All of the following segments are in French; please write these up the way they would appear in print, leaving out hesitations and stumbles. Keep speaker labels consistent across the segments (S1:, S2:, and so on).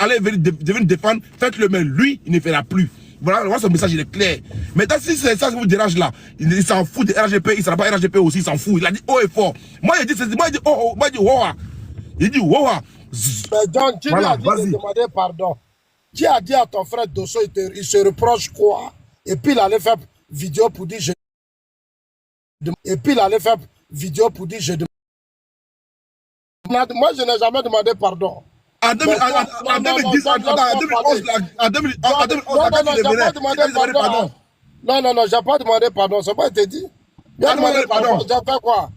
S1: allez venir défendre, faites-le, mais lui, il ne fera plus. Voilà, son message, il est clair. Maintenant, si c'est ça qui vous dérange là, il s'en fout de RGP, il ne sera pas RGP aussi, il s'en fout. Il a dit haut et fort. Moi, il dit oh, moi, il dit waouh. Il dit waouh.
S2: Mais John, tu lui as dit de demander pardon. Qui a dit à ton frère Dosso, il se reproche quoi? Et puis il allait faire vidéo pour dire je... Et puis il allait faire vidéo pour dire je... Moi, je n'ai jamais demandé pardon.
S1: En 2010, en 2011, en 2011,
S2: non, j'ai pas demandé pardon, c'est pas été dit. J'ai demandé pardon, j'ai fait quoi?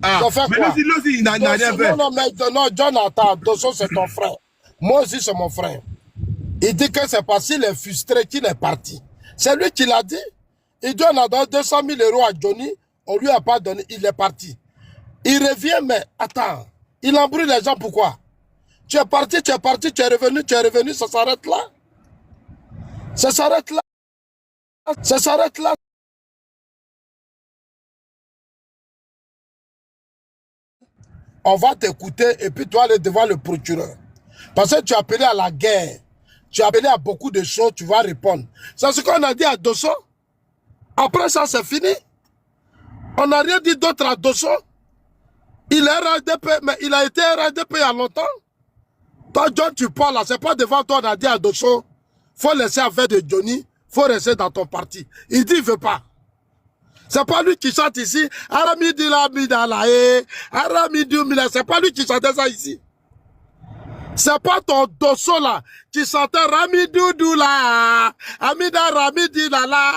S2: J'ai fait quoi?
S1: Mais lui aussi, il n'a rien fait.
S2: Non, Jonathan, Dosso, c'est ton frère. Moi aussi, c'est mon frère. Il dit que c'est parce qu'il est frustré qu'il est parti. C'est lui qui l'a dit. Il dit on a donné 200 000 € à Johnny, on lui a pas donné, il est parti. Il revient, mais attends, il embrouille les gens, pourquoi? Tu es parti, tu es revenu, ça s'arrête là. Ça s'arrête là. Ça s'arrête là. On va t'écouter et puis tu vas aller devant le procureur. Parce que tu as appelé à la guerre. Tu as appelé à beaucoup de choses, tu vas répondre. C'est ce qu'on a dit à Dosso. Après ça, c'est fini. On n'a rien dit d'autre à Dosso. Il est RADP, mais il a été RADP il y a longtemps. Toi, John, tu parles là, c'est pas devant toi, on a dit à Dosso, faut laisser affaire de Johnny, faut rester dans ton parti. Il dit, il veut pas. C'est pas lui qui chante ici. Aramidi la midala, Aramidi umila, c'est pas lui qui chantait ça ici. C'est pas ton Dosso là qui chantait Ramidoudou là, Amida Ramidi là là,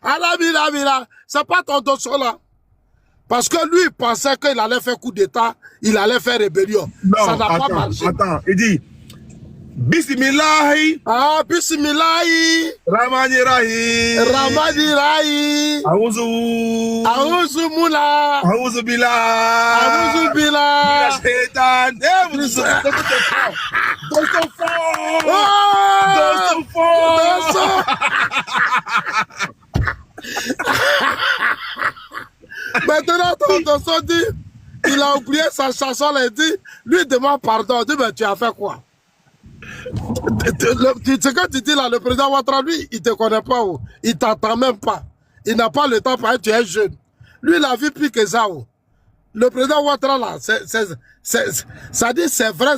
S2: Aramida mila. C'est pas ton Dosso là. Parce que lui, il pensait qu'il allait faire coup d'état, il allait faire rébellion.
S1: Non,
S2: ça n'a pas marché.
S1: Attends, il dit Bismillahi.
S2: Ah, Bismillahi.
S1: Ramani Rahi.
S2: Ramani Rahi.
S1: Aouzu.
S2: Aouzu Moula.
S1: Aouzu Billah.
S2: Aouzu Billah.
S1: Shaitan. Dosso fort. Dosso fort.
S2: Maintenant, ton Dosso dit, il a oublié sa chanson, il dit, lui demande pardon. Il dit, mais tu as fait quoi? Ce que tu dis là, le président Ouattara, lui, il ne te connaît pas, oh. Il ne t'entend même pas. Il n'a pas le temps parce que tu es jeune. Lui, il a vu plus que ça. Oh. Le président Ouattara, là, ça dit ses vrais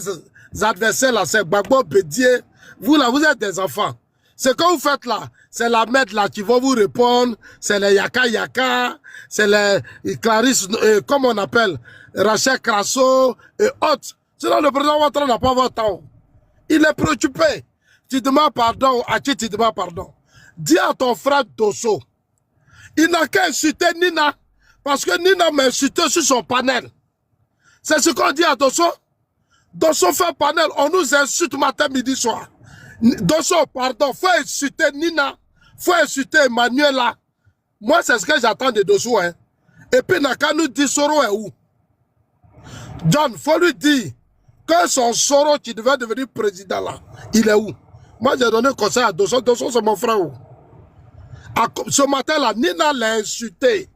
S2: adversaires, là, c'est Gbagbo Bédié. Vous, là, vous êtes des enfants. Ce que vous faites là, c'est la maître là qui va vous répondre, c'est les Yaka Yaka, c'est les Clarisse, comment on appelle, Rachel Crasso et autres. Sinon, le président Ouattara n'a pas votre temps. Il est préoccupé. Tu demandes pardon, à qui tu demandes pardon? Dis à ton frère Dosso. Il n'a qu'à insulter Nina, parce que Nina m'a insulté sur son panel. C'est ce qu'on dit à Dosso. Dosso fait panel, on nous insulte matin, midi, soir. Dosso, pardon, faut insulter Nina, faut insulter Emmanuela. Moi, c'est ce que j'attends de Dosso. Hein. Et puis, Naka nous dit Soro est où? John, faut lui dire que son Soro qui devait devenir président là, il est où? Moi, j'ai donné conseil à Dosso. Dosso, c'est mon frère. Ce matin là, Nina l'a insulté.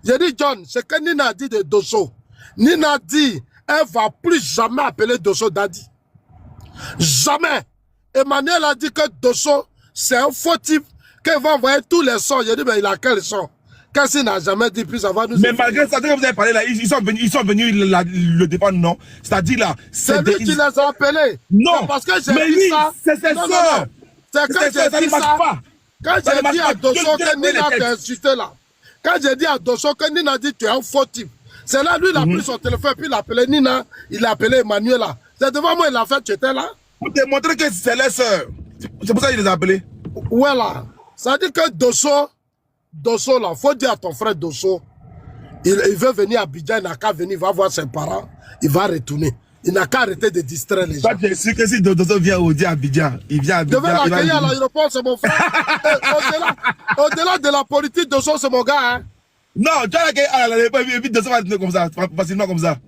S2: J'ai dit, John, ce que Nina a dit de Dosso. Nina dit, elle ne va plus jamais appeler Dosso Daddy. Jamais. Emmanuel a dit que Dosso, c'est un faux type, qu'il va envoyer tous les sons. J'ai dit, mais il a quel son? Qu'est-ce qu'il n'a jamais dit, puis ça va nous...
S1: Mais malgré ça, quand vous avez parlé là, ils sont venus le défendre, non? C'est-à-dire là...
S2: C'est lui qui les a appelés.
S1: Non,
S2: parce que j'ai
S1: mais
S2: dit
S1: lui,
S2: ça.
S1: c'est ses soeurs.
S2: C'est quand j'ai dit ça. Quand j'ai dit à Dosso que Nina t'a insulté là. Quand j'ai dit à Dosso que Nina dit tu es un faux type. C'est là, lui, il a pris son téléphone, puis il a appelé Nina, il a appelé Emmanuela. C'est devant moi, il a fait, tu étais là.
S1: Pour te montrer que c'est les sœurs. C'est pour ça qu'il les a appelés.
S2: Voilà. Ça dit que Dosso là, faut dire à ton frère Dosso, il veut venir à Abidjan, il n'a qu'à venir, il va voir ses parents, il va retourner. Il n'a qu'à arrêter de distraire les gens.
S1: Je suis sûr que si Dosso vient à Abidjan, il vient à Abidjan.
S2: Devait l'accueillir à l'aéroport, c'est mon frère. Au-delà de la politique, Dosso, c'est mon gars. Hein.
S1: Non, tu as l'accueillir à l'aéroport, et puis Dosso va rentrer comme ça, facilement comme ça.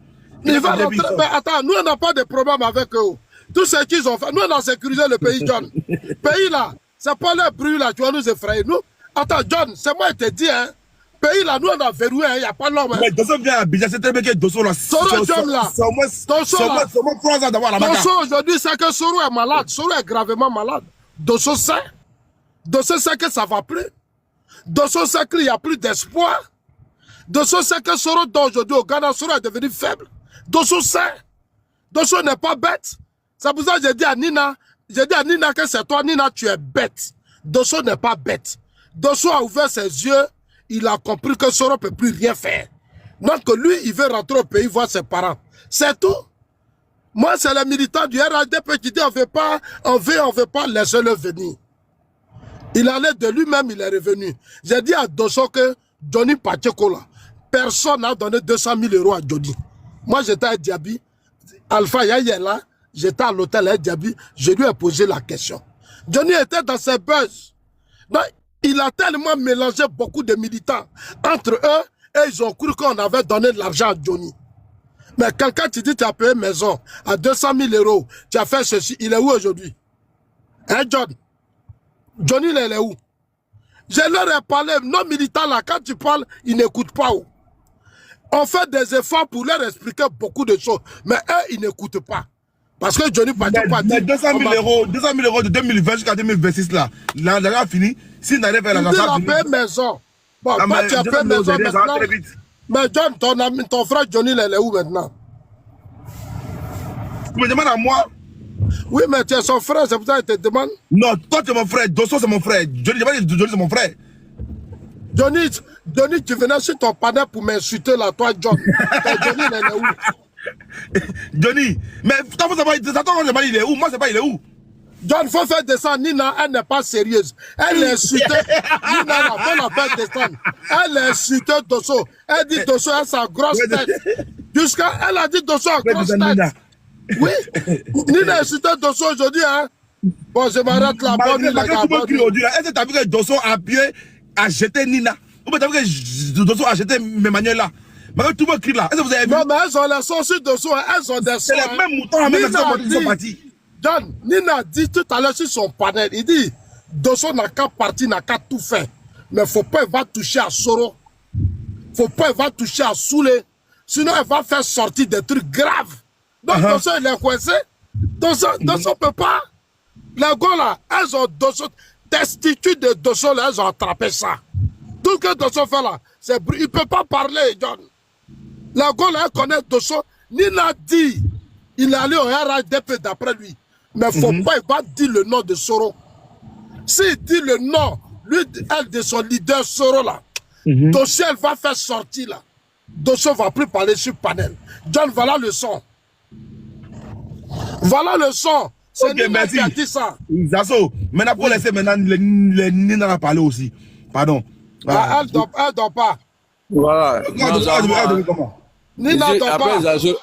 S2: Il va rentrer, mais attends, nous on n'a pas de problème avec eux. Tout ce qu'ils ont fait, nous on a sécurisé le pays, John. Pays là, c'est pas le bruit là, tu vas nous effrayer. Nous, attends, John, c'est moi qui te dis, hein. pays là, nous on a verrouillé, il n'y a pas l'homme.
S1: Mais Dosso vient à Abidjan, c'est très bien que Dosso là.
S2: Soro Diom là.
S1: C'est au moins 3 ans d'avoir la bagarre.
S2: Dosso aujourd'hui, c'est que Soro est malade. Soro est gravement malade. Dosso sait. Dosso sait que ça va plus. Dosso sait qu'il n'y a plus d'espoir. Dosso sait que Soro d'aujourd'hui au Ghana, Soro est devenu faible. Dosso sait. Dosso n'est pas bête. C'est pour ça que j'ai dit à Nina que c'est toi, Nina, tu es bête. Dosso n'est pas bête. Dosso a ouvert ses yeux, il a compris que Soro ne peut plus rien faire. Donc lui, il veut rentrer au pays voir ses parents. C'est tout. Moi, c'est les militants du RHDP qui disent on veut pas, laissez-le venir. Il allait de lui-même, il est revenu. J'ai dit à Dosso que Johnny Pacheco là, personne n'a donné 200 000 euros à Johnny. Moi, j'étais à Diaby. Alpha Yaya là, j'étais à l'hôtel à Diaby, je lui ai posé la question. Johnny était dans ses buzz. Donc, il a tellement mélangé beaucoup de militants entre eux et ils ont cru qu'on avait donné de l'argent à Johnny. Mais quelqu'un te dit tu as payé maison à 200 000 euros, tu as fait ceci, il est où aujourd'hui? Hein, John? Johnny, il est où? Je leur ai parlé, nos militants là, quand tu parles, ils n'écoutent pas. Où? On fait des efforts pour leur expliquer beaucoup de choses, mais eux, ils n'écoutent pas. Parce que Johnny Pacheco a dit...
S1: Mais 200 000 euros de 2020 jusqu'à 2026 là, l'argent a fini. S'il n'arrive pas à l'argent...
S2: Il a payé maison. Bon, toi, tu as payé maison maintenant. Mais John, ton frère Johnny, il est où maintenant?
S1: Tu me demandes à moi?
S2: Oui, mais tu es son frère, c'est pour ça qu'il te demande.
S1: Non, toi tu es mon frère, Dosso c'est mon frère. Johnny c'est mon frère.
S2: Johnny, tu venais sur ton panel pour m'insulter là, toi, John. Johnny, il est où?
S1: Johnny, mais toi, il est où? Moi, c'est pas il est où?
S2: John, faut faire descendre. Nina, elle n'est pas sérieuse. Elle est insultée. Nina, faut la faire descendre. Elle est insultée Dosso. Elle dit Dosso a sa grosse tête. Jusqu'à, elle a dit Dosso a grosse tête. Oui. Nina a insulté Dosso aujourd'hui, hein. Bon, je m'arrête là. Bonne nuit, les gars.
S1: Est-ce que tu as vu que Dosso a appuyé à jeter Nina? Ou bien tu as vu que Dosso a jeté Emmanuel là? Mais tout le monde crie là. Est-ce que vous avez vu?
S2: Non, mais elles ont les sons sur Dosso. Elles ont des sons.
S1: C'est les mêmes moutons, même qui sont partis.
S2: John, Nina dit tout à l'heure sur son panel, il dit, Dosso n'a qu'à partir, n'a qu'à tout faire. Mais faut pas, elle va toucher à Soro. Faut pas, elle va toucher à Soulé. Sinon, elle va faire sortir des trucs graves. Donc, Dosso, il est coincé. Dosso peut pas. Les gars là, elles ont Dosso, testicules de Dosso là, elles ont attrapé ça. Tout ce que Dosso fait là, c'est il peut pas parler, John. Les gars là, elle connaît Dosso. Nina dit, il est allé au RHDP d'après lui. Mais il ne faut pas, il va dire le nom de Soro. S'il dit le nom, lui, elle de son leader Soro là, Dosso, elle va faire sortir là. Dosso ne va plus parler sur panel. John, voilà le son. Voilà le son. C'est
S1: Ok, merci.
S2: Qui a dit ça.
S1: Zasso, maintenant pour laisser maintenant les Nina parler aussi. Pardon.
S2: Ah, elle ne dort pas.
S3: Voilà.
S1: Comment?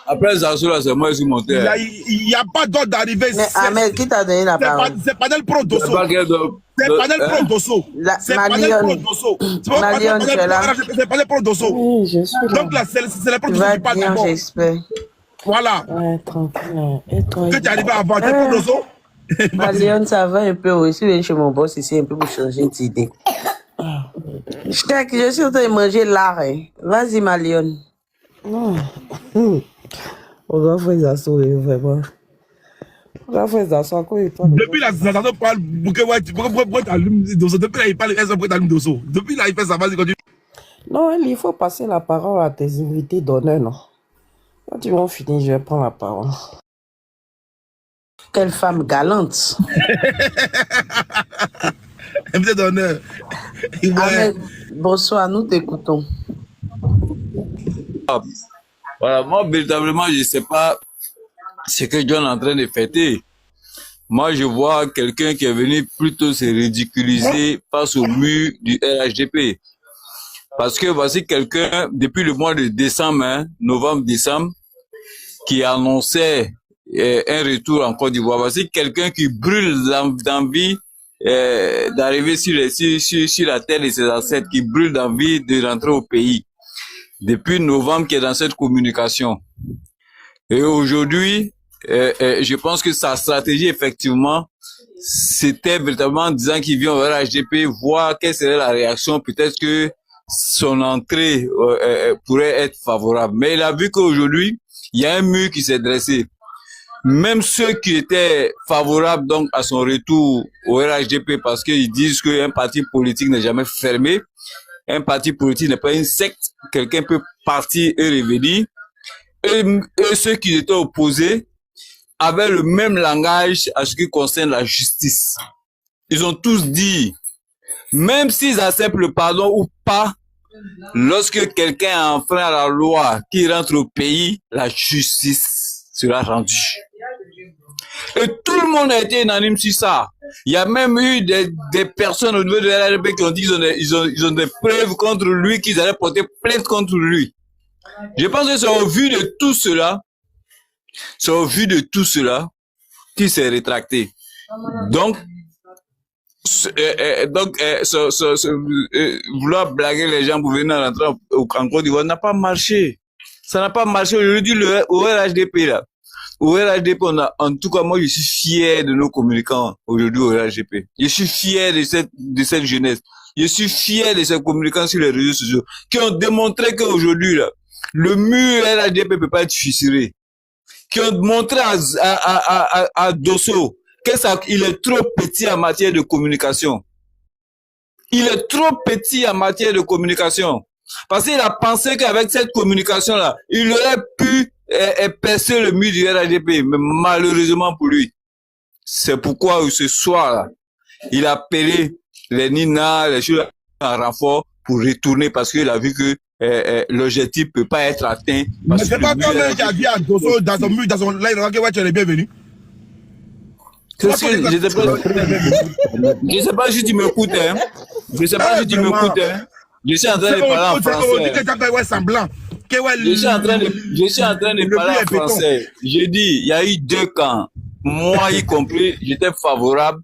S3: Après Zasso, là, c'est moi qui montais.
S1: Il n'y a pas d'autre d'arrivée.
S4: Mais Ahmed, qui t'a donné la parole?
S1: C'est Panel Pro Dosso. C'est Panel Pro Dosso. C'est Panel Pro Dosso. C'est Panel Pro Dosso.
S4: Oui, je suis là.
S1: Donc là, c'est les Pro Dosso qui parlent
S4: bien,
S1: d'abord.
S4: j'espère.
S1: Voilà.
S4: Ouais, tranquille. Et toi?
S1: Que tu arrives à avoir tes Pro Dosso.
S4: Malion, ça va un peu aussi. Je viens chez mon boss ici un peu pour changer d'idée. Je suis en train de manger l'arrêt. Vas-y, Malion. Non. On doit faire ça, vraiment. On doit faire ça, quoi.
S1: Depuis là, ça parle. Pourquoi tu allumes Dosso? Depuis là, il parle. Pourquoi tu allumes Dosso? Depuis là, il fait ça. Vas-y, continue.
S4: Non, il faut passer la parole à tes invités d'honneur, non? Quand ils vont finir, je vais prendre la parole. Quelle femme galante.
S1: Invité d'honneur.
S4: Ahmed, bonsoir, nous t'écoutons.
S3: Voilà, moi, véritablement, je ne sais pas ce que John est en train de fêter. Moi, je vois quelqu'un qui est venu plutôt se ridiculiser face au mur du RHDP. Parce que voici quelqu'un, depuis le mois de décembre, hein, novembre-décembre, qui annonçait un retour en Côte d'Ivoire. Voici quelqu'un qui brûle d'envie d'arriver sur la terre de ses ancêtres, qui brûle d'envie de rentrer au pays. Depuis novembre, qui est dans cette communication. Et aujourd'hui, je pense que sa stratégie, effectivement, c'était véritablement en disant qu'il vient au RHDP voir quelle serait la réaction. Peut-être que son entrée pourrait être favorable. Mais il a vu qu'aujourd'hui, il y a un mur qui s'est dressé. Même ceux qui étaient favorables donc à son retour au RHDP parce qu'ils disent qu'un parti politique n'est jamais fermé, un parti politique n'est pas une secte, quelqu'un peut partir et revenir. Et ceux qui étaient opposés avaient le même langage à ce qui concerne la justice. Ils ont tous dit, même s'ils acceptent le pardon ou pas, lorsque quelqu'un a enfreint la loi qui rentre au pays, la justice sera rendue. Et tout le monde a été unanime sur ça. Il y a même eu des personnes au niveau de la RDP qui ont dit qu'ils ont des preuves contre lui, qu'ils allaient porter plainte contre lui. Je pense que c'est au vu de tout cela, qu'il s'est rétracté. Donc, vouloir blaguer les gens pour venir rentrer en Côte d'Ivoire n'a pas marché. Ça n'a pas marché. Aujourd'hui, au RHDP, là. Au RHDP, en tout cas, moi, je suis fier de nos communicants aujourd'hui au RHDP. Je suis fier de cette jeunesse. Je suis fier de ces communicants sur les réseaux sociaux qui ont démontré qu'aujourd'hui, là, le mur RHDP peut pas être fissuré. Qui ont montré à Dosso qu'il est trop petit en matière de communication. Il est trop petit en matière de communication. Parce qu'il a pensé qu'avec cette communication-là, il aurait pu percer le mur du RHDP. Mais malheureusement pour lui, c'est pourquoi ce soir-là, il a appelé les Nina, les choses en renfort pour retourner parce qu'il a vu que l'objectif peut pas être atteint.
S1: Mais c'est pas comme qui a dit à Dosso dans son mur, dans son live, que tu es le bienvenu.
S3: Je sais pas si tu m'écoutes, hein. Je sais pas si tu m'écoutes, hein. Je suis en train de parler en français. Je suis en train de parler en français. J'ai dit, il y a eu deux camps. Moi y compris, j'étais favorable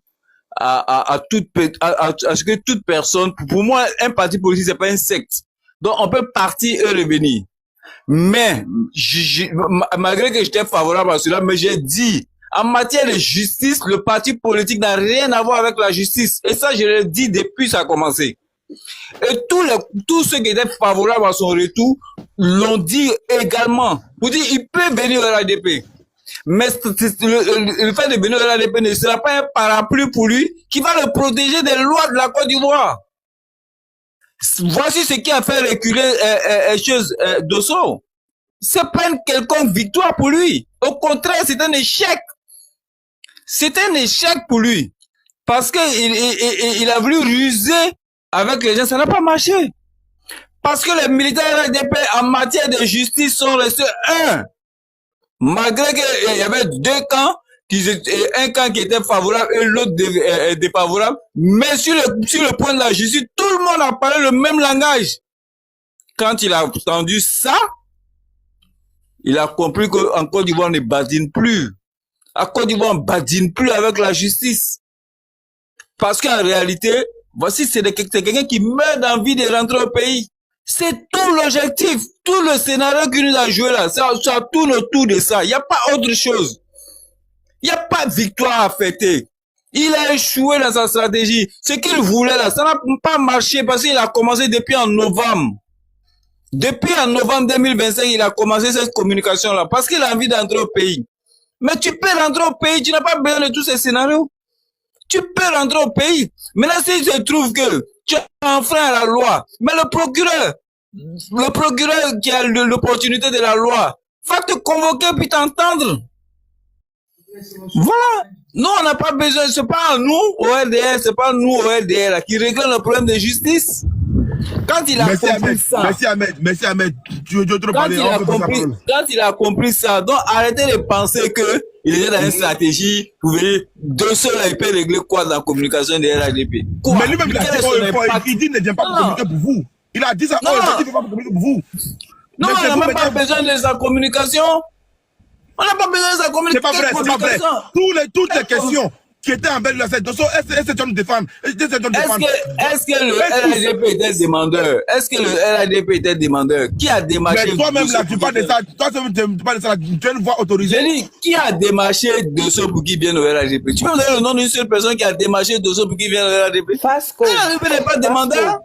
S3: à ce que toute personne, pour moi, un parti politique, c'est pas une secte. Donc, on peut partir et revenir. Mais, malgré que j'étais favorable à cela, mais j'ai dit, en matière de justice, le parti politique n'a rien à voir avec la justice. Et ça, je l'ai dit depuis ça a commencé. Et tous ceux qui étaient favorables à son retour l'ont dit également. Vous dites, il peut venir à l'ADP. Mais le fait de venir à l'ADP ne sera pas un parapluie pour lui qui va le protéger des lois de la Côte d'Ivoire. Voici ce qui a fait reculer Dosso. C'est pas une quelconque victoire pour lui. Au contraire, c'est un échec. C'est un échec pour lui. Parce que il a voulu ruser avec les gens, ça n'a pas marché. Parce que les militaires RDP en matière de justice sont restés un. Malgré qu'il y avait deux camps, un camp qui était favorable et l'autre défavorable. Mais sur le point de la justice, tout le monde a parlé le même langage. Quand il a entendu ça, il a compris qu'en Côte d'Ivoire, on ne badine plus. En Côte d'Ivoire, on ne badine plus avec la justice. Parce qu'en réalité, voici, c'est quelqu'un qui meurt d'envie de rentrer au pays. C'est tout l'objectif, tout le scénario qu'il nous a joué là. Ça tourne autour de ça. Il n'y a pas autre chose. Il n'y a pas de victoire à fêter. Il a échoué dans sa stratégie. Ce qu'il voulait là, ça n'a pas marché parce qu'il a commencé depuis en novembre. Depuis en novembre 2025, il a commencé cette communication-là parce qu'il a envie d'entrer au pays. Mais tu peux rentrer au pays, tu n'as pas besoin de tous ces scénarios. Tu peux rentrer au pays. Maintenant, si tu trouves que tu as enfreint la loi, mais le procureur qui a l'opportunité de la loi, va te convoquer puis t'entendre. Voilà. Nous, on n'a pas besoin, c'est pas nous au RDR, c'est pas nous au RDR là, qui réglent le problème de justice. Quand il a compris ça.
S1: Merci Ahmed. Tu veux trop parler.
S3: Quand il a compris ça, donc arrêtez de penser que il est dans une stratégie pour venir de cela, il peut régler quoi dans la communication des RHDP.
S1: Mais lui-même, il a dit, il dit ne vient pas communiquer pour vous. Il a dit ça, il ne vient pas communiquer pour vous.
S3: Non, on n'a même pas besoin de sa communication. On n'a pas besoin de sa communication.
S1: C'est pas vrai, c'est pas vrai. Toutes les questions qui étaient envers la cette Dosso, est-ce que tu vas nous défendre? Est-ce
S3: que le RHDP était demandeur? Est-ce que le RHDP était demandeur? Qui a démarché?
S1: Mais toi-même, là, tu parles de ça. Toi, tu parles de ça. Tu as une voix autorisée.
S3: J'ai dit, qui a démarché Dosso pour qu'il vienne au RHDP? Tu peux me donner le nom d'une seule personne qui a démarché Dosso pour qu'il vienne au RHDP?
S4: Fasco.
S3: Le RHDP n'est pas demandeur.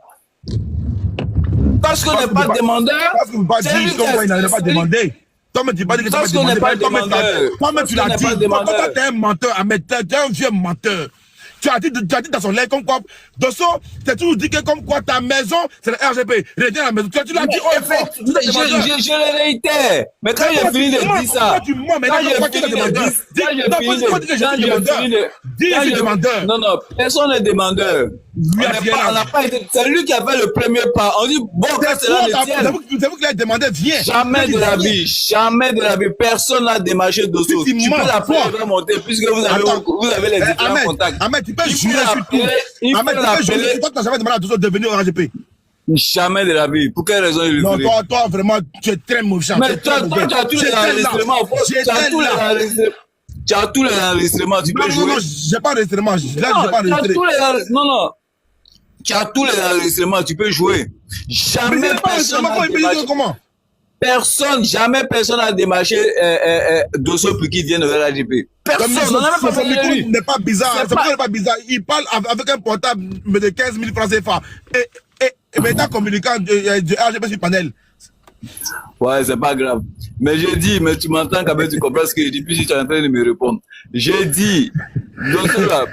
S3: parce qu'on n'est pas demandeur.
S1: Parce que vous pas dit comme quoi il n'avait pas demandé. Toi-même, tu n'as pas dit que tu n'as pas demandé. Toi-même, tu l'as dit. Toi, tu es un menteur, Ahmed. Tu es un vieux menteur. Tu as dit dans son lettre comme quoi, Dosso, tu as toujours dit que comme quoi ta maison, c'est le RGP. Reviens à la maison. Tu l'as dit haut et fort.
S3: Je le réitère. Mais quand j'ai fini de dire ça, non, personne n'est demandeur. On n'a pas été, c'est lui qui a fait le premier pas. On dit, bon, quand c'est là le tien.
S1: C'est vous qui l'avez demandé, viens.
S3: Jamais de la vie, personne n'a démarché Dosso. Tu peux la faire remonter puisque vous avez les différents contacts.
S1: Ahmed, tu peux jurer sur tout. Ahmed, tu peux jurer sur toi, tu n'as jamais demandé à Dosso de devenir au RGP.
S3: Jamais de la vie. Pour quelle raison il le
S1: Non,
S3: ferait?
S1: toi, vraiment, tu es très méchant.
S3: Mais toi, tu as tous les enregistrements. Tu as tous les enregistrements. Tu peux jouer.
S1: Non, j'ai pas d'enregistrement. Là, j'ai pas enregistré.
S3: Non. Tu as tous les enregistrements. Tu peux jouer. Jamais personne n'a démarché. Comment? Jamais personne n'a démarché Dosso pour qu'il vienne au RADP. Personne.
S1: Son micro n'est pas bizarre. Son micro n'est pas bizarre. Il parle avec un portable de 15 000 francs CFA. Et maintenant, communicant du RGP sur panel.
S3: Ouais, c'est pas grave. Mais j'ai dit, mais tu m'entends quand même, tu comprends ce que je dis, puis si tu es en train de me répondre. J'ai dit, Dosso là,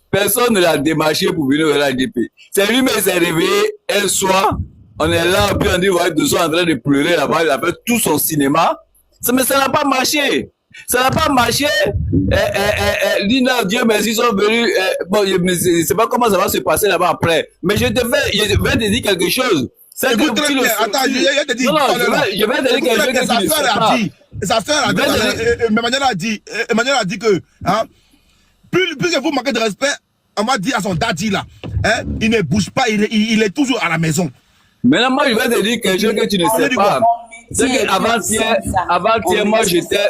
S3: personne ne l'a démarché pour venir au RADP. C'est lui, mais il s'est réveillé un soir, on est là, puis on dit, ouais, Dosso en train de pleurer là-bas, il a fait tout son cinéma. Mais ça n'a pas marché. Ça n'a pas marché. Lina, Dieu merci, ils sont venus. Bon, je ne sais pas comment ça va se passer là-bas après. Mais je vais te dire quelque chose.
S1: C'est que tu le attends, je te dis.
S3: Non, je vais te dire quelque chose que
S1: sa sœur a dit. Sa sœur a dit. Emmanuel a dit que, hein, plus que vous manquez de respect, on m'a dit à son daddy là, hein, il ne bouge pas, il est toujours à la maison.
S3: Maintenant, moi, je vais te dire quelque chose que tu ne sais pas. C'est qu'avant-hier, moi, j'étais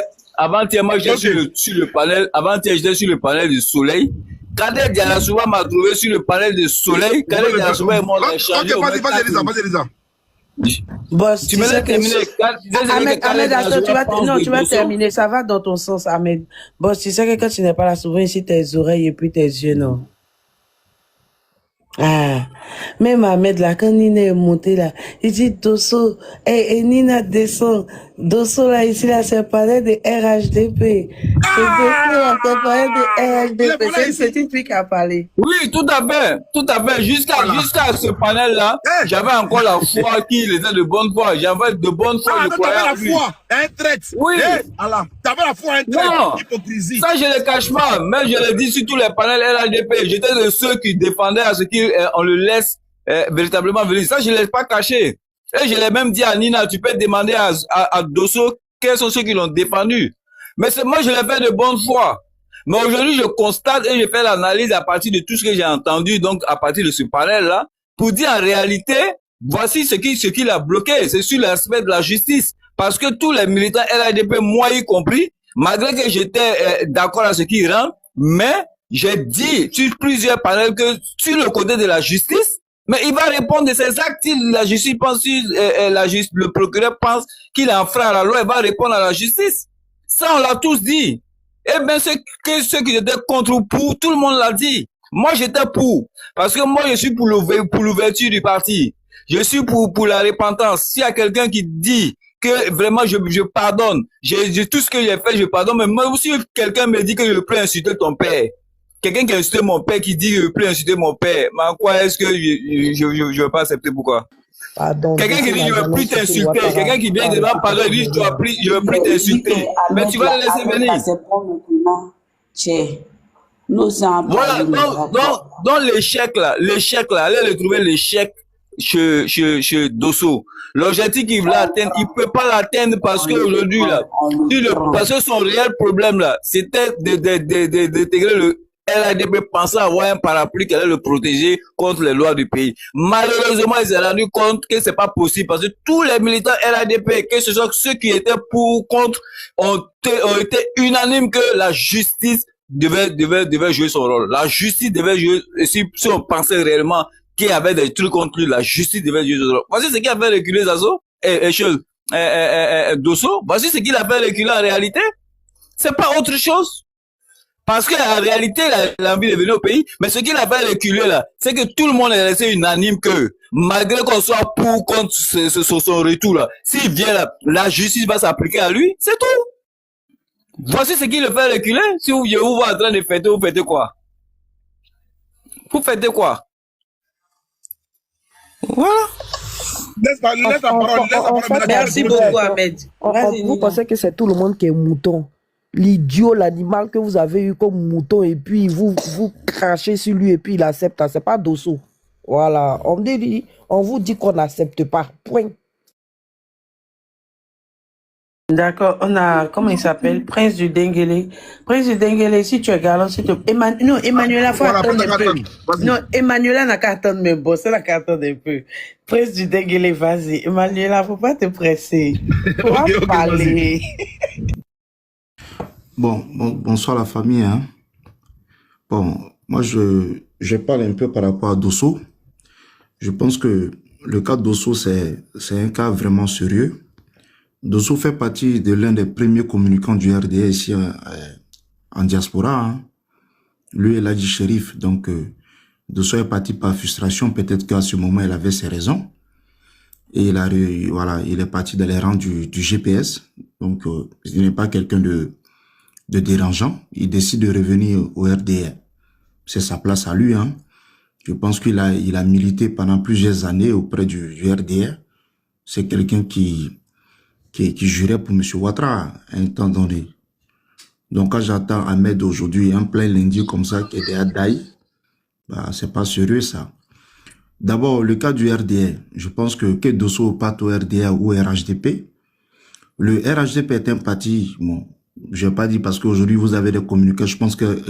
S3: sur le panel. Avant-hier, j'étais sur le panel du soleil. Kader Diarasouba m'a trouvé sur le panel du soleil. Kader Diarasouba et moi, on a échangé.
S1: Ok, vas-y, Elisa.
S4: Boss,
S3: Tu me l'as terminé.
S4: Tu vas terminer. Ça va dans ton sens, Ahmed. Boss, tu sais que quand tu n'es pas là, souvent ici, tes oreilles et puis tes yeux, non? Ah, même Ahmed là, quand Nina est montée là, il dit Dosso, et Nina descend. Dosso là, ici là, c'est parler de RHDP. C'est parler de RHDP. C'est une petite fille qui a parlé.
S3: Oui, tout à fait. Jusqu'à ce panel là, j'avais encore la foi qu'il était de bonne foi. J'avais de bonne foi, je croyais.
S1: T'avais la foi, un traite.
S3: Oui.
S1: T'avais la foi, un traite.
S3: Non.
S1: Hypocrisie.
S3: Ça, je le cache pas. Mais je l'ai dit sur tous les panels RHDP. J'étais de ceux qui défendaient à ce qu'on le laisse véritablement venir. Ça, je ne l'ai pas caché. Et je l'ai même dit à Nina, tu peux demander à Dosso quels sont ceux qui l'ont défendu. Mais moi, je l'ai fait de bonne foi. Mais aujourd'hui, je constate et je fais l'analyse à partir de tout ce que j'ai entendu, donc à partir de ce panel-là, pour dire en réalité, voici ce qui l'a bloqué. C'est sur l'aspect de la justice. Parce que tous les militants RADP, moi y compris, malgré que j'étais d'accord à ce qui rentre, mais j'ai dit sur plusieurs panels que sur le côté de la justice, mais il va répondre de ses actes. Si la justice pense, le procureur pense qu'il est enfreint à la loi, il va répondre à la justice. Ça, on l'a tous dit. Eh bien, ceux qui étaient contre ou pour, tout le monde l'a dit. Moi, j'étais pour. Parce que moi, je suis pour l'ouverture du parti. Je suis pour la repentance. S'il y a quelqu'un qui dit que vraiment je pardonne, tout ce que j'ai fait, je pardonne. Mais moi aussi, quelqu'un me dit que je peux insulter ton père. Quelqu'un qui a insulté mon père, qui dit que je peux insulter mon père. Mais en quoi est-ce que je vais pas accepter? Pourquoi?
S4: Pardon.
S3: Quelqu'un qui dit je veux plus t'insulter. Quelqu'un qui vient de là, pardon, il dit je veux plus t'insulter. Mais tu vas le laisser venir. Voilà, donc l'échec là, allez le trouver l'échec chez Dosso. L'objectif qu'il veut atteindre, il peut pas l'atteindre parce que aujourd'hui là, parce que son réel problème là, c'était d'intégrer le RADP pensant avoir un parapluie qui allait le protéger contre les lois du pays. Malheureusement, il s'est rendu compte que c'est pas possible parce que tous les militants RADP, que ce soit ceux qui étaient pour ou contre, ont été unanimes que la justice devait jouer son rôle. La justice devait jouer, si on pensait réellement qu'il y avait des trucs contre lui, la justice devait jouer son rôle. Voici ce qui a fait reculer Zazo, Dosso. Voici ce qu'il a fait reculer en réalité. C'est pas autre chose. Parce qu'en réalité, il a envie de venir au pays, mais ce qu'il a fait reculer là, c'est que tout le monde est resté unanime que, malgré qu'on soit pour contre son retour là, s'il vient là, la justice va s'appliquer à lui, c'est tout. Voici ce qui le fait reculer. Si vous voyez en train de fêter, vous fêtez quoi? Vous fêtez quoi? Voilà.
S1: Laisse la parole,
S5: fait,
S4: Merci beaucoup, Ahmed. Vas-y,
S5: vous
S4: Nina.
S5: pensez que c'est tout le monde qui est mouton. L'idiot, l'animal que vous avez eu comme mouton, et puis vous crachez sur lui et puis il accepte. C'est pas Dosso. Voilà. On vous dit qu'on n'accepte pas. Point.
S4: D'accord, on a, comment il s'appelle? Prince du Denguele. Prince du Denguele, si tu es galant, s'il te plaît. Non, Emmanuela, faut
S1: Voilà,
S4: attendre un peu.
S1: vas-y.
S4: Non, Emmanuela n'a qu'à attendre, mais bon, c'est la qu'à attendre un peu. Prince du Denguele, vas-y. Emmanuela, faut pas te presser. Faut pas
S1: Ok,
S4: parler.
S6: Bonsoir la famille. Hein. Bon, moi je parle un peu par rapport à Dosso. Je pense que le cas de Dosso, c'est un cas vraiment sérieux. Dosso fait partie de l'un des premiers communicants du RDA ici en diaspora. Hein. Lui, il a dit shérif. Donc, Dosso est parti par frustration. Peut-être qu'à ce moment, il avait ses raisons. Et il est parti dans les rangs du GPS. Donc, il n'est pas quelqu'un de dérangeant. Il décide de revenir au RDA. C'est sa place à lui. Hein. Je pense qu'il a milité pendant plusieurs années auprès du RDA. C'est quelqu'un qui jurait pour M. Ouattara à un temps donné. Donc, quand j'entends Ahmed aujourd'hui, un plein lundi comme ça, qui est à Daï, bah, c'est pas sérieux, ça. D'abord, le cas du RDA. Je pense que Dosso parte au RDA ou au RHDP. Le RHDP est un parti, bon, je vais pas dire parce qu'aujourd'hui vous avez des communiqués. Je pense que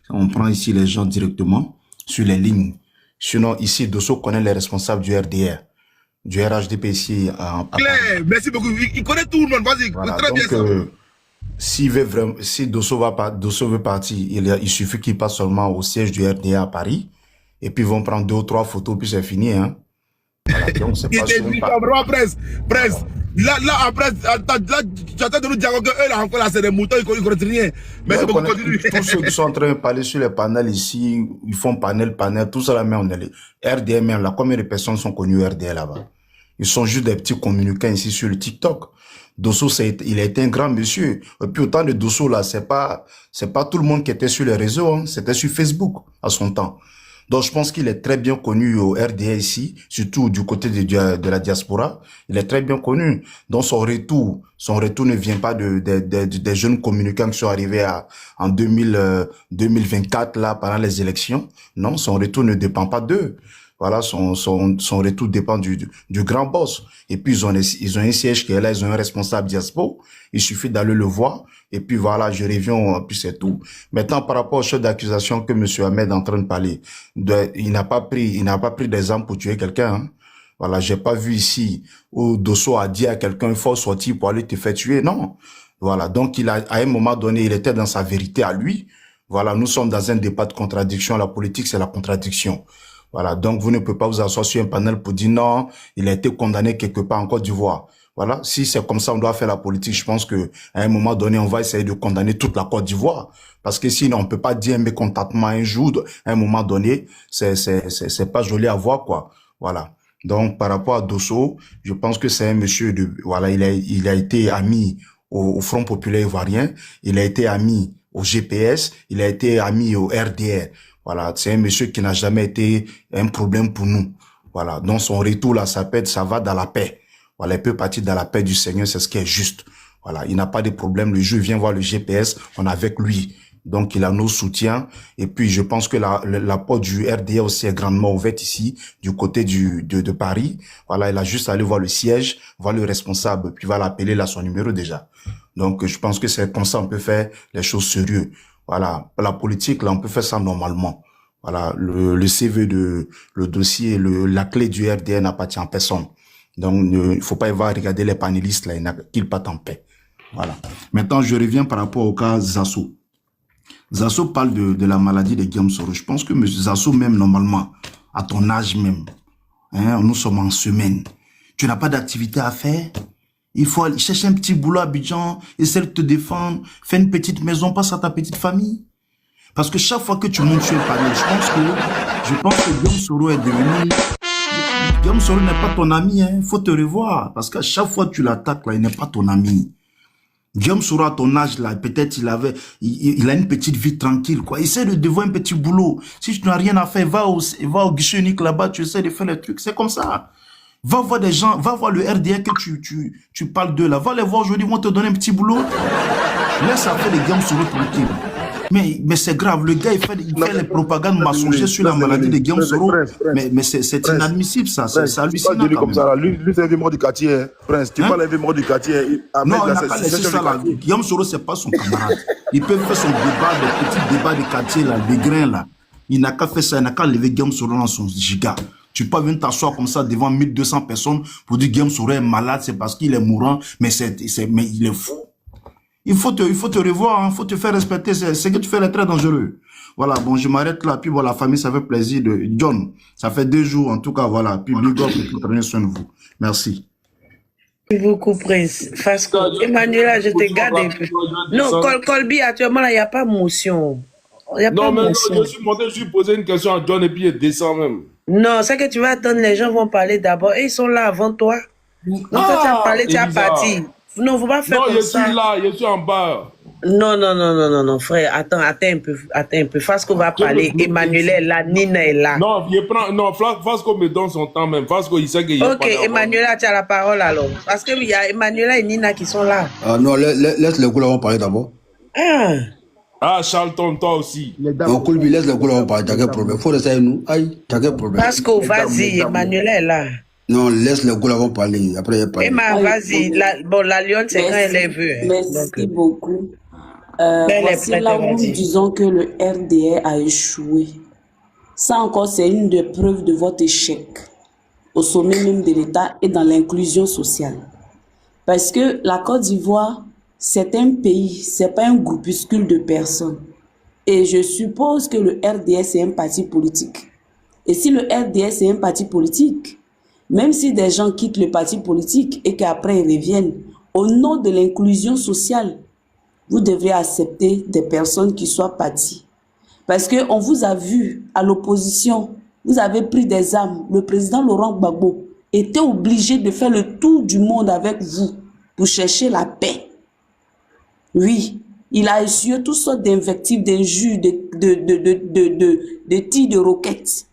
S6: on prend ici les gens directement sur les lignes. Sinon, ici, Dosso connaît les responsables du RDA. Du RHDP ici à Paris.
S1: Claire, merci beaucoup. Il connaît tout le monde. Vas-y,
S6: Voilà,
S1: très bien
S6: donc,
S1: ça.
S6: si Dosso veut partir, il suffit qu'il passe seulement au siège du RDA à Paris. Et puis ils vont prendre 2 ou 3 photos, puis c'est fini. Hein. Voilà, donc c'est pas sûr.
S1: Vraiment, presse. Là, après, là, tu attends de nous dire qu'eux, là, encore là, c'est des moutons, ils connaissent rien. Mais c'est beaucoup continue.
S6: Tous ceux qui sont en train de parler sur les panels ici, ils font panel, tout ça là, mais on est les RDA, même là, combien de personnes sont connues au RDA là-bas? Ils sont juste des petits communicants ici sur le TikTok. Dosso, il a été un grand monsieur. Et puis autant de Dosso là, c'est pas tout le monde qui était sur les réseaux, hein. C'était sur Facebook à son temps. Donc je pense qu'il est très bien connu au RDA ici, surtout du côté de la diaspora. Il est très bien connu. Donc son retour ne vient pas des jeunes communicants qui sont arrivés en 2024 là pendant les élections. Non, son retour ne dépend pas d'eux. Voilà, son retour dépend du grand boss. Et puis, ils ont un siège qui est là, ils ont un responsable diaspo. Il suffit d'aller le voir. Et puis, voilà, je reviens, puis c'est tout. Maintenant, par rapport au chef d'accusation que M. Ahmed est en train de parler, il n'a pas pris d'exemple pour tuer quelqu'un, hein. Voilà, j'ai pas vu ici où Dosso a dit à quelqu'un, il faut sortir pour aller te faire tuer. Non. Voilà. Donc, à un moment donné, il était dans sa vérité à lui. Voilà, nous sommes dans un débat de contradiction. La politique, c'est la contradiction. Voilà, donc vous ne pouvez pas vous asseoir sur un panel pour dire non, il a été condamné quelque part en Côte d'Ivoire. Voilà, si c'est comme ça, on doit faire la politique. Je pense que à un moment donné, on va essayer de condamner toute la Côte d'Ivoire, parce que sinon on peut pas dire un mécontentement un jour. À un moment donné, c'est pas joli à voir, quoi. Voilà. Donc par rapport à Dosso, je pense que c'est un monsieur voilà, il a été ami au Front populaire ivoirien, il a été ami au GPS, il a été ami au RDR. Voilà, c'est un monsieur qui n'a jamais été un problème pour nous. Voilà, donc son retour là, ça va dans la paix. Voilà, il peut partir dans la paix du Seigneur, c'est ce qui est juste. Voilà, il n'a pas de problème. Le jour il vient voir le GPS, on est avec lui. Donc il a nos soutiens. Et puis je pense que la porte du RDA aussi est grandement ouverte ici, du côté de Paris. Voilà, il a juste à aller voir le siège, voir le responsable, puis il va l'appeler là son numéro déjà. Donc je pense que c'est comme ça on peut faire les choses sérieuses. Voilà, la politique, là, on peut faire ça normalement. Voilà, le CV le dossier, la clé du RDA n'appartient à personne. Donc, il faut pas y voir regarder les panélistes, là, qu'ils partent en paix. Voilà. Maintenant, je reviens par rapport au cas Zasso. Zasso parle de la maladie de Guillaume Soro. Je pense que M. Zasso, même normalement, à ton âge même, hein, nous sommes en semaine. Tu n'as pas d'activité à faire? Il faut aller chercher un petit boulot à Abidjan, essayer de te défendre, faire une petite maison, passe à ta petite famille. Parce que chaque fois que tu montes sur le panel, je pense que Guillaume Soro est devenu... Guillaume Soro n'est pas ton ami, hein. Faut te revoir. Parce qu'à chaque fois que tu l'attaques, là, il n'est pas ton ami. Guillaume Soro, à ton âge, là, peut-être il a une petite vie tranquille, quoi. Essaie de devoir un petit boulot. Si tu n'as rien à faire, va au guichet unique là-bas, tu essaies de faire les trucs. C'est comme ça. Va voir des gens, va voir le RDA que tu parles d'eux, là. Va les voir aujourd'hui, ils vont te donner un petit boulot. Laisse faire les Guillaume Soro tranquille. Mais c'est grave, le gars, il fait les propagandes mensongères sur la maladie de Guillaume Soro. Mais c'est inadmissible, ça. C'est hallucinant.
S1: Comme ça, lui, c'est un vieux mort du quartier, hein. Prince. Tu parles d'un vieux mort du quartier.
S6: Non, il n'a pas laissé ça là. Guillaume Soro, c'est pas son camarade. Il peut faire son débat, des petits débats de quartier, là, des grains, là. Il n'a qu'à faire ça, il n'a qu'à lever Guillaume Soro dans son giga. Tu peux pas venir t'asseoir comme ça devant 1200 personnes pour dire Guillaume Soro est malade, c'est parce qu'il est mourant, mais il est fou. Il faut te revoir, il faut te faire respecter. Ce que tu fais est très dangereux. Voilà, bon, je m'arrête là. Puis voilà, la famille, ça fait plaisir de John. Ça fait 2 jours, en tout cas, voilà. Puis big up et prenez soin de vous. Merci.
S4: Merci beaucoup, Prince. Fasco. Emmanuel, je te garde un peu. Non, Colby, actuellement, il n'y a pas de motion.
S1: Non, mais je suis monté, je suis posé une question à John et puis il descend même.
S4: Non, c'est que tu vas attendre, les gens vont parler d'abord. Et ils sont là avant toi. Donc, toi, tu as parlé, tu as parti. Non, faut pas faire comme ça. Non, je suis là, je suis en bas. Non, frère, attends un peu. Fasco va parler. Emmanuel est là, Nina est là.
S1: Non, Fasco me donne son temps même. Fasco, il sait qu'il y a
S4: Ok, Emmanuel, tu as la parole alors. Parce qu'il y a Emmanuel et Nina qui sont là.
S7: Non, laisse les couleurs parler d'abord.
S1: Charlton, toi aussi.
S7: Non, Colby, laisse les couleurs parler. T'as quel problème? Faut rester avec nous. Aïe, t'as quel problème?
S4: Fasco, vas-y, Emmanuel est là.
S7: Non, laisse les couleurs parler. Après, il parle.
S4: Emma, vas-y. La Lyon, c'est quand elle est vue.
S8: Merci beaucoup. Voici là où nous disons que le RDA a échoué. Ça encore, c'est une des preuves de votre échec au sommet même de l'État et dans l'inclusion sociale. Parce que la Côte d'Ivoire, c'est un pays, c'est pas un groupuscule de personnes. Et je suppose que le RDA, c'est un parti politique. Et si le RDA, c'est un parti politique, même si des gens quittent le parti politique et qu'après ils reviennent, au nom de l'inclusion sociale, vous devrez accepter des personnes qui soient parties. Parce qu'on vous a vu à l'opposition, vous avez pris des armes. Le président Laurent Gbagbo était obligé de faire le tour du monde avec vous pour chercher la paix. Oui, il a essuyé toutes sortes d'invectives, d'injures, de tirs de roquettes.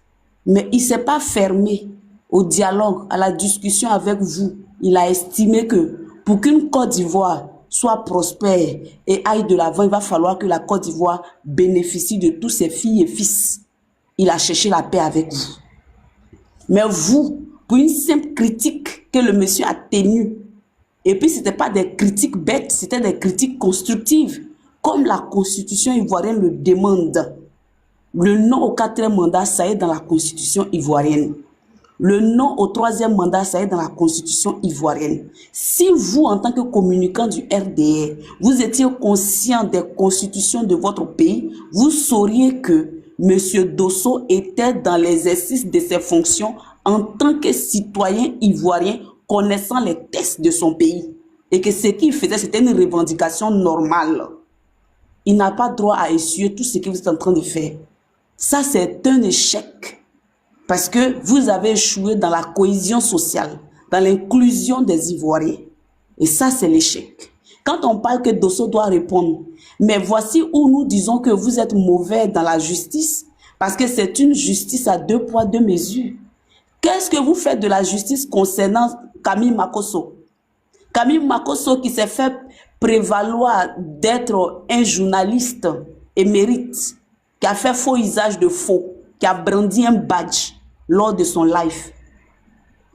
S8: Mais il ne s'est pas fermé au dialogue, à la discussion avec vous. Il a estimé que pour qu'une Côte d'Ivoire soit prospère et aille de l'avant, il va falloir que la Côte d'Ivoire bénéficie de tous ses filles et fils. Il a cherché la paix avec vous. Mais vous, pour une simple critique que le monsieur a tenue, et puis ce n'était pas des critiques bêtes, c'était des critiques constructives, comme la constitution ivoirienne le demande. Le non au 4e mandat, ça est dans la constitution ivoirienne. Le non au 3e mandat, ça est dans la constitution ivoirienne. Si vous, en tant que communicant du RDR, vous étiez conscient des constitutions de votre pays, vous sauriez que M. Dosso était dans l'exercice de ses fonctions en tant que citoyen ivoirien connaissant les textes de son pays. Et que ce qu'il faisait, c'était une revendication normale. Il n'a pas droit à essuyer tout ce que vous êtes en train de faire. Ça, c'est un échec. Parce que vous avez échoué dans la cohésion sociale, dans l'inclusion des Ivoiriens. Et ça, c'est l'échec. Quand on parle que Dosso doit répondre, mais voici où nous disons que vous êtes mauvais dans la justice, parce que c'est une justice à 2 poids, 2 mesures. Qu'est-ce que vous faites de la justice concernant Camille Makosso? Camille Makosso qui s'est fait prévaloir d'être un journaliste émérite, qui a fait faux usage de faux, qui a brandi un badge lors de son live.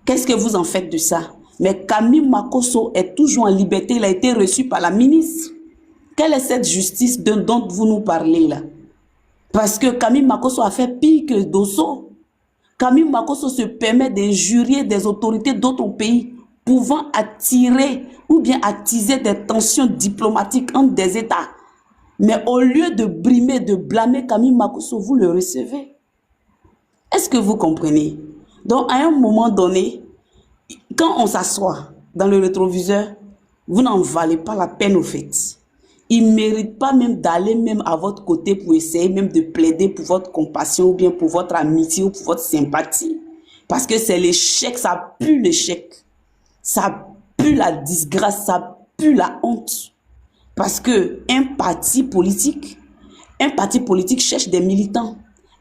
S8: Qu'est-ce que vous en faites de ça? Mais Camille Makosso est toujours en liberté, il a été reçu par la ministre. Quelle est cette justice dont vous nous parlez là? Parce que Camille Makosso a fait pire que Dosso. Camille Makosso se permet d'injurier des autorités d'autres pays pouvant attirer ou bien attiser des tensions diplomatiques entre des États. Mais au lieu de brimer, de blâmer Camille Makosso, vous le recevez. Est-ce que vous comprenez? Donc, à un moment donné, quand on s'assoit dans le rétroviseur, vous n'en valez pas la peine au fait. Ils ne méritent pas même d'aller même à votre côté pour essayer même de plaider pour votre compassion ou bien pour votre amitié ou pour votre sympathie. Parce que c'est l'échec, ça pue l'échec. Ça pue la disgrâce, ça pue la honte. Parce que un parti politique cherche des militants.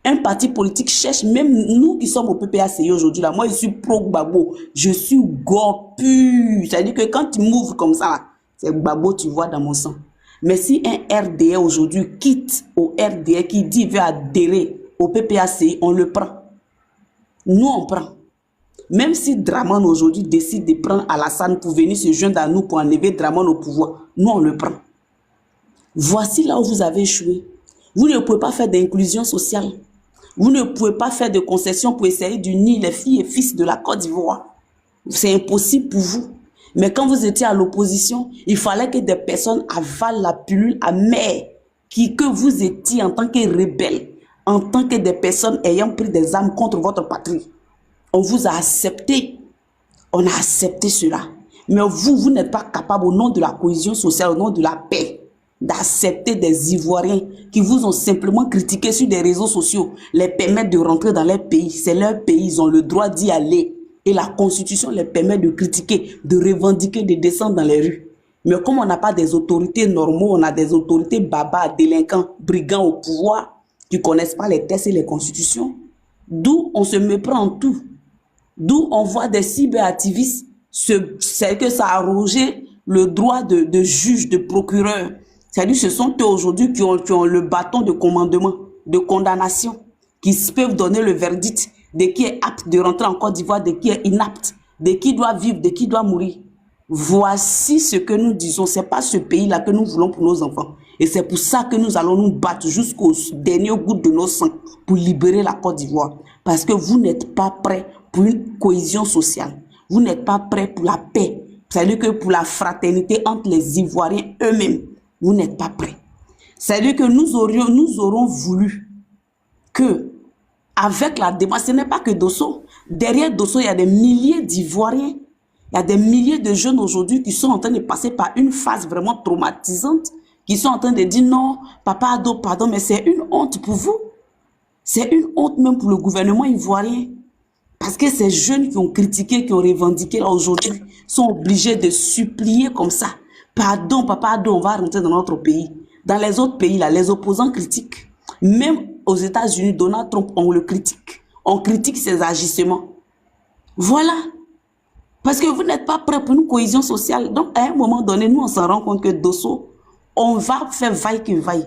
S8: Un parti politique cherche, même nous qui sommes au PPACI aujourd'hui, là, moi je suis pro-Gbagbo, je suis gore pur. C'est-à-dire que quand tu m'ouvres comme ça, là, c'est Gbagbo, tu vois dans mon sang. Mais si un RDA aujourd'hui quitte au RDA qui dit qu'il veut adhérer au PPACI, on le prend. Nous, on prend. Même si Draman aujourd'hui décide de prendre Alassane pour venir se joindre à nous pour enlever Draman au pouvoir, nous, on le prend. Voici là où vous avez échoué. Vous ne pouvez pas faire d'inclusion sociale. Vous ne pouvez pas faire de concessions pour essayer d'unir les filles et fils de la Côte d'Ivoire. C'est impossible pour vous. Mais quand vous étiez à l'opposition, il fallait que des personnes avalent la pilule amère que vous étiez en tant que rebelles, en tant que des personnes ayant pris des armes contre votre patrie. On vous a accepté. On a accepté cela. Mais vous n'êtes pas capable, au nom de la cohésion sociale, au nom de la paix, d'accepter des Ivoiriens qui vous ont simplement critiqué sur des réseaux sociaux, les permettre de rentrer dans leur pays. C'est leur pays, ils ont le droit d'y aller. Et la Constitution les permet de critiquer, de revendiquer, de descendre dans les rues. Mais comme on n'a pas des autorités normaux, on a des autorités babas, délinquants, brigands au pouvoir, qui ne connaissent pas les textes et les constitutions, d'où on se méprend en tout. D'où on voit des cyberactivistes, c'est que ça a arrogé le droit de juge, de procureur. C'est-à-dire ce sont eux aujourd'hui qui ont le bâton de commandement, de condamnation, qui peuvent donner le verdict de qui est apte de rentrer en Côte d'Ivoire, de qui est inapte, de qui doit vivre, de qui doit mourir. Voici ce que nous disons. Ce n'est pas ce pays-là que nous voulons pour nos enfants. Et c'est pour ça que nous allons nous battre jusqu'au dernier goutte de nos sangs pour libérer la Côte d'Ivoire. Parce que vous n'êtes pas prêts pour une cohésion sociale. Vous n'êtes pas prêts pour la paix. C'est-à-dire que pour la fraternité entre les Ivoiriens eux-mêmes, vous n'êtes pas prêts. C'est-à-dire que nous aurons voulu que, avec la démarche, ce n'est pas que Dosso. Derrière Dosso, il y a des milliers d'Ivoiriens. Il y a des milliers de jeunes aujourd'hui qui sont en train de passer par une phase vraiment traumatisante, qui sont en train de dire non, papa Ado, pardon, mais c'est une honte pour vous. C'est une honte même pour le gouvernement ivoirien. Parce que ces jeunes qui ont critiqué, qui ont revendiqué là aujourd'hui, sont obligés de supplier comme ça. Pardon, papa Ado, on va rentrer dans notre pays. Dans les autres pays, là, les opposants critiquent. Même aux États-Unis, Donald Trump, on le critique. On critique ses agissements. Voilà. Parce que vous n'êtes pas prêts pour une cohésion sociale. Donc, à un moment donné, nous, on s'en rend compte que Dosso, on va faire vaille que vaille.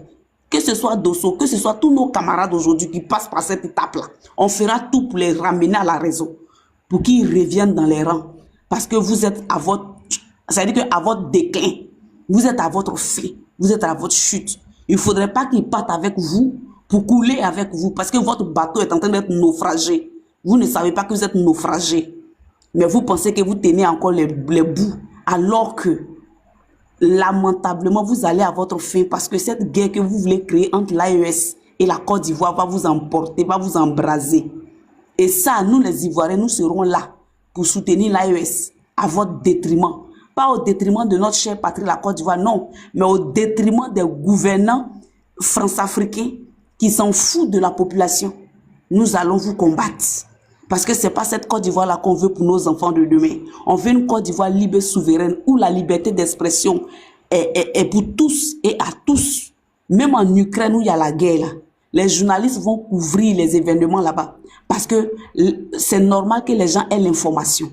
S8: Que ce soit Dosso, que ce soit tous nos camarades aujourd'hui qui passent par cette étape-là. On fera tout pour les ramener à la raison. Pour qu'ils reviennent dans les rangs. Parce que vous êtes à votre... C'est-à-dire qu'à votre déclin, vous êtes à votre fin. Vous êtes à votre chute. Il ne faudrait pas qu'ils partent avec vous pour couler avec vous. Parce que votre bateau est en train d'être naufragé. Vous ne savez pas que vous êtes naufragé. Mais vous pensez que vous tenez encore les bouts. Alors que, lamentablement, vous allez à votre fin. Parce que cette guerre que vous voulez créer entre l'AES et la Côte d'Ivoire va vous emporter, va vous embraser. Et ça, nous les Ivoiriens, nous serons là pour soutenir l'AES à votre détriment. Pas au détriment de notre chère patrie, la Côte d'Ivoire, non. Mais au détriment des gouvernants france-africains qui s'en foutent de la population. Nous allons vous combattre. Parce que ce n'est pas cette Côte d'Ivoire-là qu'on veut pour nos enfants de demain. On veut une Côte d'Ivoire libre et souveraine où la liberté d'expression est pour tous et à tous. Même en Ukraine où il y a la guerre, là, les journalistes vont couvrir les événements là-bas. Parce que c'est normal que les gens aient l'information.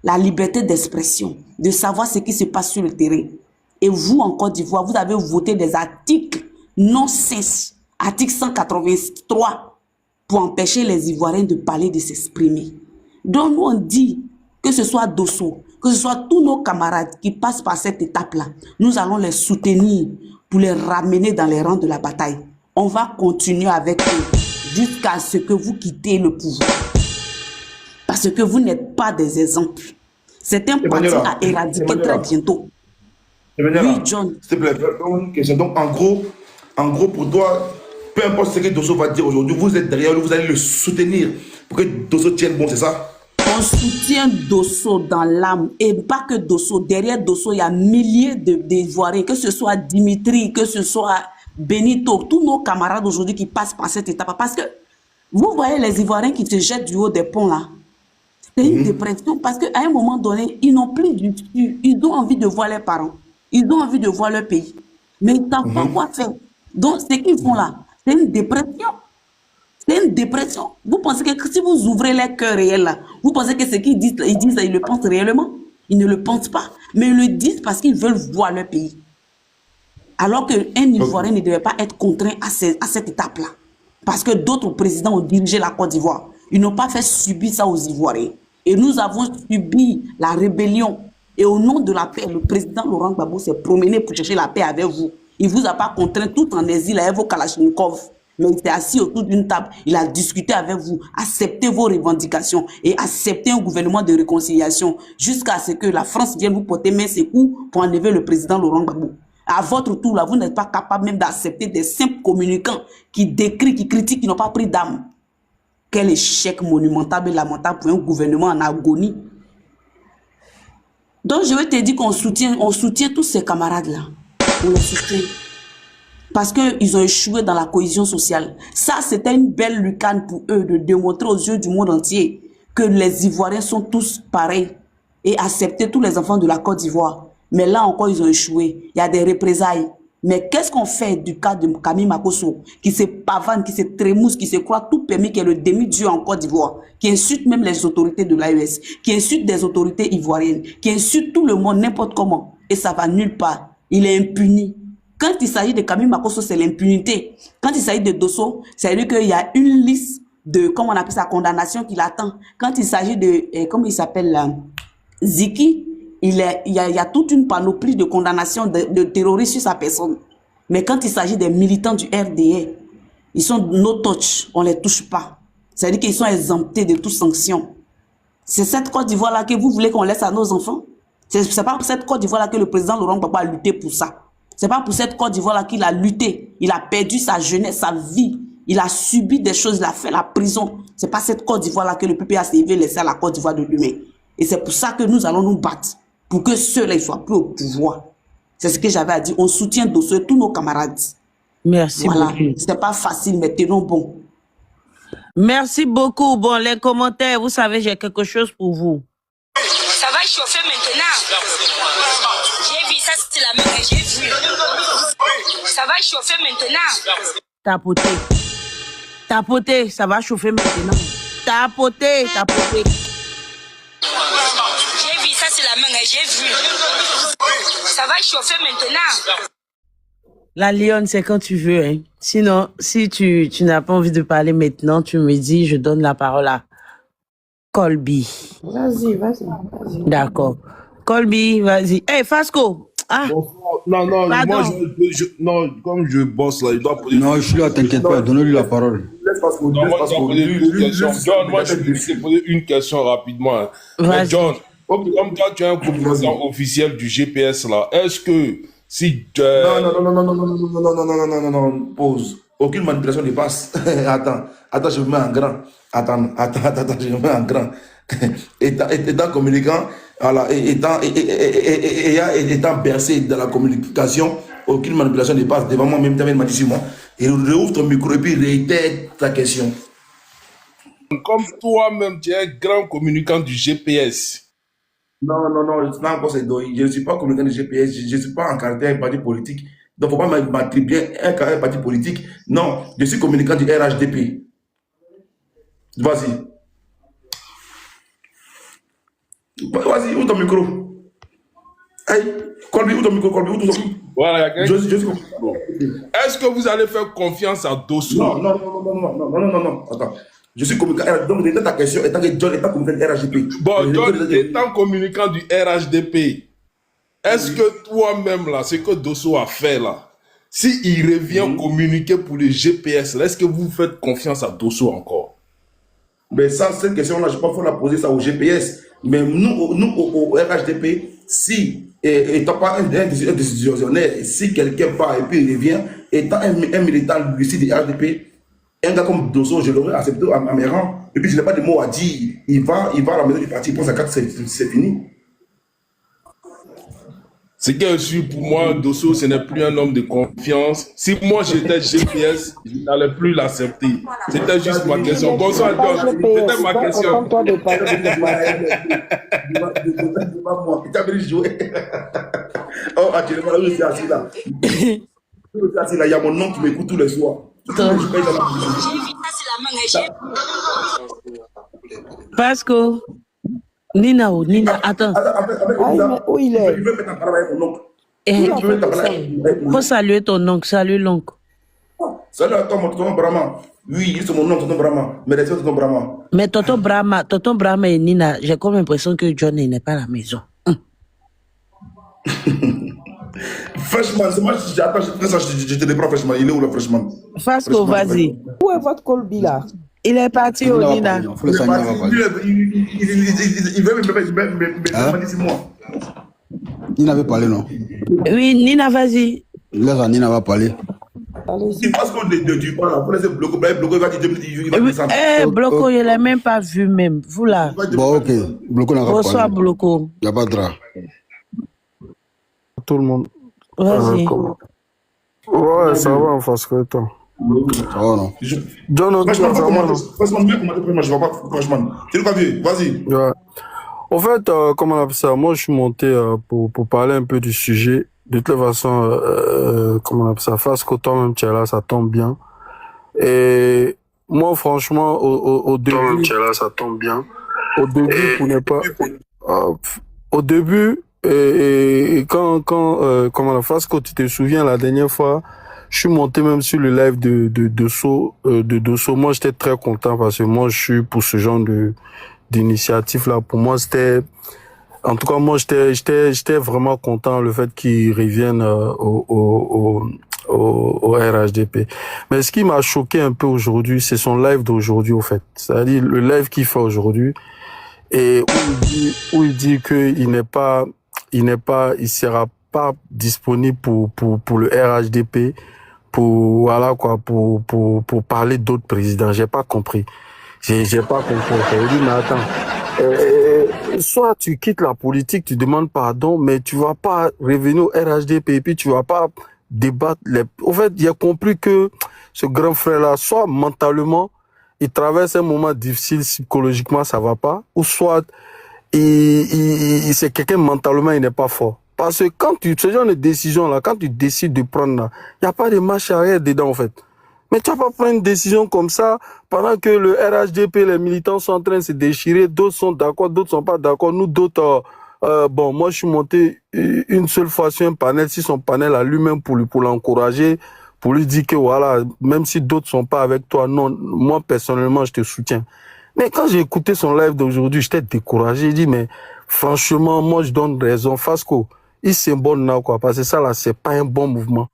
S8: La liberté d'expression, de savoir ce qui se passe sur le terrain. Et vous, en Côte d'Ivoire, vous avez voté des articles non-sens, article 183, pour empêcher les Ivoiriens de parler, de s'exprimer. Donc nous on dit, que ce soit Dosso, que ce soit tous nos camarades qui passent par cette étape-là, nous allons les soutenir pour les ramener dans les rangs de la bataille. On va continuer avec eux jusqu'à ce que vous quittez le pouvoir. Parce que vous n'êtes pas des exemples. C'est un parti à éradiquer très bientôt. Oui, John.
S1: S'il te plaît, une question. Donc, en gros, pour toi, peu importe ce que Dosso va dire aujourd'hui, vous êtes derrière lui, vous allez le soutenir pour que Dosso tienne bon, c'est ça?
S8: On soutient Dosso dans l'âme. Et pas que Dosso. Derrière Dosso, il y a milliers d'Ivoiriens, que ce soit Dimitri, que ce soit Benito, tous nos camarades aujourd'hui qui passent par cette étape. Parce que vous voyez les Ivoiriens qui se jettent du haut des ponts là. C'est une dépression parce qu'à un moment donné, ils n'ont plus du tout. Ils ont envie de voir leurs parents. Ils ont envie de voir leur pays. Mais ils ne savent pas quoi faire. Donc, ce qu'ils font là, c'est une dépression. C'est une dépression. Vous pensez que si vous ouvrez les cœurs réels là, vous pensez que ce qu'ils disent, ils le pensent réellement? Ils ne le pensent pas. Mais ils le disent parce qu'ils veulent voir leur pays. Alors qu'un Ivoirien ne devait pas être contraint à cette étape-là. Parce que d'autres présidents ont dirigé la Côte d'Ivoire. Ils n'ont pas fait subir ça aux Ivoiriens. Et nous avons subi la rébellion. Et au nom de la paix, le président Laurent Gbagbo s'est promené pour chercher la paix avec vous. Il ne vous a pas contraint tout en exil avec vos Kalachnikov. Mais il s'est assis autour d'une table. Il a discuté avec vous. Acceptez vos revendications et acceptez un gouvernement de réconciliation jusqu'à ce que la France vienne vous porter main ses coups pour enlever le président Laurent Gbagbo. À votre tour, là, vous n'êtes pas capable même d'accepter des simples communicants qui décrient, qui critiquent, qui n'ont pas pris d'âme. Quel échec monumental et lamentable pour un gouvernement en agonie. Donc, je vais te dire qu'on soutient tous ces camarades-là. On les soutient. Parce qu'ils ont échoué dans la cohésion sociale. Ça, c'était une belle lucane pour eux de démontrer aux yeux du monde entier que les Ivoiriens sont tous pareils et accepter tous les enfants de la Côte d'Ivoire. Mais là encore, ils ont échoué. Il y a des représailles. Mais qu'est-ce qu'on fait du cas de Camille Makosso, qui se pavane, qui se trémousse, qui se croit tout permis, qui est le demi-dieu en Côte d'Ivoire, qui insulte même les autorités de l'AES, qui insulte des autorités ivoiriennes, qui insulte tout le monde n'importe comment. Et ça va nulle part. Il est impuni. Quand il s'agit de Camille Makosso, c'est l'impunité. Quand il s'agit de Dosso, c'est-à-dire qu'il y a une liste de, comment on appelle ça, condamnation qui l'attend. Quand il s'agit de, comment il s'appelle là, Ziki, il y a toute une panoplie de condamnations de terroristes sur sa personne. Mais quand il s'agit des militants du RDA, ils sont no touch, on ne les touche pas. C'est-à-dire qu'ils sont exemptés de toute sanction. C'est cette Côte d'Ivoire-là que vous voulez qu'on laisse à nos enfants? C'est pas pour cette Côte d'Ivoire-là que le président Laurent Gbagbo a lutté pour ça. C'est pas pour cette Côte d'Ivoire-là qu'il a lutté. Il a perdu sa jeunesse, sa vie. Il a subi des choses, il a fait la prison. C'est pas cette Côte d'Ivoire-là que le PPA s'est laissé à la Côte d'Ivoire de demain. Et c'est pour ça que nous allons nous battre. Pour que ceux-là ne soient plus au pouvoir. C'est ce que j'avais à dire. On soutient Dosso et tous nos camarades.
S4: Merci beaucoup.
S8: C'était pas facile, mais tenons bon.
S4: Merci beaucoup. Bon, les commentaires, vous savez, j'ai quelque chose pour vous.
S9: Ça va chauffer maintenant. J'ai vu ça, c'est la même que j'ai vu. Ça va chauffer maintenant.
S4: Tapoter, ça va chauffer maintenant. Tapoter.
S9: J'ai vu ça, c'est la même que j'ai vu. Ça va chauffer maintenant.
S4: La lionne, c'est quand tu veux. Hein. Sinon, si tu n'as pas envie de parler maintenant, tu me dis, je donne la parole à Colby.
S5: Vas-y.
S4: D'accord. Colby, vas-y. Hey, Fasco. Ah.
S1: Non,
S4: Pardon.
S1: moi, comme je bosse là, il doit poser.
S7: Non, je suis là, t'inquiète pas, donne-lui la parole.
S1: Laisse Fasco,
S10: Non, moi, je vais poser une question. John, moi, je vais poser une question rapidement. Mais
S4: Vas-y.
S10: John, comme toi, tu es un composant officiel du GPS, là, est-ce que si...
S1: Non, pause. Aucune manipulation ne passe. Attends, je me mets en grand. Attends, je me mets en grand. Étant communicant, voilà, étant bercé dans la communication, aucune manipulation ne passe devant moi, même tu m'a dit sur moi. Et réouvre ton micro et puis réitère ta question.
S10: Comme toi-même, tu es un grand communicant du GPS.
S1: Non, je ne suis pas communicant du GPS, je ne suis pas encarté à un parti politique. Donc, il ne faut pas m'attribuer un parti politique. Non, je suis communicant du RHDP. Vas-y. Vas-y, ouvre ton micro. Hey, Colby, ouvre ton micro, ouvre ton micro.
S10: Voilà, il y a
S1: Je suis
S10: Est-ce que vous allez faire confiance à Dosso?
S1: Non. Attends. Je suis communicant. Donc, dans ta question, étant que John est communicant du RHDP.
S10: Bon, John, étant communicant du RHDP, est-ce que toi-même, là, ce que Dosso a fait, là, s'il revient communiquer pour le GPS, là, est-ce que vous faites confiance à Dosso encore?
S1: Mais ça, cette question-là, je pense qu'il faut la poser ça au GPS. Mais nous au RHDP, si, étant pas un décisionnaire, si quelqu'un part et puis il revient, étant un militant lucide du RHDP, Un gars comme Dosso, je l'aurais accepté à mes rangs. Et puis, je n'ai pas de mots à dire. Il va à la maison du parti, il prend sa carte, c'est fini.
S10: Ce qui est sûr pour moi, Dosso, ce n'est plus un homme de confiance. Si moi j'étais GPS, je n'allais plus l'accepter. C'était juste ma question. Bonsoir, Don. C'était ma question.
S1: Oh, actuellement, là, je suis assis là. Il y a mon nom qui m'écoute tous les soirs.
S4: Pasco. Nina, attends.
S5: Où il est?
S1: Il veut mettre en travail mon oncle.
S4: Faut saluer ton oncle, salue l'oncle.
S1: Salut à toi, mon tonton Brahma. Oui, c'est mon nom, tonton Brahma. Mais les autres, tonton Brahma.
S4: Mais tonton Brahma et Nina, j'ai comme l'impression que John n'est pas à la maison.
S1: Freshman, c'est moi, j'attends, je te reprends Freshman. Il est où le Freshman?
S4: Fasco, vas-y.
S5: Où est votre Colby là?
S4: Il est parti au Nina.
S1: Il veut me dire moi.
S7: Nina veut parler, non?
S4: Oui, Nina, vas-y.
S7: Laisse Nina va parler.
S1: Il passe qu'on ne parle pas, pour laisser Bloco, il va dire
S4: Bloco, je ne l'ai même pas vu même. Vous là.
S7: Bon, ok. Bloco n'a pas parlé.
S4: Bonsoir, Bloco.
S7: Il n'y a pas de drap.
S2: Tout le monde.
S4: Vas-y.
S2: Ouais, ça va en face que toi.
S7: Ça va, non?
S2: John,
S1: Freshman, je vois pas Freshman. Tu l'as pas vu? Vas-y.
S2: Ouais. En fait, comment on appelle ça? Moi, je suis monté pour parler un peu du sujet. De toute façon, comment on appelle ça? Face qu'au temps même, tu es là, ça tombe bien. Et moi, franchement, au début, tu es là, ça tombe bien. Au début, pour ne pas, au début, et quand comment on face que tu te souviens la dernière fois, je suis monté même sur le live de Dosso. Moi, j'étais très content parce que moi, je suis pour ce genre d'initiative là. Pour moi, c'était, en tout cas, moi, j'étais vraiment content le fait qu'ils reviennent au RHDP. Mais ce qui m'a choqué un peu aujourd'hui, c'est son live d'aujourd'hui, au fait. C'est-à-dire le live qu'il fait aujourd'hui et où il dit il sera pas disponible pour le RHDP, pour parler d'autres présidents. J'ai pas compris. J'ai pas compris. J'ai dit, mais attends, soit tu quittes la politique, tu demandes pardon, mais tu vas pas revenir au RHDP et puis tu vas pas débattre au fait, j'ai compris que ce grand frère-là, soit mentalement, il traverse un moment difficile, psychologiquement, ça va pas, ou soit, c'est quelqu'un mentalement, il n'est pas fort. Parce que quand ce genre de décision-là, quand tu décides de prendre là, il n'y a pas de marche arrière dedans, en fait. Mais tu vas pas prendre une décision comme ça pendant que le RHDP, les militants sont en train de se déchirer, d'autres sont d'accord, d'autres sont pas d'accord. Nous, d'autres, bon, moi, je suis monté une seule fois sur un panel, sur son panel à lui-même pour l'encourager, pour lui dire que voilà, même si d'autres sont pas avec toi, non, moi, personnellement, je te soutiens. Mais quand j'ai écouté son live d'aujourd'hui, j'étais découragé. J'ai dit, mais franchement, moi, je donne raison. Fasco, il symbole là, quoi, parce que ça, là, c'est pas un bon mouvement.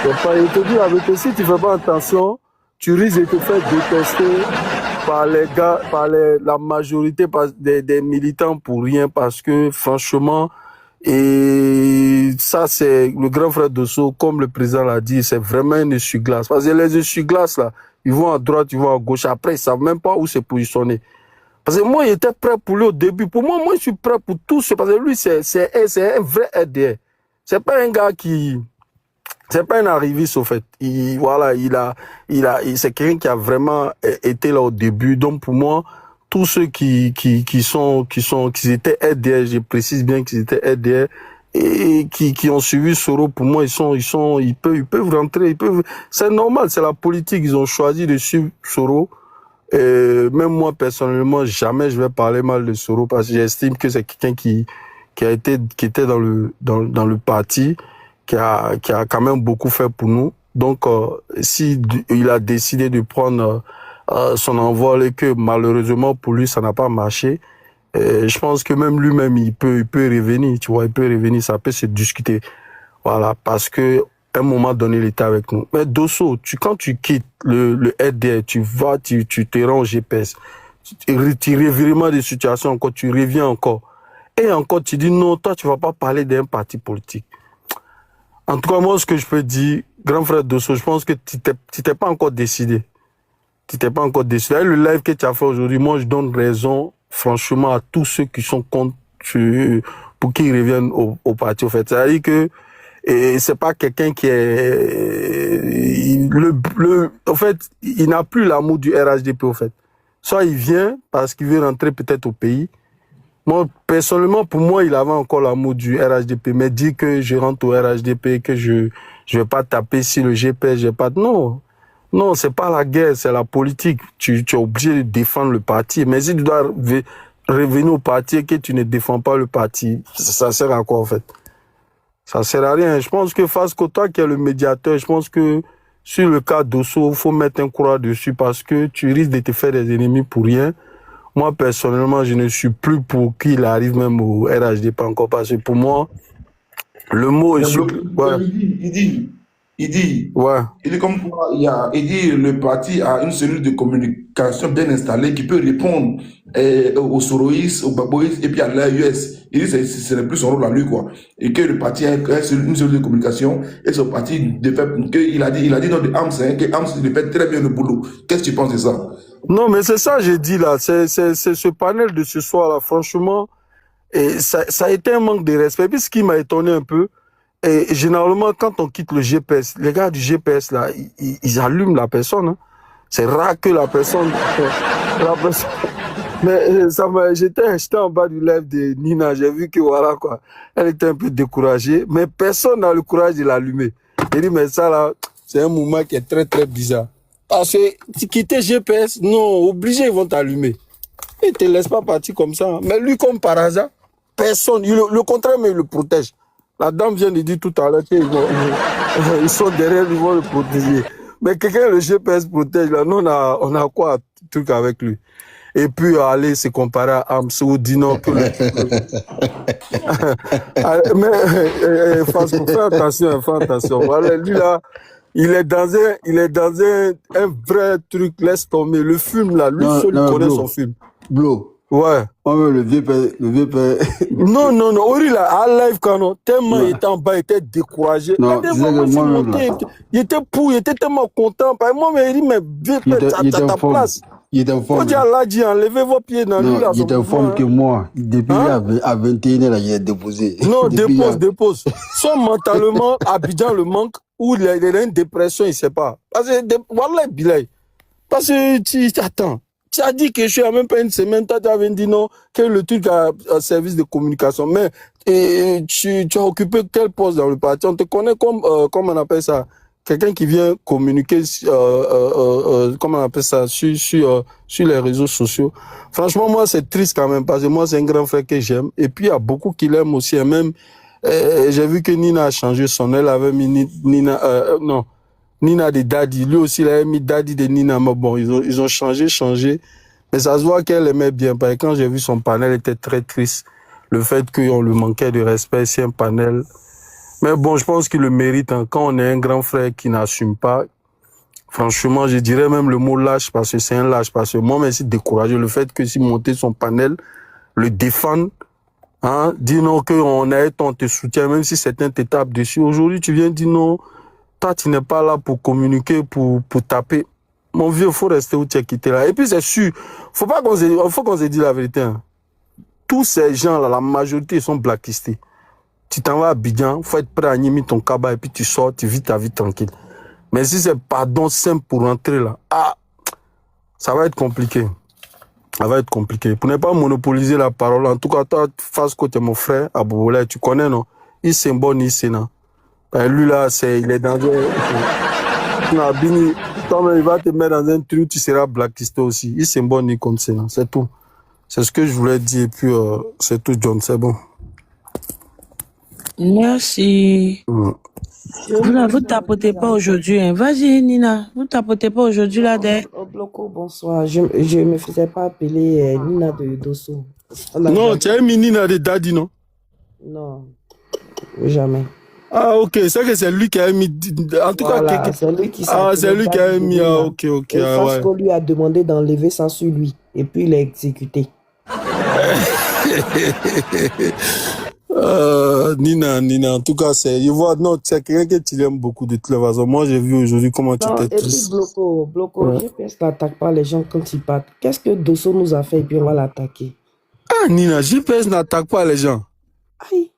S2: Il te dit la vérité, si tu fais pas attention, tu risques de te faire détester par les gars, par la majorité des militants pour rien, parce que franchement, et ça c'est le grand frère Dosso, comme le président l'a dit, c'est vraiment un essuie-glace. Parce que les essuie-glaces là, ils vont à droite, ils vont à gauche, après ils savent même pas où se positionner. Parce que moi, il était prêt pour lui au début. Pour moi, je suis prêt pour tout ce, parce que lui, c'est un vrai RDR. C'est pas un gars c'est pas un arriviste, au fait. C'est quelqu'un qui a vraiment été là au début. Donc, pour moi, tous ceux qui étaient RDR, je précise bien qu'ils étaient RDR, et qui ont suivi Soro, pour moi, ils peuvent rentrer, c'est normal, c'est la politique, ils ont choisi de suivre Soro. Même moi, personnellement, jamais je vais parler mal de Soro, parce que j'estime que c'est quelqu'un qui était dans le parti, qui a quand même beaucoup fait pour nous. Donc, si il a décidé de prendre son envol et que malheureusement pour lui ça n'a pas marché, je pense que même lui-même il peut revenir, tu vois, il peut revenir, ça peut se discuter, voilà, parce que à un moment donné il était avec nous. Mais Dosso, quand tu quittes le RDR, tu te rends au GPS, tu revirement des situations encore, tu reviens encore, et encore tu dis non, toi tu vas pas parler d'un parti politique. En tout cas, moi, ce que je peux dire, grand frère Dosso, je pense que tu t'es pas encore décidé.
S11: Tu t'es pas encore déçu. Avec le live que tu as fait aujourd'hui, moi, je donne raison, franchement, à tous ceux qui sont contre, pour qu'ils reviennent au parti, au fait. C'est-à-dire que, et c'est pas quelqu'un qui est, en fait, il n'a plus l'amour du RHDP, au fait. Soit il vient parce qu'il veut rentrer peut-être au pays. Moi, personnellement, pour moi, il avait encore l'amour du RHDP, mais dit que je rentre au RHDP, que je vais pas taper si le GPS, j'ai pas, non. Non, c'est pas la guerre, c'est la politique. Tu es obligé de défendre le parti. Mais si tu dois revenir au parti et que tu ne défends pas le parti, ça sert à quoi, en fait? Ça sert à rien. Je pense que Fasco, toi qui es le médiateur, je pense que sur le cas d'Osso, il faut mettre un courage dessus parce que tu risques de te faire des ennemis pour rien. Moi, personnellement, je ne suis plus pour qu'il arrive même au RHDP encore parce que pour moi, le mot est...
S1: Ouais. Il dit, comme quoi, il dit le parti a une cellule de communication bien installée qui peut répondre aux Soroïs, aux Baboïs et puis à l'AUS. Il dit que ce n'est plus son rôle à lui, quoi. Et que le parti a une cellule de communication et ce parti, il a dit dans de Hams, hein, que Hams fait très bien le boulot. Qu'est-ce que tu penses de ça?
S11: Non, mais c'est ça, j'ai dit là. C'est ce panel de ce soir là, franchement, et ça a été un manque de respect. Puis ce qui m'a étonné un peu, et généralement, quand on quitte le GPS, les gars du GPS, là, ils allument la personne. Hein. C'est rare que la personne... Mais j'étais en bas du live de Nina, j'ai vu que voilà quoi, elle était un peu découragée, mais personne n'a le courage de l'allumer. J'ai dit, mais ça là, c'est un mouvement qui est très très bizarre. Parce que tu quittes GPS, non, obligé, ils vont t'allumer. Ils ne te laissent pas partir comme ça. Hein. Mais lui, comme par hasard, personne, le contraire, mais il le protège. La dame vient de dire tout à l'heure qu'ils ils sont derrière, ils vont le protéger. Mais quelqu'un, le GPS protège, là, nous, on a quoi, truc avec lui. Et puis, aller se comparer à Amsou, dit non, que mais, faut faire attention. Voilà, lui, là, il est dans un vrai truc, laisse tomber. Le film, là, lui seul, il connaît son film.
S7: Blo.
S11: Ouais.
S7: Le vieux père.
S11: Non, Ori là, à live, quand tellement il était en bas, il était découragé.
S7: Non,
S11: il était tellement content. Moi, mais il dit, mais vieux père, t'as ta place.
S7: Il était en forme.
S11: Quand Allah dit, enlevez vos pieds dans lui, là.
S7: Il était en forme que moi. Depuis à 21h, là, il est déposé.
S11: Non, dépose. Soit mentalement, Abidjan le manque, ou il a une dépression, il ne sait pas. Parce que, voilà, Bilay. Parce que, attends. Tu as dit que je suis à même pas une semaine, tu avais dit non, que le truc a un service de communication. Mais tu as occupé quel poste dans le parti? On te connaît comme, comment on appelle ça? Quelqu'un qui vient communiquer, comment on appelle ça, sur les réseaux sociaux. Franchement, moi, c'est triste quand même, parce que moi, c'est un grand frère que j'aime. Et puis, il y a beaucoup qui l'aiment aussi. Et même, j'ai vu que Nina a changé son nom. Elle avait mis Nina de Daddy. Lui aussi, il avait mis Daddy de Nina. Mais bon, ils ont changé. Mais ça se voit qu'elle aimait bien. Parce que quand j'ai vu son panel, elle était très triste. Le fait qu'on lui manquait de respect, c'est un panel. Mais bon, je pense qu'il le mérite. Hein. Quand on est un grand frère qui n'assume pas, franchement, je dirais même le mot lâche, parce que c'est un lâche. Parce que moi, même si découragé, le fait que si monter son panel, le défendre, hein, dis non qu'on a on te soutient, même si certains te tapent dessus. Aujourd'hui, tu viens dire non, toi, tu n'es pas là pour communiquer, pour taper. Mon vieux, il faut rester où tu es quitté là. Et puis, c'est sûr, faut qu'on se dise la vérité. Hein. Tous ces gens-là, la majorité, ils sont blacklistés. Tu t'en vas à Abidjan, faut être prêt à animer ton cabas et puis tu sors, tu vis ta vie tranquille. Mais si c'est pardon simple pour rentrer là, ça va être compliqué. Ça va être compliqué. Pour ne pas monopoliser la parole, en tout cas, toi, Fasco, tu es mon frère, à Bobola, tu connais, non? Il s'est bon, il s'est non. Lui là, il est dans un... il va te mettre dans un truc, tu seras blacklisté aussi. Il s'est bon, il comme ça, c'est tout. C'est ce que je voulais dire, et puis c'est tout, John, c'est bon.
S4: Merci. Vous tapotez pas aujourd'hui. Hein. Vas-y, Nina. Vous tapotez pas aujourd'hui là des.
S5: Bloco, bonsoir. Je me faisais pas appeler Nina de Dosso.
S11: Non, tu as mis Nina de Daddy, non?
S5: Non, jamais.
S11: Ah, ok. C'est que c'est lui qui a mis. En tout
S5: voilà,
S11: cas,
S5: c'est lui qui
S11: c'est lui qui a mis. Ah, ok.
S5: Et Fasco lui a demandé d'enlever ça sur lui. Et puis il a exécuté.
S11: Nina, en tout cas, je vois, non, c'est quelqu'un que tu aimes beaucoup de toutes les façons. Moi, j'ai vu aujourd'hui comment tu
S5: Non,
S11: t'es
S5: et puis
S11: triste.
S5: Bloco,
S11: Ouais.
S5: GPS n'attaque pas les gens quand ils partent. Qu'est-ce que Dosso nous a fait et puis on va l'attaquer?
S11: Ah, Nina, GPS n'attaque pas les gens.
S5: Aïe.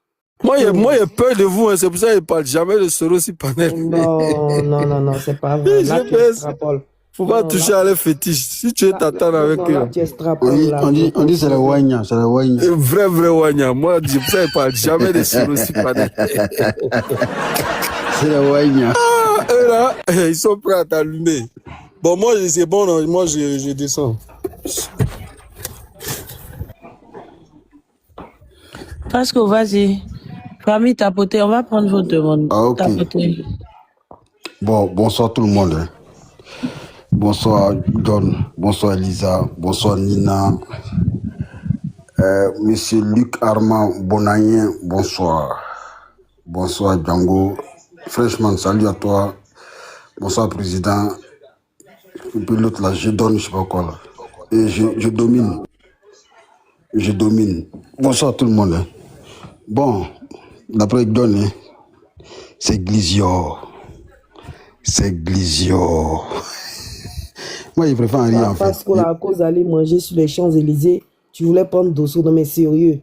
S11: Moi, j'ai peur de vous, hein, c'est pour ça que je ne parle jamais de Soros Panel.
S5: Non, c'est pas vrai. Là, tu
S11: GPS,
S5: extrapoles.
S11: faut pas
S5: Non,
S11: toucher
S5: là,
S11: à les fétiches. Si tu veux t'attendre avec
S5: là,
S11: eux.
S5: tu extrapoles. Là,
S7: On dit c'est la wagna, c'est la wagna.
S11: Un vrai wagna. Moi, c'est pour ça que je ne parle jamais de Soros Panel.
S7: C'est la wagna.
S11: Ah, eux là, ils sont prêts à t'allumer. Bon, moi, c'est bon, non, moi, je descends.
S4: Pasco, vas-y. Famille tapoter, on va prendre vos demandes.
S7: Ah, ok.
S4: Tapoter.
S7: Bon, bonsoir tout le monde. Hein. Bonsoir Don, bonsoir Elisa, bonsoir Nina, Monsieur Luc Armand Bonayen, bonsoir. Bonsoir Django. Franchement, salut à toi. Bonsoir Président. Et puis l'autre là, je donne, je sais pas quoi là. Et je domine. Je domine. Bonsoir tout le monde. Hein. Bon, d'après Don, hein, c'est Glizio. C'est Glizio. Moi, je préfère en rire en fait.
S5: Parce qu'on a à cause d'aller manger sur les Champs-Élysées, tu voulais prendre Dosso, non mais sérieux.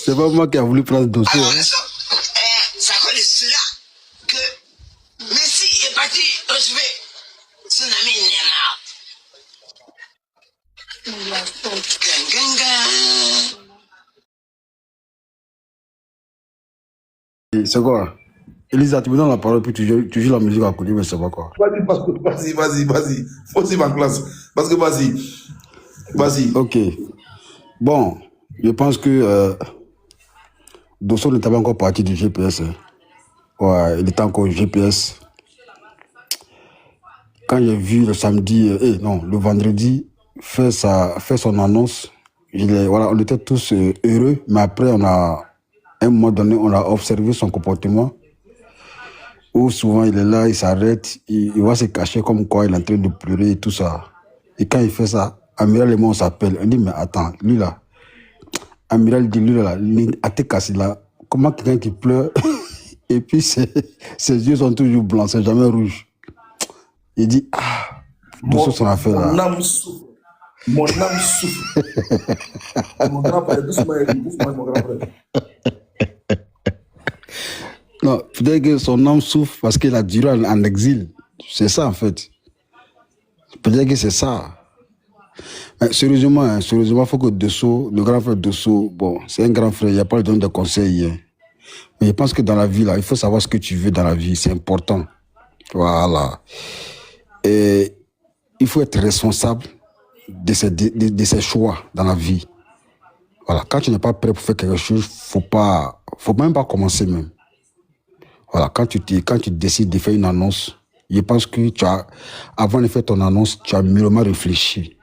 S7: C'est pas moi qui a voulu prendre Dosso. Hein.
S12: Ça cause de cela que Messi est parti recevoir son ami Neymar.
S7: C'est quoi? Elisa, tu me donnes la parole puis tu joues la musique à côté, mais c'est pas quoi.
S1: Vas-y. Faut aussi ma classe. Parce que vas-y.
S7: Ok. Bon, je pense que Dosso n'était pas encore parti du GPS. Hein. Ouais, il était encore au GPS. Quand j'ai vu le samedi, le vendredi, faire son annonce, voilà, on était tous heureux, mais après, à un moment donné, on a observé son comportement, où souvent il est là, il s'arrête, il va se cacher comme quoi il est en train de pleurer et tout ça. Et quand il fait ça, Amiral et moi, on s'appelle. On dit, mais attends, lui là, Amiral dit, lui là, à te casser là, comment quelqu'un qui pleure, et puis ses yeux sont toujours blancs, c'est jamais rouge. Il dit, Dosso son affaire là.
S1: Mon âme souffre. Mon âme souffre. Mon grand frère, doucement, mon grand frère.
S7: Non, peut-être que son âme souffre parce qu'il a duré en exil. C'est ça en fait. Peut-être que c'est ça. Mais sérieusement, il faut que Dosso, le grand frère Dosso, bon, c'est un grand frère, il n'y a pas le don de conseils. Hein. Mais je pense que dans la vie, là, il faut savoir ce que tu veux dans la vie, c'est important. Voilà. Et il faut être responsable de ses choix dans la vie. Voilà. Quand tu n'es pas prêt pour faire quelque chose, faut même pas commencer même. Voilà. Quand tu décides de faire une annonce, je pense que avant de faire ton annonce, tu as mûrement réfléchi.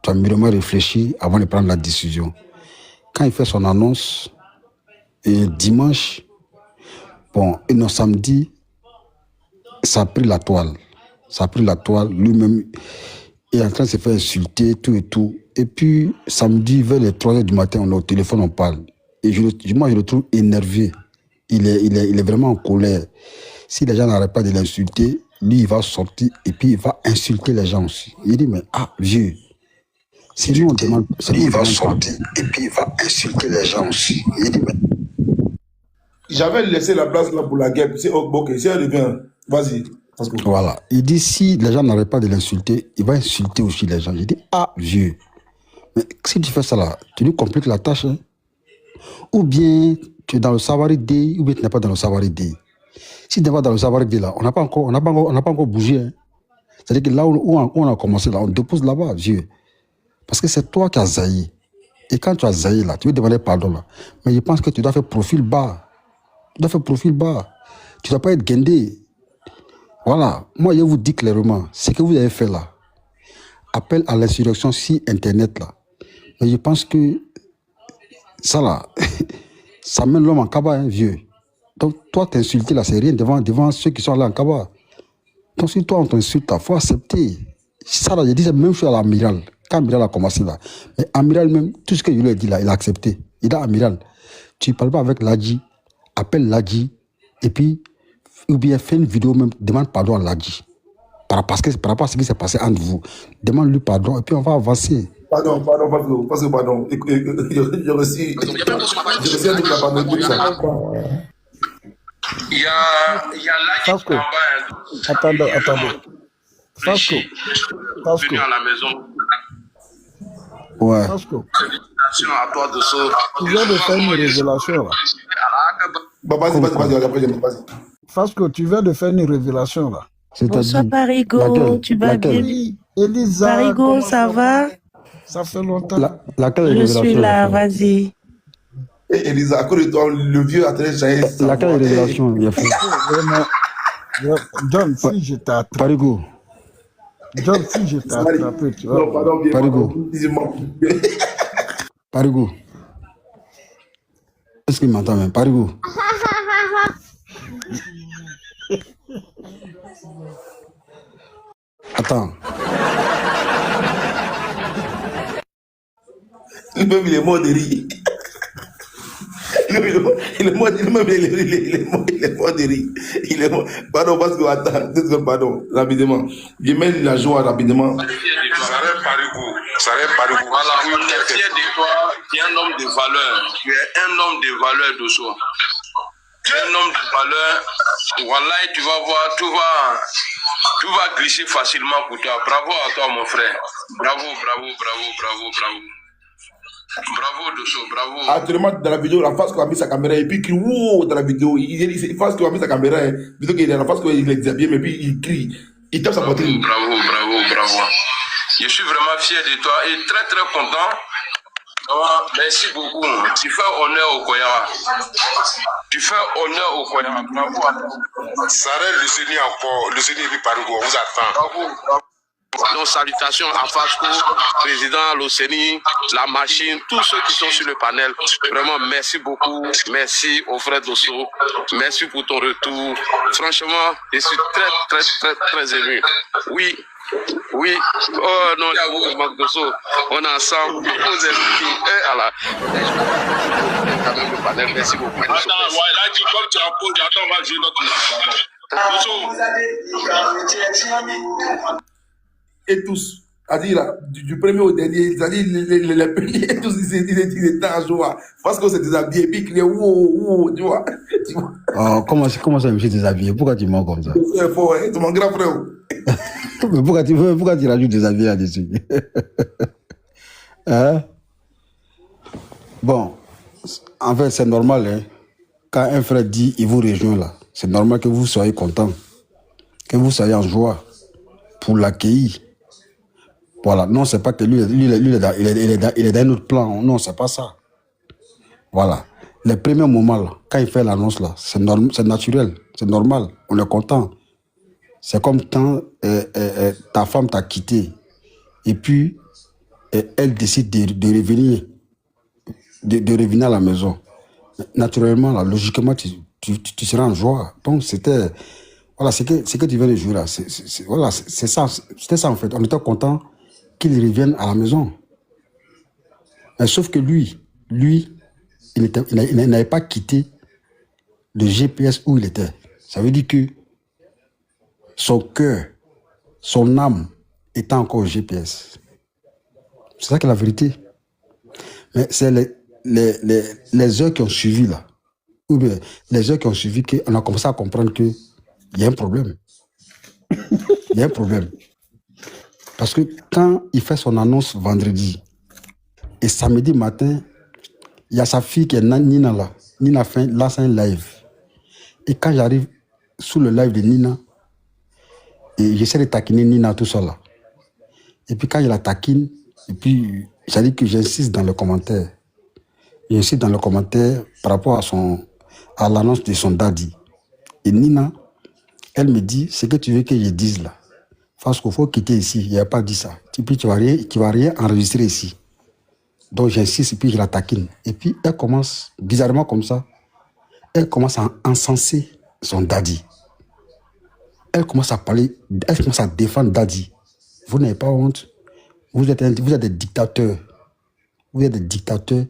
S7: Tu as mûrement réfléchi avant de prendre la décision. Quand il fait son annonce, et dimanche, et non, samedi, ça a pris la toile. Lui-même, il est en train de se faire insulter, tout et tout. Et puis, samedi, vers les 3h du matin, on est au téléphone, on parle. Et moi, je le trouve énervé. Il est vraiment en colère. Si les gens n'arrêtent pas de l'insulter, lui, il va sortir et puis il va insulter les gens aussi. Il dit, mais vieux. Si lui, on demande... Lui, il va sortir et puis il va insulter les gens aussi. Il dit, mais...
S1: J'avais laissé la place là pour la guerre. C'est ok, si elle revient, vas-y.
S7: Voilà. Il dit, si les gens n'arrêtent pas de l'insulter, il va insulter aussi les gens. Il dit, vieux. Mais si tu fais ça là, tu lui compliques la tâche. Hein? Ou bien tu es dans le Savaré-Day, ou bien tu n'es pas dans le Savaré-Day. Si tu n'es pas dans le Savaré-Day là, on n'a pas encore bougé. Hein? C'est-à-dire que là où on a commencé là, on dépose là-bas, vieux. Parce que c'est toi qui as zaï. Et quand tu as zaï là, tu veux demander pardon là. Mais je pense que tu dois faire profil bas. Tu ne dois pas être guindé. Voilà. Moi, je vous dis clairement, ce que vous avez fait là, appel à l'insurrection sur Internet là. Mais je pense que ça là, ça mène l'homme en cabas, hein, vieux. Donc, toi, t'insulter là, c'est rien devant ceux qui sont là en cabas. Donc, si toi, on t'insulte, il faut accepter. Ça, là, j'ai dit, c'est la même chose à l'amiral. Quand Amiral a commencé là. Mais Amiral même, tout ce que je lui ai dit là, il a accepté. Il a Amiral. Tu ne parles pas avec Ladji, appelle Ladji, et puis, ou bien fais une vidéo même, demande pardon à Ladji. Par rapport à ce qui s'est passé entre vous. Demande-lui pardon, et puis on va avancer.
S1: Pardon, parce que pardon. Je reçu un truc là, pardon, écoute ça.
S13: Il y a là qui travaille.
S11: Attendez. Fasco.
S13: Venu à la maison.
S7: Ouais.
S11: Fasco.
S13: Félicitations à toi de ce.
S11: Tu viens de faire une révélation là.
S1: Vas-y.
S11: Fasco, tu viens de faire une révélation là.
S5: Bonsoir Parigo, tu vas bien?
S11: Oui, Elisa.
S5: Parigo, ça va?
S11: Ça fait longtemps.
S5: Je suis là, vas-y.
S1: Elisa, à cause de toi, le vieux a très changé.
S7: Laquelle révélation il a fait?
S11: John, si je t'ai attrapé.
S7: Parigo.
S11: John, si je t'ai attrapé, tu vois.
S1: Non, pardon,
S7: Parigo. Est-ce qu'il m'entend même? Parigo. Attends.
S1: Lui-même, il est mort de rire. Il est mort de rire. Il est mort. Pardon, parce que, attends, 2 secondes, pardon, rapidement. Je mets la joie rapidement.
S13: Ça reste Parigo. Voilà, on est fiers de toi. Tu es un homme de valeur. Tu es un homme de valeur de soi. Tu es un homme de valeur. Voilà, tu vas voir, tout va glisser facilement pour toi. Bravo à toi, mon frère. Bravo. Bravo, Dosso, bravo.
S1: Actuellement, dans la vidéo, la face qu'on a mis sa caméra, et puis il crie, wow, dans la vidéo. Il face qu'on a mis sa caméra, vidéo qu'il est la face qu'il est bien, mais puis il crie. Il tape sa poitrine.
S13: Bravo. Je suis vraiment fier de toi et très, très content. Merci beaucoup. Tu fais honneur au Koyara. Bravo à toi.
S14: Sarah, le Zéni encore, le Zéni et Parigo, on vous attend.
S13: Bravo. Donc, salutations à Fasco, président Loseni, la machine, tous ceux qui sont sur le panel. Vraiment, merci beaucoup. Merci au frère Dosso. Merci pour ton retour. Franchement, je suis très ému. Oui. Oh non, Marc Dosso, on est ensemble. Merci beaucoup.
S14: Attends, là, comme tu as posé, attends, on va jouer notre
S1: Et tous, c'est-à-dire là, du premier au dernier, c'est-à-dire les premiers, tous ils étaient en joie. Parce qu'on s'est déshabillé, puis ils criaient, wow, tu vois.
S7: Oh, comment ça, je me suis déshabillé? Pourquoi tu mens comme ça?
S1: C'est fort, hein, c'est mon grand frère.
S7: Mais pourquoi tu rajoutes déshabillé là-dessus? Hein? Bon, en fait, c'est normal, hein. Quand un frère dit, il vous rejoint là, c'est normal que vous soyez content, que vous soyez en joie pour l'accueillir. Voilà, non, c'est pas que lui il est dans un autre plan. Non, c'est pas ça. Voilà. Les premiers moments, là, quand il fait l'annonce, là, c'est naturel, c'est normal, on est content. C'est comme quand ta femme t'a quitté et puis elle décide de revenir, de revenir à la maison. Naturellement, là, logiquement, tu seras en joie. Donc, c'était... Voilà, c'est que tu viens de jouer là. Voilà, c'est ça, c'était ça en fait. On était content qu'il revienne à la maison. Mais sauf que lui, il n'avait pas quitté le GPS où il était. Ça veut dire que son cœur, son âme était encore au GPS. C'est ça qui est la vérité. Mais c'est les heures qui ont suivi là, ou bien les heures qui ont suivi qu'on a commencé à comprendre que il y a un problème. Il y a un problème. Parce que quand il fait son annonce vendredi, et samedi matin, il y a sa fille qui est Nina là. Nina lance un live. Et quand j'arrive sous le live de Nina, et j'essaie de taquiner Nina tout ça là. Et puis quand il la taquine, et puis j'ai dit que j'insiste dans le commentaire. J'insiste dans le commentaire par rapport à l'annonce de son daddy. Et Nina, elle me dit, ce que tu veux que je dise là, parce qu'il faut quitter ici, il n'y a pas dit ça. Et puis tu vas rien enregistrer ici. Donc j'insiste et puis je la taquine. Et puis elle commence, bizarrement comme ça, elle commence à encenser son daddy. Elle commence à parler, elle commence à défendre daddy. Vous n'avez pas honte. Vous êtes des dictateurs. Vous êtes des dictateurs.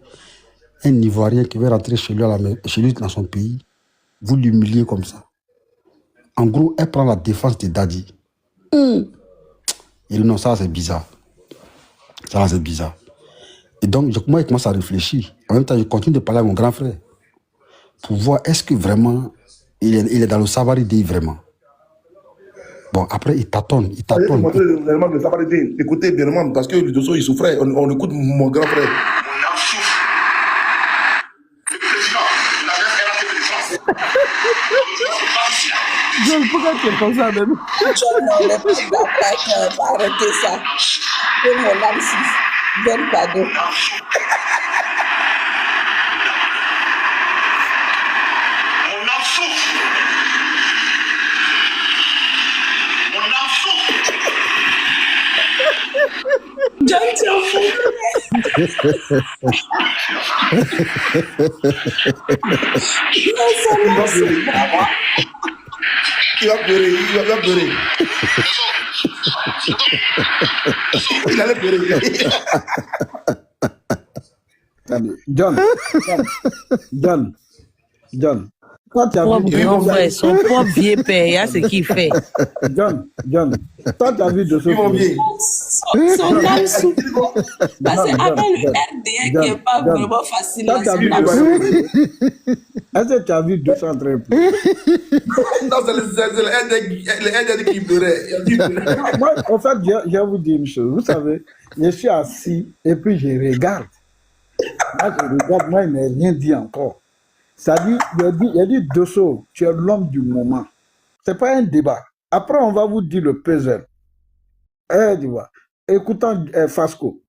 S7: Un Ivoirien qui veut rentrer chez lui dans son pays, vous l'humiliez comme ça. En gros, elle prend la défense de Daddy. Et non, ça c'est bizarre. Ça c'est bizarre. Et donc, moi, je commence à réfléchir. En même temps, je continue de parler à mon grand frère pour voir est-ce que vraiment il est dans le Savaridi vraiment. Bon, après, il tâtonne.
S1: Vraiment, le Savaridi. Écoutez, vraiment, parce que le dossier, il souffrait. On écoute mon grand frère.
S5: John, pourquoi tu es comme ça même?
S8: John, non, le président Cracker va arrêter ça. Et mon âme souffre. Donne pardon.
S12: Mon âme souffre. Mon âme souffre.
S8: John, tu es fou. Non, ça m'a souffert.
S1: Il va pleurer, il va pleurer. Il allait pleurer.
S15: John, toi tu as vu
S4: Mon frère, son propre vieux père, il y a ce qu'il fait.
S15: John, toi tu as vu de ce
S8: Son âme souffre. Parce qu'avec le RDA qui n'est pas vraiment facile, là, son âme souffre.
S15: Est-ce que tu as vu 200 très peu?
S1: Non, c'est le RDA qui pleurait.
S15: Moi, en fait, je vais vous dire une chose. Vous savez, je suis assis et puis je regarde. Moi, il n'a rien dit encore. Ça dit, il a dit Dosso, tu es l'homme du moment. Ce n'est pas un débat. Après, on va vous dire le puzzle. Tu vois. Écoutons Fasco.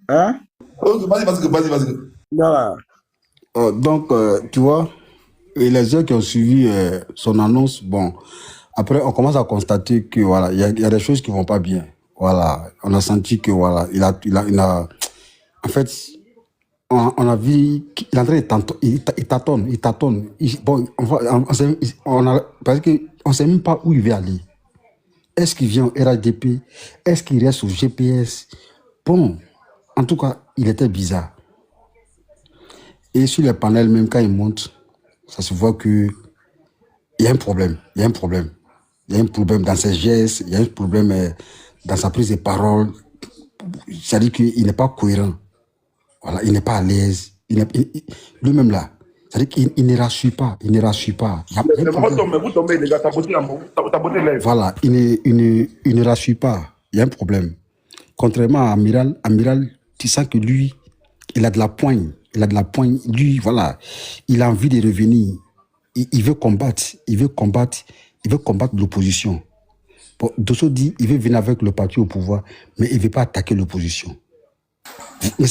S15: Hein?
S1: Vas-y.
S15: Voilà.
S7: Donc, tu vois, et les gens qui ont suivi son annonce, bon, après, on commence à constater que, voilà, il y a des choses qui vont pas bien. Voilà, on a senti que, voilà, il a en fait, on a vu qu'il est en train de il tâtonne. Bon, parce qu'on sait même pas où il va aller. Est-ce qu'il vient au RHDP? Est-ce qu'il reste au GPS? Bon, en tout cas, il était bizarre. Et sur les panels, même quand il monte, ça se voit que il y a un problème. Il y a un problème dans ses gestes, il y a un problème dans sa prise de parole. C'est-à-dire qu'il n'est pas cohérent. Voilà, il n'est pas à l'aise. Lui-même là, c'est-à-dire qu'il ne rassure pas. Il ne rassure pas.
S1: Vous tombez, les gars, t'as beauté l'air.
S7: Voilà, il ne rassure pas. Il y a un problème. Contrairement à Amiral, tu sens que lui, il a de la poigne. Lui, voilà, il a envie de revenir. Il veut combattre l'opposition. Bon, Dosso dit, il veut venir avec le parti au pouvoir, mais il ne veut pas attaquer l'opposition. Mais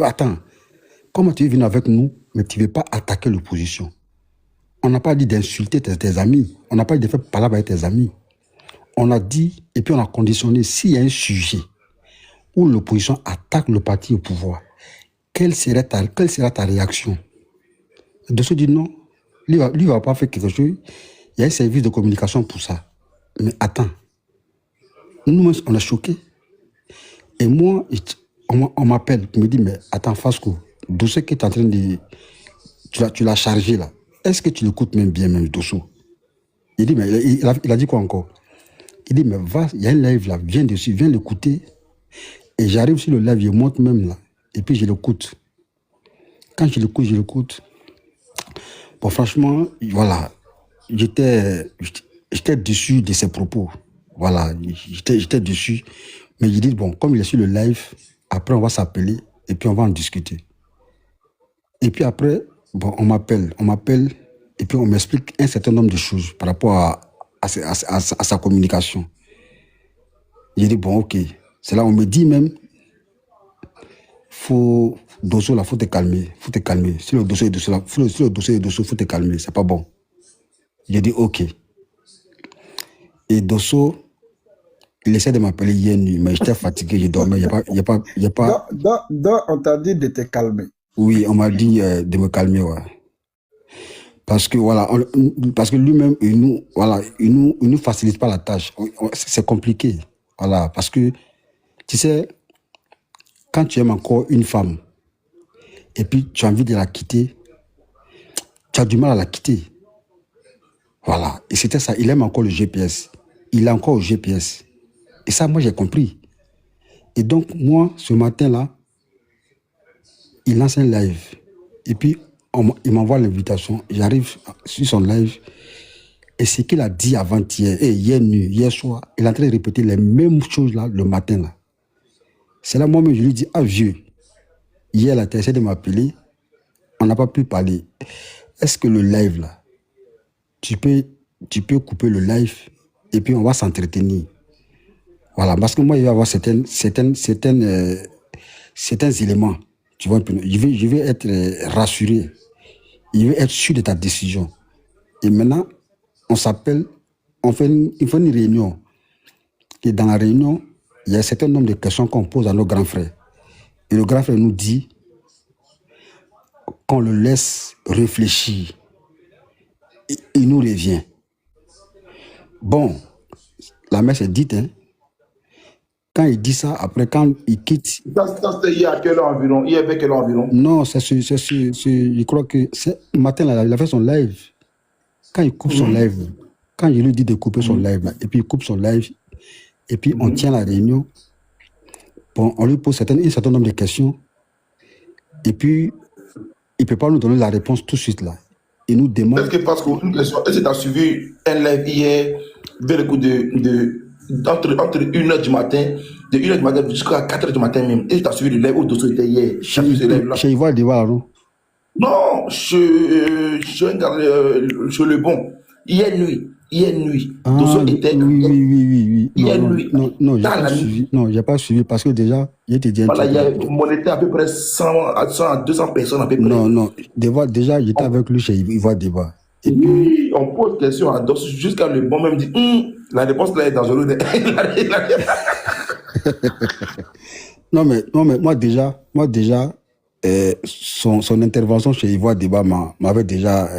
S7: attends, comment tu veux venir avec nous, mais tu ne veux pas attaquer l'opposition? On n'a pas dit d'insulter tes amis. On n'a pas dit de faire parler avec tes amis. On a dit, et puis on a conditionné, s'il y a un sujet où l'opposition attaque le parti au pouvoir, quelle sera ta réaction? Dosso dit non. Lui ne va pas faire quelque chose. Il y a un service de communication pour ça. Mais attends. Nous, on est choqués. Et moi, on m'appelle. On me dit, mais attends, Fasco, Dosso qui est en train de... Tu l'as chargé là. Est-ce que tu l'écoutes même bien, même Dosso? Il dit, mais il a dit quoi encore? Il dit, mais va, il y a un live là, viens dessus, viens l'écouter. Et j'arrive sur le live, je monte même là. Et puis je l'écoute. Quand je l'écoute. Bon, franchement, voilà. J'étais déçu de ses propos. Voilà, j'étais déçu. Mais je dis, bon, comme il est sur le live, après on va s'appeler et puis on va en discuter. Et puis après, bon, on m'appelle et puis on m'explique un certain nombre de choses par rapport à sa communication. J'ai dit, bon, ok. C'est là on me dit même, Dosso, là, faut te calmer. Si le dossier est Dosso, faut te calmer. C'est pas bon. J'ai dit, ok. Et Dosso, il essaie de m'appeler hier nuit, mais j'étais fatigué, je dormais. Il y a pas...
S15: Donc, on t'a dit de te calmer.
S7: Oui, on m'a dit de me calmer, ouais. Parce que, voilà, parce que lui-même, il nous facilite pas la tâche. C'est compliqué. Voilà, parce que, tu sais, quand tu aimes encore une femme, et puis tu as envie de la quitter, tu as du mal à la quitter. Voilà, et c'était ça, il aime encore le GPS. Il est encore au GPS. Et ça, moi, j'ai compris. Et donc, moi, ce matin-là, il lance un live. Et puis, il m'envoie l'invitation. J'arrive sur son live. Et ce qu'il a dit avant-hier, et hier nuit, hier soir, il est en train de répéter les mêmes choses là, le matin. Là. C'est là, moi-même, je lui dis, ah vieux, hier, là, tu as essayé de m'appeler. On n'a pas pu parler. Est-ce que le live, là, tu peux couper le live et puis on va s'entretenir. Voilà, parce que moi, il va y avoir certains éléments. Tu vois, je vais être rassuré. Je vais être sûr de ta décision. Et maintenant, on s'appelle, il fait une réunion. Et dans la réunion, il y a un certain nombre de questions qu'on pose à nos grands frères. Et le grand frère nous dit qu'on le laisse réfléchir. Il nous revient. Bon, la messe est dite, hein. Quand il dit ça, après, quand il quitte...
S1: C'était hier à quelle heure environ? Hier avec quelle heure environ?
S7: Non, je crois que le matin, là, il a fait son live. Quand il coupe son live, quand je lui dis de couper son live, là, et puis il coupe son live, et puis on tient la réunion, bon, on lui pose un certain nombre de questions, et puis il ne peut pas nous donner la réponse tout de suite, là. Il nous demande...
S1: Est-ce que parce qu'une question, est-ce que tu as suivi un live hier, vers le coup entre 1h du matin, de 1h du matin jusqu'à 4h du matin même. Et tu as suivi le live où Dosso était hier.
S7: Chez Ivoire d'Ivoire, non?
S1: Non, chez le bon. Hier nuit. Dosso était...
S7: Oui.
S1: Hier nuit.
S7: Non, j'ai pas suivi parce que déjà, il était dit...
S1: Voilà, on était à peu près 100 à 200 personnes à peu près.
S7: Non. Déjà, j'étais avec lui chez Ivoire d'Ivoire.
S1: Et puis, on pose question à Dosso jusqu'à le bon même dit la réponse là est dangereuse.
S7: non, mais moi déjà, son intervention chez Ivoire Débat m'avait déjà...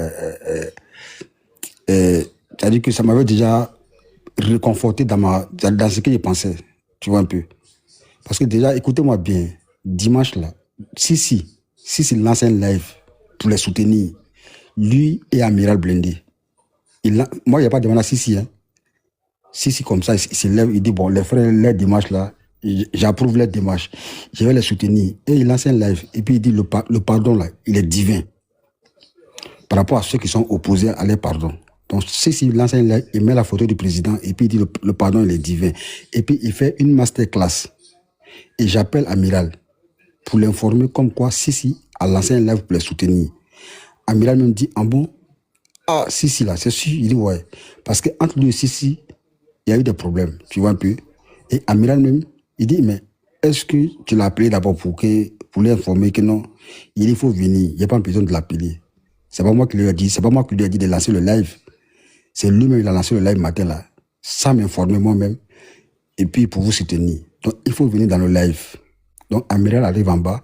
S7: c'est-à-dire que ça m'avait déjà réconforté dans ce que je pensais. Tu vois un peu. Parce que déjà, écoutez-moi bien, dimanche là, si lance un live pour les soutenir, lui et Amiral Blindé. Moi, il n'y a pas de demande à Sissi. Hein. Sissi, comme ça, il se lève, il dit, bon, les frères, les démarches là, j'approuve les démarches. Je vais les soutenir. Et il lance un live. Et puis il dit, le pardon là, il est divin. Par rapport à ceux qui sont opposés à les pardons. Donc, Sissi lance un live, il met la photo du président, et puis il dit, le pardon, il est divin. Et puis il fait une masterclass. Et j'appelle Amiral pour l'informer comme quoi Sissi a lancé un live pour les soutenir. Amiral me dit, ah bon? Ah, Sissi là, c'est sûr. Il dit, ouais. Parce qu'entre lui et Sissi, il y a eu des problèmes, tu vois un peu. Et Amiral même, il dit, mais est-ce que tu l'as appelé d'abord pour l'informer que non? Il dit, il faut venir, il n'y a pas besoin de l'appeler. C'est pas moi qui lui ai dit, de lancer le live. C'est lui-même qui a lancé le live matin là, sans m'informer moi-même, et puis pour vous soutenir. Donc il faut venir dans le live. Donc Amiral arrive en bas,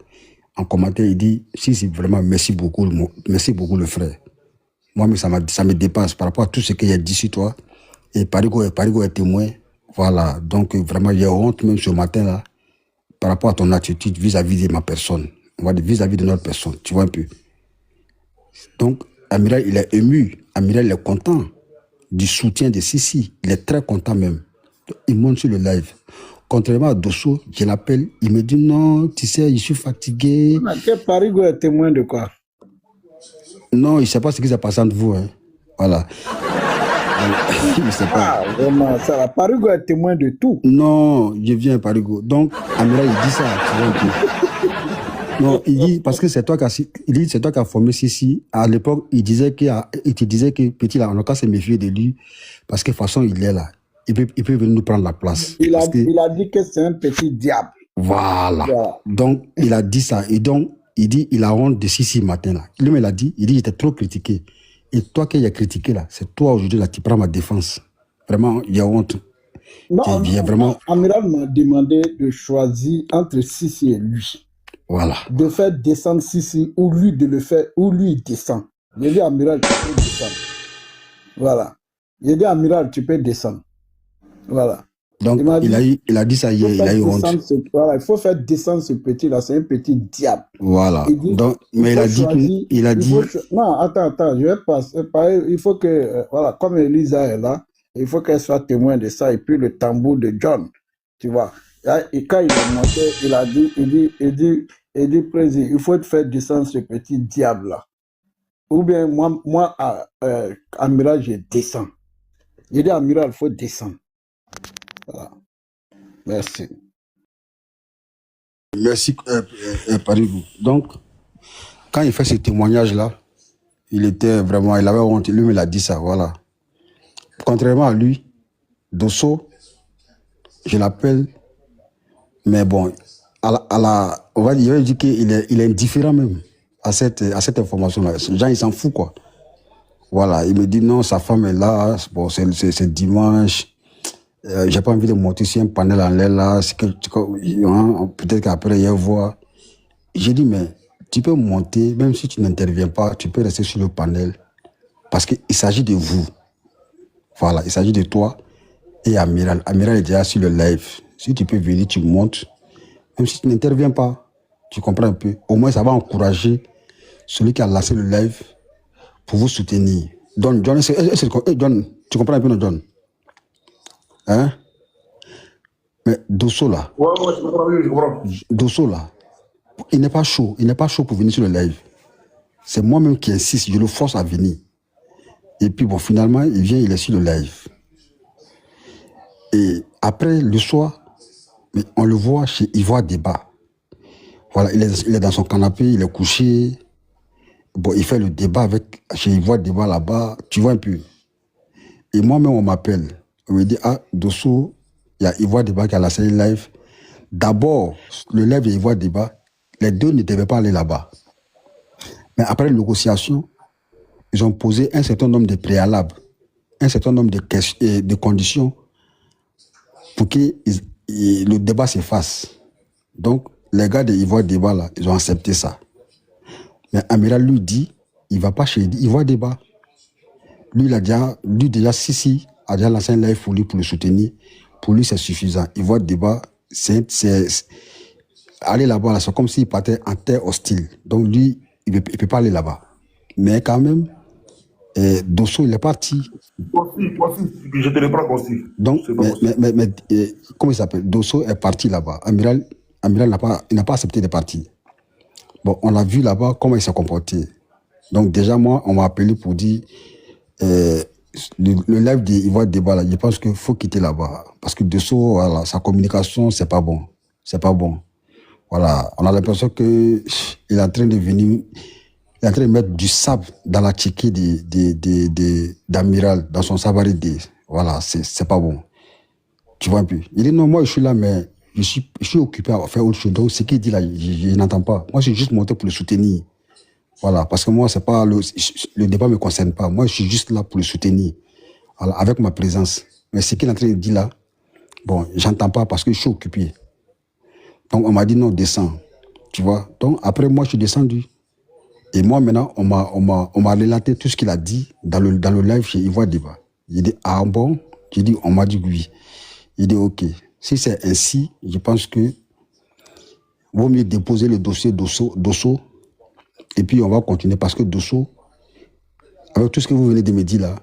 S7: en commentaire, il dit, si vraiment, merci beaucoup le frère. Moi, mais ça me dépasse par rapport à tout ce qu'il a dit sur toi. Et Parigo est témoin. Voilà. Donc, vraiment, il y a honte même ce matin-là par rapport à ton attitude vis-à-vis de ma personne. On va dire vis-à-vis de notre personne. Tu vois un peu. Donc, Amiral, il est ému. Amiral, il est content du soutien de Sissi. Il est très content même. Il monte sur le live. Contrairement à Dosso, je l'appelle, il me dit non, tu sais, je suis fatigué.
S15: Mais Parigo est témoin de quoi?
S7: Non, il ne sait pas ce qui s'est passé entre vous. Hein. Voilà. Il ne sait pas.
S15: Ah, vraiment, ça va. Parigo est témoin de tout.
S7: Non, je viens à Parigo. Donc, Amiral, il dit ça. Tu vois un peu. Non, il dit, parce que c'est toi qui as formé Sissi. À l'époque, il te disait que petit là, on n'a qu'à se méfier de lui. Parce que de toute façon, il est là. Il peut venir nous prendre la place.
S15: Il a dit que c'est un petit diable.
S7: Voilà. Donc, il a dit ça. Et donc, il dit, il a honte de Sissi matin là. Lui, il a dit, j'étais trop critiqué. Et toi qui as critiqué là, c'est toi aujourd'hui là, qui prends ma défense. Vraiment, il y a honte.
S15: Non, Amiral m'a demandé de choisir entre Sissi et lui.
S7: Voilà.
S15: De faire descendre Sissi ou lui de le faire, ou lui il descend. J'ai dit, Amiral, tu peux descendre. Voilà. J'ai dit, Amiral, tu peux descendre. Voilà.
S7: Donc, il a dit ça hier, il a eu honte.
S15: Voilà, il faut faire descendre ce petit-là, c'est un petit diable.
S7: Voilà. Donc, mais il a dit...
S15: Non, attends, je vais passer. Il faut que, voilà, comme Elisa est là, il faut qu'elle soit témoin de ça. Et puis le tambour de John, tu vois. Et quand il est monté, il dit, président, il faut faire descendre ce petit diable-là. Ou bien, moi Amiral, je descends. J'ai dit, Amiral, il faut descendre. Voilà. Merci.
S7: Merci, Parigou. Donc, quand il fait ce témoignage-là, il avait honte. Lui, il a dit ça, voilà. Contrairement à lui, Dosso, je l'appelle, mais bon, on va dire qu'il est indifférent même à cette information-là. Les gens, ils s'en foutent, quoi. Voilà, il me dit non, sa femme est là, bon, c'est dimanche. J'ai pas envie de monter sur un panel en l'air là, peut-être qu'après il y a voix. J'ai dit, mais tu peux monter, même si tu n'interviens pas, tu peux rester sur le panel, parce qu'il s'agit de vous. Voilà, il s'agit de toi et Amiral. Amiral est déjà sur le live. Si tu peux venir, tu montes, même si tu n'interviens pas, tu comprends un peu. Au moins, ça va encourager celui qui a lancé le live pour vous soutenir. John, John, tu comprends un peu, non, John? Hein? Mais Dosso là, Dosso là, il n'est pas chaud pour venir sur le live. C'est moi-même qui insiste, je le force à venir. Et puis bon, finalement, il vient, il est sur le live. Et après, le soir, mais on le voit chez Ivoire Débat. Voilà, il est dans son canapé, il est couché. Bon, il fait le débat chez Ivoire Débat là-bas, tu vois un peu. Et moi-même, on m'appelle. On me dit, ah, Dosso, il y a Ivoire Débat qui a lancé le live. D'abord, le live et Ivoire Débat, les deux ne devaient pas aller là-bas. Mais après négociation, ils ont posé un certain nombre de préalables, un certain nombre de conditions pour que le débat se fasse. Donc, les gars de Ivoire Débat, là, ils ont accepté ça. Mais Amiral lui dit, il ne va pas chez Ivoire Débat. Lui, a déjà lancé un live pour lui, pour le soutenir. Pour lui, c'est suffisant. Ivoire Débat, aller là-bas, là, c'est comme s'il partait en terre hostile. Donc lui, il ne peut pas aller là-bas. Mais quand même, Dosso, il est parti.
S1: Toi aussi, je te le prends aussi.
S7: Donc, mais comment il s'appelle? Dosso est parti là-bas. Amiral n'a pas accepté de partir. Bon, on a vu là-bas comment il s'est comporté. Donc déjà, moi, on m'a appelé pour dire le live d'Ivoire Débat, là, je pense qu'il faut quitter là-bas. Parce que Dosso, voilà, sa communication, c'est pas bon. C'est pas bon. Voilà, on a l'impression qu'il est en train de venir, il est en train de mettre du sable dans la tchéquée d'Amiral, dans son sabaridé. Voilà, c'est pas bon. Tu vois un peu. Il dit non, moi je suis là, mais je suis occupé à faire autre chose. Donc ce qu'il dit là, je n'entends pas. Moi, je suis juste monté pour le soutenir. Voilà, parce que moi, c'est pas le débat ne me concerne pas. Moi, je suis juste là pour le soutenir, voilà, avec ma présence. Mais ce qu'il est en train de dire là, bon, j'entends pas parce que je suis occupé. Donc, on m'a dit non, descends. Tu vois. Donc, après, moi, je suis descendu. Et moi, maintenant, on m'a relaté tout ce qu'il a dit dans le live chez Ivoire Débat. Il dit, ah bon? J'ai dit, on m'a dit oui. Il dit, ok. Si c'est ainsi, je pense que vaut mieux déposer le dossier Dosso. Et puis, on va continuer parce que Dosso, avec tout ce que vous venez de me dire là,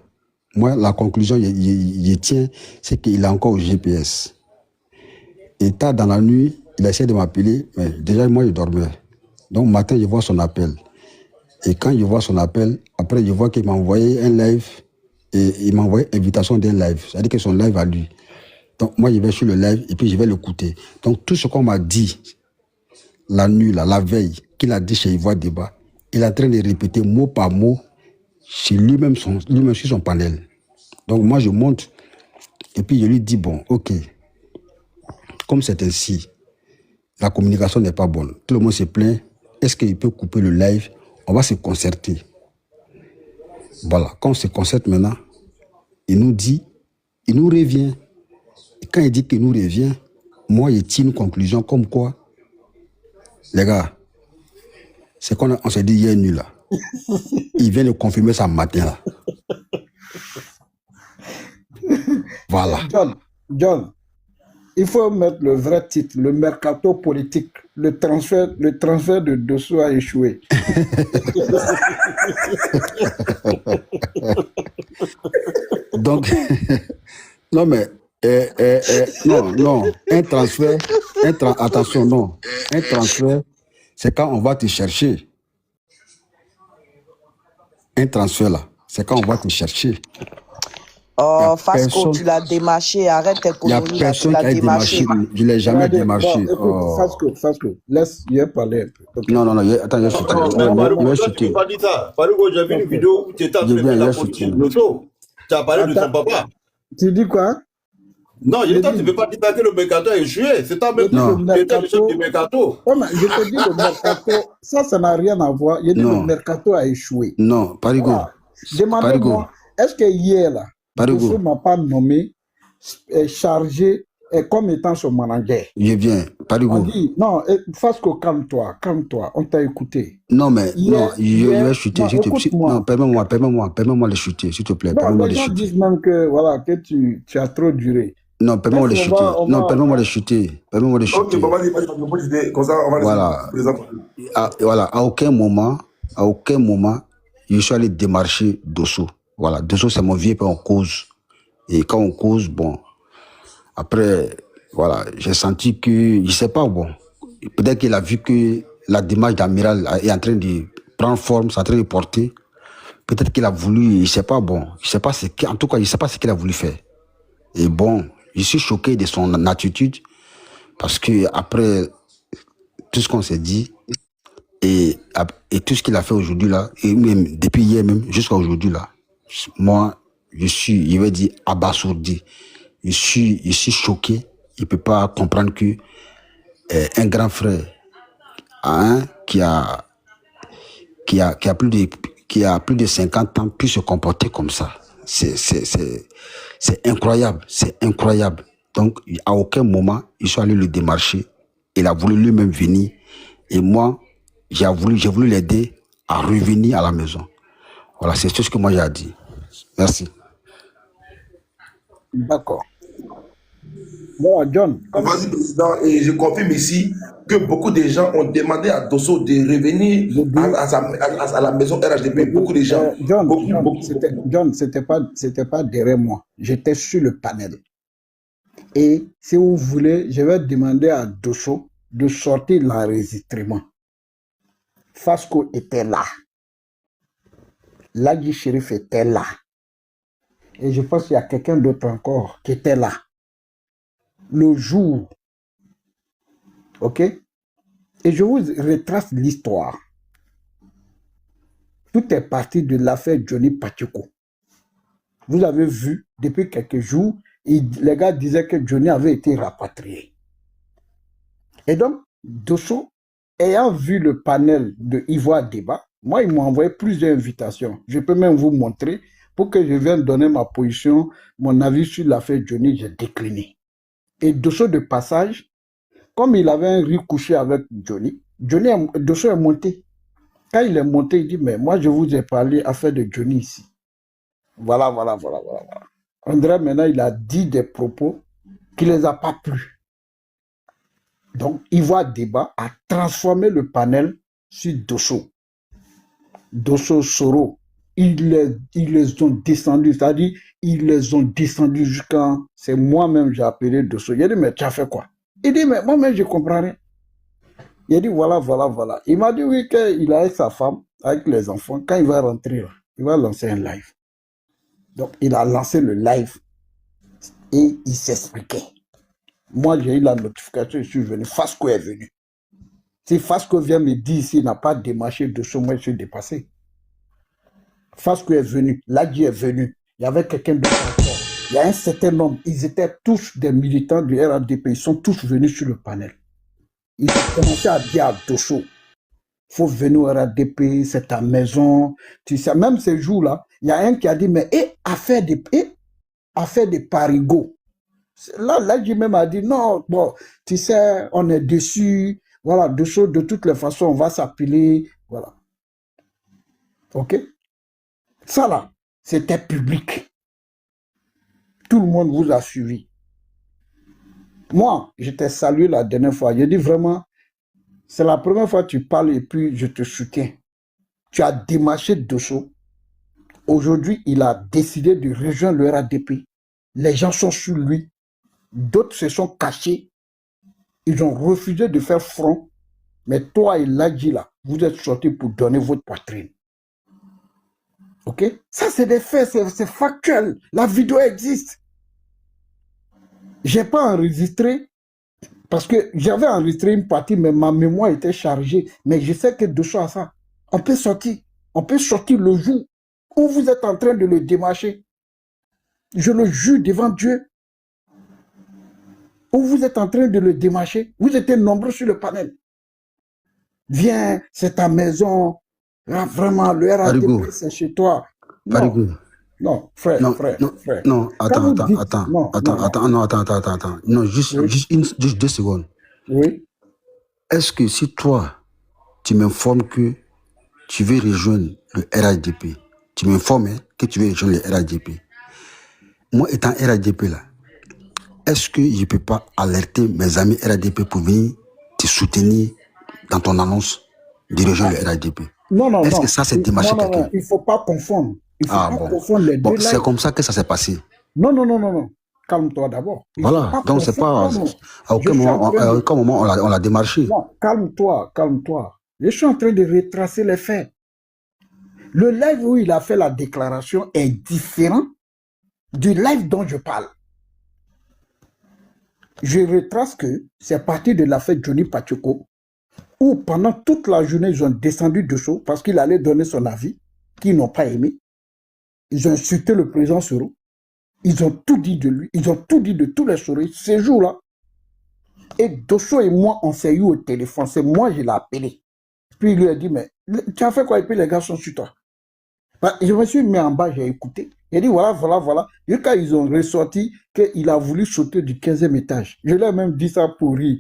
S7: moi, la conclusion, je tiens, c'est qu'il est encore au GPS. Et tard dans la nuit, il a essayé de m'appeler, mais déjà, moi, je dormais. Donc, matin, je vois son appel. Et quand je vois son appel, après, je vois qu'il m'a envoyé un live et il m'a envoyé invitation d'un live. C'est-à-dire que son live à lui. Donc, moi, je vais sur le live et puis je vais l'écouter. Donc, tout ce qu'on m'a dit la nuit, là, la veille, qu'il a dit chez Ivoire Débat, il est en train de répéter mot par mot chez lui-même sur son panel. Donc, moi, je monte et puis je lui dis, bon, ok, comme c'est ainsi, la communication n'est pas bonne. Tout le monde se plaint. Est-ce qu'il peut couper le live? On va se concerter. Voilà. Quand on se concerte maintenant, il nous revient. Et quand il dit qu'il nous revient, moi, il tire une conclusion comme quoi, les gars, c'est qu'on s'est dit hier nuit là. Il vient de confirmer ça matin là. Voilà.
S15: John, il faut mettre le vrai titre, le mercato politique. Le transfert de Dosso a échoué.
S7: Donc, non, mais, non, un transfert, attention, non, un transfert, c'est quand on va te chercher. Un transfert, là, c'est quand on va te chercher.
S5: Oh, Fasco, tu l'as démarché, arrête tes
S7: Il n'y a
S5: conneries là, tu
S7: personne
S5: l'as
S7: qui a
S5: démarché.
S7: démarché. Je ne l'ai jamais
S15: Regardez,
S7: démarché.
S15: bon, écoute, Fasco, laisse, il parler un peu. Okay.
S7: Non, attends, il va chuter. Il va chuter.
S16: Tu pas dit ça. Farouko, j'ai vu une vidéo où tu étais en train de faire la politique de Dosso. Tu as parlé de son papa.
S15: Tu dis quoi?
S16: Non, tu ne peux pas dire que le mercato a échoué. C'est un même
S15: tu
S16: étais le chef du mercato.
S15: Oh, mais je te dis le mercato, ça n'a rien à voir. Il dit le mercato a échoué.
S7: Non, Parigo.
S15: Voilà. Demandez-moi, est-ce que hier, là, Dosso ne m'a pas nommé chargé comme étant son manager?
S7: Je viens, Parigo.
S15: On dit, non, Fasco, calme-toi, on t'a écouté.
S7: Non, mais
S15: hier,
S7: je vais chuter.
S15: Non,
S7: permets-moi de chuter, s'il te plaît.
S15: Non, les gens disent même que, voilà, que tu as trop duré.
S7: Non, permets-moi de chuter. Non, permets-moi de chuter.
S1: Ok, bon, vas-y, comme ça, on va
S7: voilà. Voilà, à aucun moment, je suis allé démarcher Dosso. Voilà, Dosso, c'est mon vieux père, on cause. Et quand on cause, bon, après, voilà, j'ai senti que, je sais pas, bon, peut-être qu'il a vu que la démarche d'Amiral est en train de prendre forme, c'est en train de porter. Peut-être qu'il a voulu, je sais pas, bon, en tout cas, je sais pas ce qu'il a voulu faire. Et bon, je suis choqué de son attitude, parce que après tout ce qu'on s'est dit, et tout ce qu'il a fait aujourd'hui là, et même depuis hier même, jusqu'à aujourd'hui là, moi, je vais dire abasourdi. Je suis choqué. Il ne peut pas comprendre que un grand frère qui a plus de 50 ans puisse se comporter comme ça. C'est incroyable. C'est incroyable. Donc, à aucun moment, ils sont allés le démarcher. Il a voulu lui-même venir. Et moi, j'ai voulu l'aider à revenir à la maison. Voilà, c'est tout ce que moi j'ai à dire. Merci.
S15: D'accord. Bon, John.
S1: Vas-y, président, et je confirme ici que beaucoup de gens ont demandé à Dosso de revenir à la maison RHDP. Beaucoup de gens.
S15: John, c'était pas derrière moi. J'étais sur le panel. Et si vous voulez, je vais demander à Dosso de sortir l'enregistrement. Fasco était là. Ladji Chérif était là. Et je pense qu'il y a quelqu'un d'autre encore qui était là. Le jour. Ok? Et je vous retrace l'histoire. Tout est parti de l'affaire Johnny Pacheco. Vous avez vu, depuis quelques jours, les gars disaient que Johnny avait été rapatrié. Et donc, Dosso, ayant vu le panel de Ivoire Débat, moi, ils m'ont envoyé plusieurs invitations. Je peux même vous montrer pour que je vienne donner ma position, mon avis sur l'affaire Johnny, j'ai décliné. Et Dosso de passage, comme il avait un riz couché avec Johnny, Dosso est monté. Quand il est monté, il dit, mais moi, je vous ai parlé affaire de Johnny ici. Voilà. André, maintenant, il a dit des propos qui ne les a pas plu. Donc, Ivoire Débat a transformé le panel sur Dosso. Dosso Soro, ils les ont descendus, c'est-à-dire, ils les ont descendus jusqu'à... C'est moi-même, j'ai appelé Dosso. Il a dit, mais tu as fait quoi? Il dit, mais moi-même, je ne comprends rien. Il a dit, voilà. Il m'a dit, oui, qu'il a avec sa femme, avec les enfants. Quand il va rentrer, là, il va lancer un live. Donc, il a lancé le live et il s'expliquait. Moi, j'ai eu la notification, je suis venu. Fasco est venu. Si Fasco vient me dire s'il n'a pas démarché Dosso, moi, je suis dépassé. Fasco est venu, Ladji est venu. Il y avait quelqu'un d'autre encore. Il y a un certain nombre. Ils étaient tous des militants du RHDP. Ils sont tous venus sur le panel. Ils ont commencé à dire à Dosso, il faut venir au RHDP, c'est ta maison. Tu sais, même ces jours-là, il y a un qui a dit, mais affaire de parigo. Là, j'ai même a dit, non, bon, tu sais, on est déçus. Voilà, Dosso, de toutes les façons, on va s'appeler. Voilà. OK? Ça, là, c'était public. Tout le monde vous a suivi. Moi, je t'ai salué la dernière fois. J'ai dit vraiment, c'est la première fois que tu parles et puis je te soutiens. Tu as démarché Dosso. Aujourd'hui, il a décidé de rejoindre le RADP. Les gens sont sur lui. D'autres se sont cachés. Ils ont refusé de faire front. Mais toi et Ladji, là, vous êtes sortis pour donner votre poitrine. Ok? Ça, c'est des faits, c'est factuel. La vidéo existe. Je n'ai pas enregistré parce que j'avais enregistré une partie, mais ma mémoire était chargée. Mais je sais que Dosso a ça. On peut sortir. On peut sortir le jour où vous êtes en train de le démarcher. Je le jure devant Dieu. Où vous êtes en train de le démarcher. Vous étiez nombreux sur le panel. Viens, c'est ta maison. Là, vraiment, le RADP, c'est chez toi. Non, non, frère, frère.
S7: Non,
S15: Quand vous dites-
S7: attends. Non, juste 2 secondes.
S15: Oui.
S7: Est-ce que si toi, tu m'informes que tu veux rejoindre le RADP, tu m'informes que tu veux rejoindre le RADP, moi étant RADP là, est-ce que je ne peux pas alerter mes amis RADP pour venir te soutenir dans ton annonce de rejoindre le RADP?
S15: Non.
S7: Est-ce que ça, c'est démarcher quelqu'un?
S15: Non, il ne faut pas confondre. Il faut pas
S7: bon.
S15: confondre les deux.
S7: C'est comme ça que ça s'est passé.
S15: Non. Calme-toi d'abord.
S7: Voilà, donc c'est pas... À aucun moment, on l'a démarché.
S15: Non, calme-toi. Je suis en train de retracer les faits. Le live où il a fait la déclaration est différent du live dont je parle. Je retrace que c'est parti de l'affaire Johnny Pacheco, où pendant toute la journée, ils ont descendu dessous parce qu'il allait donner son avis, qu'ils n'ont pas aimé. Ils ont insulté le président Soro. Ils ont tout dit de lui. Ils ont tout dit de tous les souris ces jours-là. Et Dosso et moi, on s'est eu au téléphone. C'est moi, je l'ai appelé. Puis il lui a dit, mais tu as fait quoi? Et puis les gars sont sur toi. Je me suis mis en bas, j'ai écouté. Il a dit, voilà. Et quand ils ont ressorti qu'il a voulu sauter du 15e étage, je lui ai même dit ça pour rire.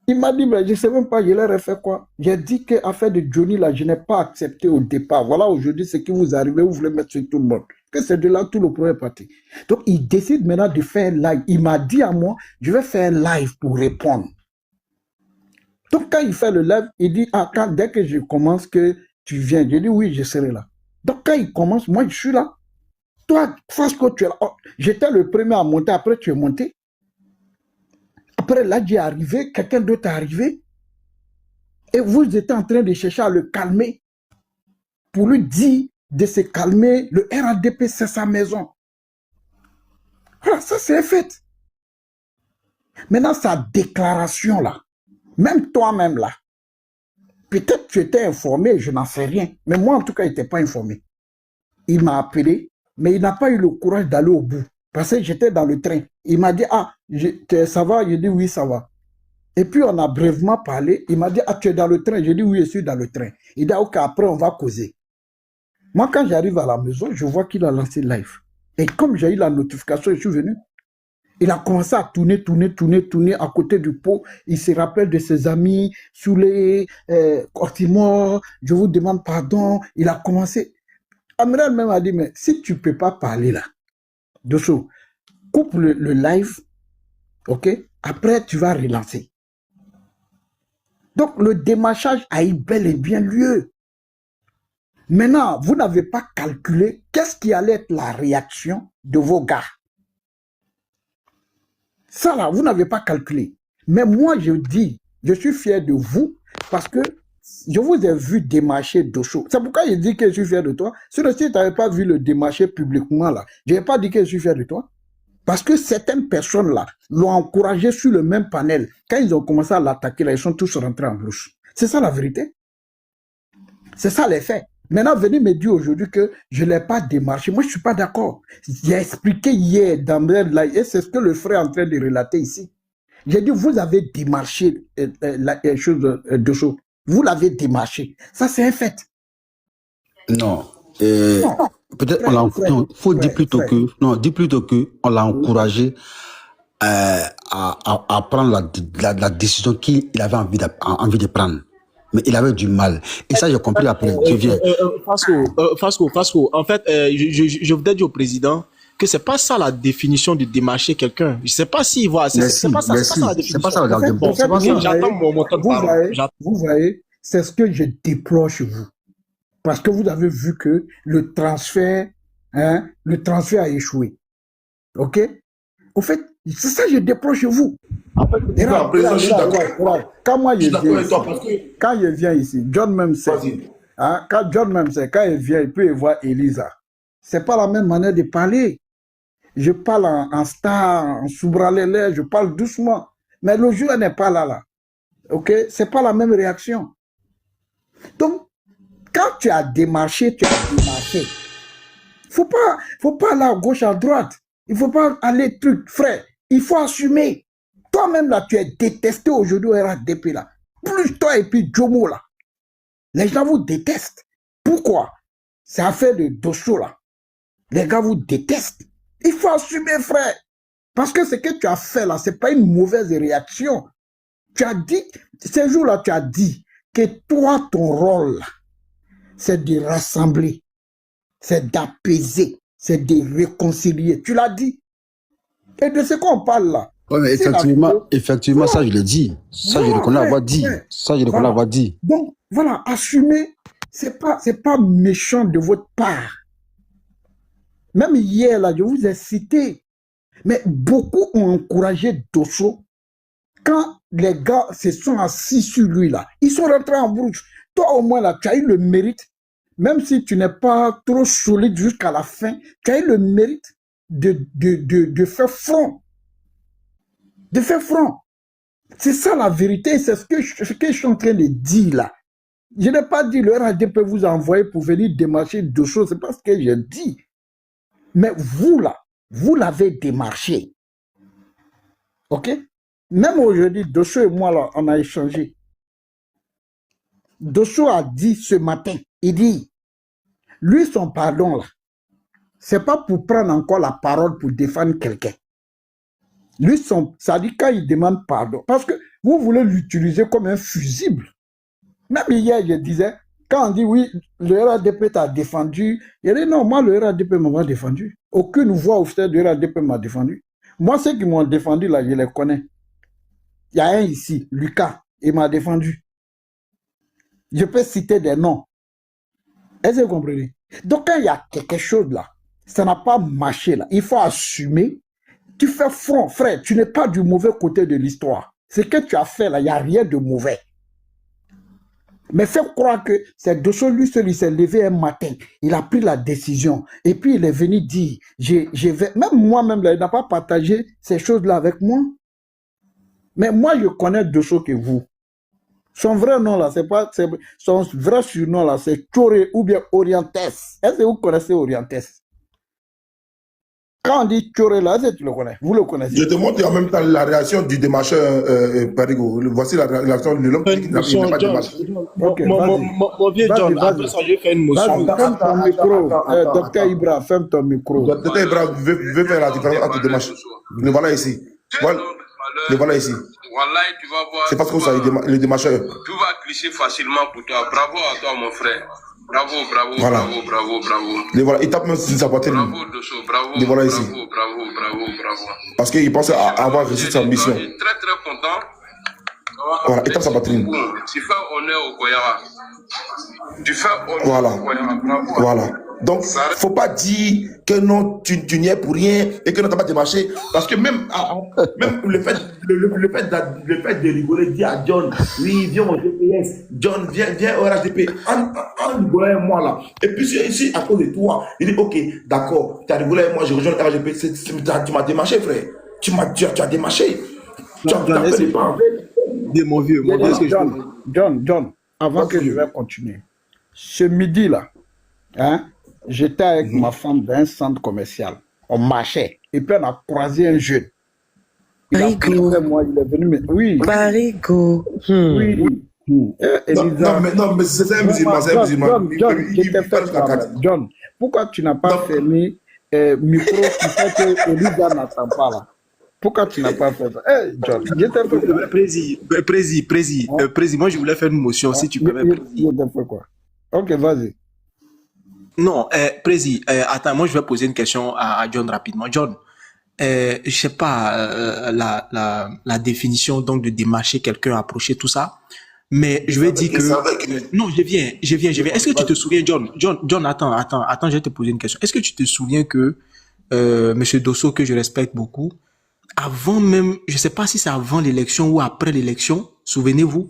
S15: Il m'a dit, mais je ne sais même pas, je leur ai fait quoi. J'ai dit que l'affaire de Johnny, là, je n'ai pas accepté au départ. Voilà, aujourd'hui, ce qui vous arrive, vous voulez mettre sur tout le monde. Que c'est de là tout le problème est parti. Donc, il décide maintenant de faire un live. Il m'a dit à moi, je vais faire un live pour répondre. Donc, quand il fait le live, il dit, dès que je commence, que tu viens. Je dis, oui, je serai là. Donc, quand il commence, moi, je suis là. Toi, Fasco, tu es là. Oh, j'étais le premier à monter, après, tu es monté. Après, là, j'ai arrivé, quelqu'un d'autre est arrivé. Et vous étiez en train de chercher à le calmer. Pour lui dire de se calmer, le RADP, c'est sa maison. Voilà, ça, c'est un fait. Maintenant, sa déclaration, là, même toi-même, là, peut-être tu étais informé, je n'en sais rien. Mais moi, en tout cas, il n'était pas informé. Il m'a appelé, mais il n'a pas eu le courage d'aller au bout. Parce que j'étais dans le train. Il m'a dit, ça va? J'ai dit, oui, ça va. Et puis, on a brièvement parlé. Il m'a dit, tu es dans le train? J'ai dit, oui, je suis dans le train. Il dit, ok, après, on va causer. Moi, quand j'arrive à la maison, je vois qu'il a lancé live. Et comme j'ai eu la notification, je suis venu. Il a commencé à tourner à côté du pot. Il se rappelle de ses amis, Soulé, Cortimor, je vous demande pardon. Il a commencé. Amiral même a dit, mais si tu ne peux pas parler là, Dosso, coupe le live, ok? Après, tu vas relancer. Donc, le démarchage a eu bel et bien lieu. Maintenant, vous n'avez pas calculé qu'est-ce qui allait être la réaction de vos gars. Ça là, vous n'avez pas calculé. Mais moi, je dis, je suis fier de vous parce que je vous ai vu démarcher Dosso. C'est pourquoi je dis que je suis fier de toi. Sinon, si tu n'avais pas vu le démarcher publiquement là, je n'ai pas dit que je suis fier de toi. Parce que certaines personnes là l'ont encouragé sur le même panel. Quand ils ont commencé à l'attaquer, là, ils sont tous rentrés en brousse. C'est ça la vérité. C'est ça les faits. Maintenant, venez me dire aujourd'hui que je ne l'ai pas démarché. Moi, je ne suis pas d'accord. J'ai expliqué hier dans le live, et c'est ce que le frère est en train de relater ici. J'ai dit, vous avez démarché la chose de choses. Vous l'avez démarché. Ça, c'est un fait.
S7: Non. Peut-être on l'a encouragé. Faut dire plutôt que. Non, dis plutôt que on l'a encouragé à prendre la décision qu'il avait envie de prendre. Mais il avait du mal. Et ça, j'ai compris après. Je viens.
S17: Fasco, en fait, je voudrais dire au président que c'est pas ça la définition de démarcher quelqu'un. Je sais pas s'il voit. C'est pas ça. C'est pas ça la définition.
S7: C'est pas ça la définition.
S17: J'attends mon temps de parole.
S15: Vous voyez, c'est ce que je déplore chez vous. Parce que vous avez vu que le transfert a échoué. OK? Au fait, c'est ça que je déplore chez vous. Quand moi je viens ici, John même sait. Quand John même sait, quand il vient, il peut y voir Elisa. C'est pas la même manière de parler. Je parle en star, en soubralélé, je parle doucement. Mais le jour n'est pas là. OK? C'est pas la même réaction. Donc, quand tu as démarché, tu as démarché. Faut pas aller à gauche, à droite. Il faut pas aller truc, frère. Il faut assumer. Toi-même, là, tu es détesté aujourd'hui au RHDP, là. Plus toi et puis Jomo, là. Les gens vous détestent. Pourquoi? C'est affaire de Dosso, là. Les gars vous détestent. Il faut assumer, frère. Parce que ce que tu as fait, là, c'est pas une mauvaise réaction. Tu as dit, ces jours-là, tu as dit que toi, ton rôle, là, c'est de rassembler, c'est d'apaiser, c'est de réconcilier. Tu l'as dit. Et de ce qu'on parle là.
S7: Oui, mais effectivement, ça, je l'ai dit. Ça, je reconnais avoir dit. Ça, je reconnais avoir dit.
S15: Donc, voilà, assumer, c'est pas méchant de votre part. Même hier, là, je vous ai cité. Mais beaucoup ont encouragé Dosso. Quand les gars se sont assis sur lui, là, ils sont rentrés en brouche. Toi, au moins, là, tu as eu le mérite, même si tu n'es pas trop solide jusqu'à la fin, tu as eu le mérite de faire front. De faire front. C'est ça la vérité, c'est ce que je suis en train de dire là. Je n'ai pas dit le RHD peut vous envoyer pour venir démarcher deux choses, c'est pas ce que j'ai dit. Mais vous là, vous l'avez démarché. OK? Même aujourd'hui, Dosso et moi là, on a échangé. Dosso a dit ce matin, il dit, lui son pardon là, c'est pas pour prendre encore la parole pour défendre quelqu'un. Lui, ça dit quand il demande pardon, parce que vous voulez l'utiliser comme un fusible. Même hier, je disais, quand on dit oui, le RADP t'a défendu, il dit non, moi le RADP m'a défendu. Aucune voix officielle du RADP m'a défendu. Moi, ceux qui m'ont défendu là, je les connais. Il y a un ici, Lucas, il m'a défendu. Je peux citer des noms. Est-ce que vous comprenez? Donc quand il y a quelque chose là, ça n'a pas marché là, il faut assumer. Tu fais front, frère, tu n'es pas du mauvais côté de l'histoire. Ce que tu as fait là, il n'y a rien de mauvais. Mais fais croire que c'est Dosso, lui seul, il s'est levé un matin, il a pris la décision, et puis il est venu dire, je vais, même moi-même là, il n'a pas partagé ces choses-là avec moi. Mais moi, je connais Dosso que vous. Son vrai nom là, c'est pas, son vrai surnom là, c'est Choré ou bien Orientes. Est-ce que vous connaissez Orientes? Quand on dit Choré là, est-ce que tu le connais? Vous le connaissez?
S1: Je te montre en même temps la réaction du démarcheur Parigo. Voici la réaction de l'homme qui n'a pas démarché.
S17: Mon vieux John, après ça, je vais faire une motion.
S15: Ferme ton micro. Docteur Ibra, ferme ton micro.
S1: Docteur Ibra veut faire la différence entre démarche. Le voilà ici. Le voilà ici. C'est parce que ça, le démarcheur.
S13: Tout va glisser facilement pour toi. Bravo à toi, mon frère. Bravo, bravo,
S1: voilà.
S13: bravo.
S1: Le voilà, il tape même sur sa poitrine.
S13: Bravo, Dosso, bravo.
S1: Le voilà ici.
S13: Bravo.
S1: Parce qu'il pensait avoir réussi sa mission.
S13: Je suis très content.
S1: Voilà, il tape sa poitrine.
S13: Tu fais honneur au Koyara.
S1: Voilà. Voilà. Donc, faut pas dire que non, tu n'y es pour rien et que non, t'as pas démarché. Parce que même le fait de rigoler, dire à John, oui, viens au GPS, John, viens au RHDP, en rigolant moi là. Et puis, si à cause de toi, il dit, ok, d'accord, tu as rigolé avec moi, je rejoins le RHDP, tu m'as démarché, frère. Tu as démarché.
S17: Mon vieux,
S15: John, avant que je vais continuer. Ce midi là, hein, j'étais avec ma femme dans un centre commercial. On marchait. Et puis on a croisé un jeune. Il a pris moi, il est venu me... Oui.
S5: Barigo.
S15: Oui.
S1: Non, mais c'est un musulman, c'est un musulman.
S15: John, pourquoi tu n'as pas fermé micro qui fait que Elisa n'attend pas là? Pourquoi tu n'as pas fait ça? John,
S17: Président, moi je voulais faire une motion si tu peux.
S15: Quoi. Ok, vas-y.
S17: Non, Prési, attends, moi je vais poser une question à John rapidement. John, je sais pas la définition donc de démarcher quelqu'un, approcher tout ça, mais je vais dire que non, je viens. Est-ce que tu te souviens, John, attends, je vais te poser une question. Est-ce que tu te souviens que Monsieur Dosso, que je respecte beaucoup, avant même, je sais pas si c'est avant l'élection ou après l'élection, souvenez-vous,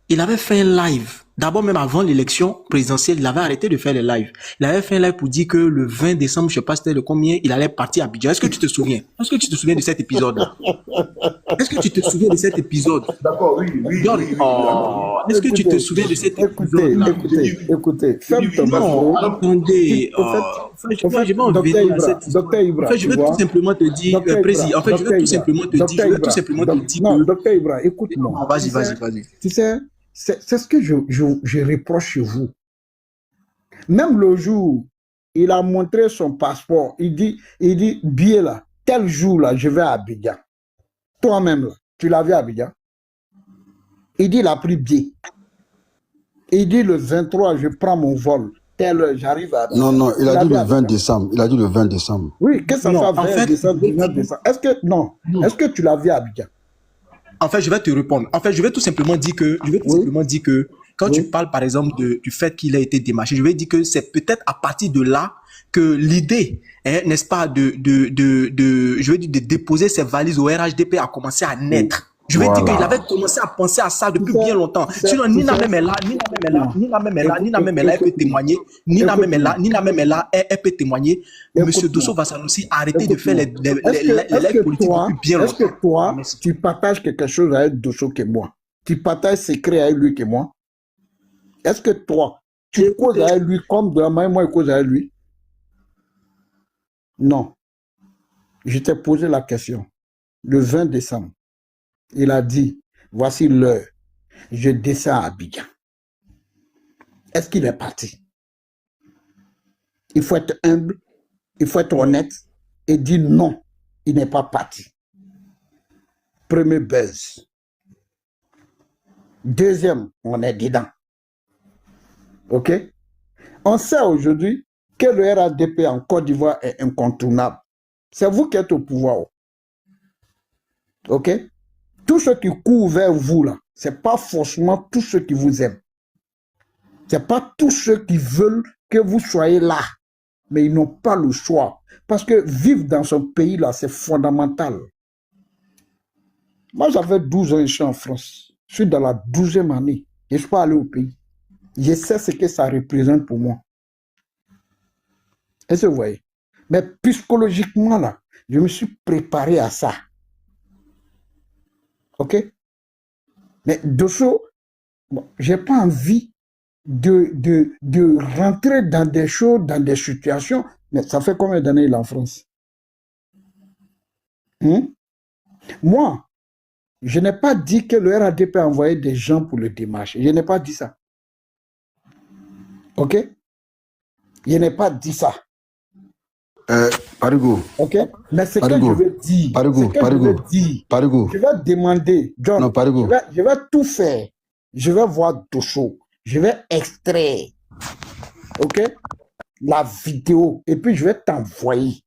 S17: il avait fait un live. D'abord, même avant l'élection présidentielle, il avait arrêté de faire les lives. Il avait fait un live pour dire que le 20 décembre, je sais pas c'était le combien, il allait partir à Abidjan. Est-ce que tu te souviens? Est-ce que tu te souviens de cet épisode-là? Est-ce que tu te souviens de cet épisode?
S16: D'accord, oui.
S17: John, est-ce que tu te souviens de cet épisode-là?
S15: Écoutez, ferme ton
S17: Non,
S15: micro.
S17: attendez. Franchement, je vais en venir à cette histoire. En fait, je vais tout simplement te dire, Président, en fait, je vais tout simplement te dire,
S15: non, docteur Ibra, écoute-moi.
S17: Non, vas-y.
S15: Tu sais, c'est ce que je reproche chez vous. Même le jour, il a montré son passeport. Il dit, billet là, tel jour là, je vais à Abidjan. Toi-même là, tu l'as vu à Abidjan. Il dit, il a pris billet. Il dit, le 23, je prends mon vol. Telle heure, j'arrive à Abidjan.
S7: Non, il a dit le 20 décembre. Il a dit le 20 décembre.
S15: Oui, qu'est-ce que ça fait 20 décembre, 19 décembre? Est-ce que tu l'as vu à Abidjan?
S17: En fait, je vais te répondre. En fait, je vais tout simplement dire que, quand tu parles, par exemple, du fait qu'il a été démarché, je vais dire que c'est peut-être à partir de là que l'idée, n'est-ce pas, je vais dire, de déposer ses valises au RHDP a commencé à naître. Je vais dire qu'il avait commencé à penser à ça depuis bien longtemps. Sinon, Nina même est là, elle peut témoigner. Nina même est là, elle peut témoigner. Monsieur Dosso Vassanossi a arrêté de faire les lives politiques depuis bien longtemps.
S15: Est-ce que toi, tu partages quelque chose avec Dosso que moi? Tu partages secret avec lui que moi? Est-ce que toi, tu causes avec lui comme de la manière moi je cause avec lui? Non. Je t'ai posé la question. Le 20 décembre, il a dit, voici l'heure, je descends à Abidjan. Est-ce qu'il est parti? Il faut être humble, il faut être honnête et dire non, il n'est pas parti. Premier buzz. Deuxième, on est dedans. OK? On sait aujourd'hui que le RADP en Côte d'Ivoire est incontournable. C'est vous qui êtes au pouvoir. OK? Tous ceux qui courent vers vous, là, ce n'est pas forcément tous ceux qui vous aiment. Ce n'est pas tous ceux qui veulent que vous soyez là. Mais ils n'ont pas le choix. Parce que vivre dans ce pays-là, c'est fondamental. Moi, j'avais 12 ans, je suis en France. Je suis dans la 12e année. Et je ne suis pas allé au pays. Je sais ce que ça représente pour moi. Est-ce que vous voyez? Mais psychologiquement, là, je me suis préparé à ça. OK? Mais Dosso, bon, je n'ai pas envie de rentrer dans des choses, dans des situations. Mais ça fait combien d'années il est en France? Moi, je n'ai pas dit que le RADP a envoyé des gens pour le démarcher. Je n'ai pas dit ça. OK? Je n'ai pas dit ça.
S7: Parigo.
S15: OK? Mais c'est que je veux dire.
S7: Parigo.
S15: Je vais demander, John,
S7: non, Parigo.
S15: Je vais tout faire. Je vais voir Dosso. Je vais extraire. OK? La vidéo. Et puis je vais t'envoyer.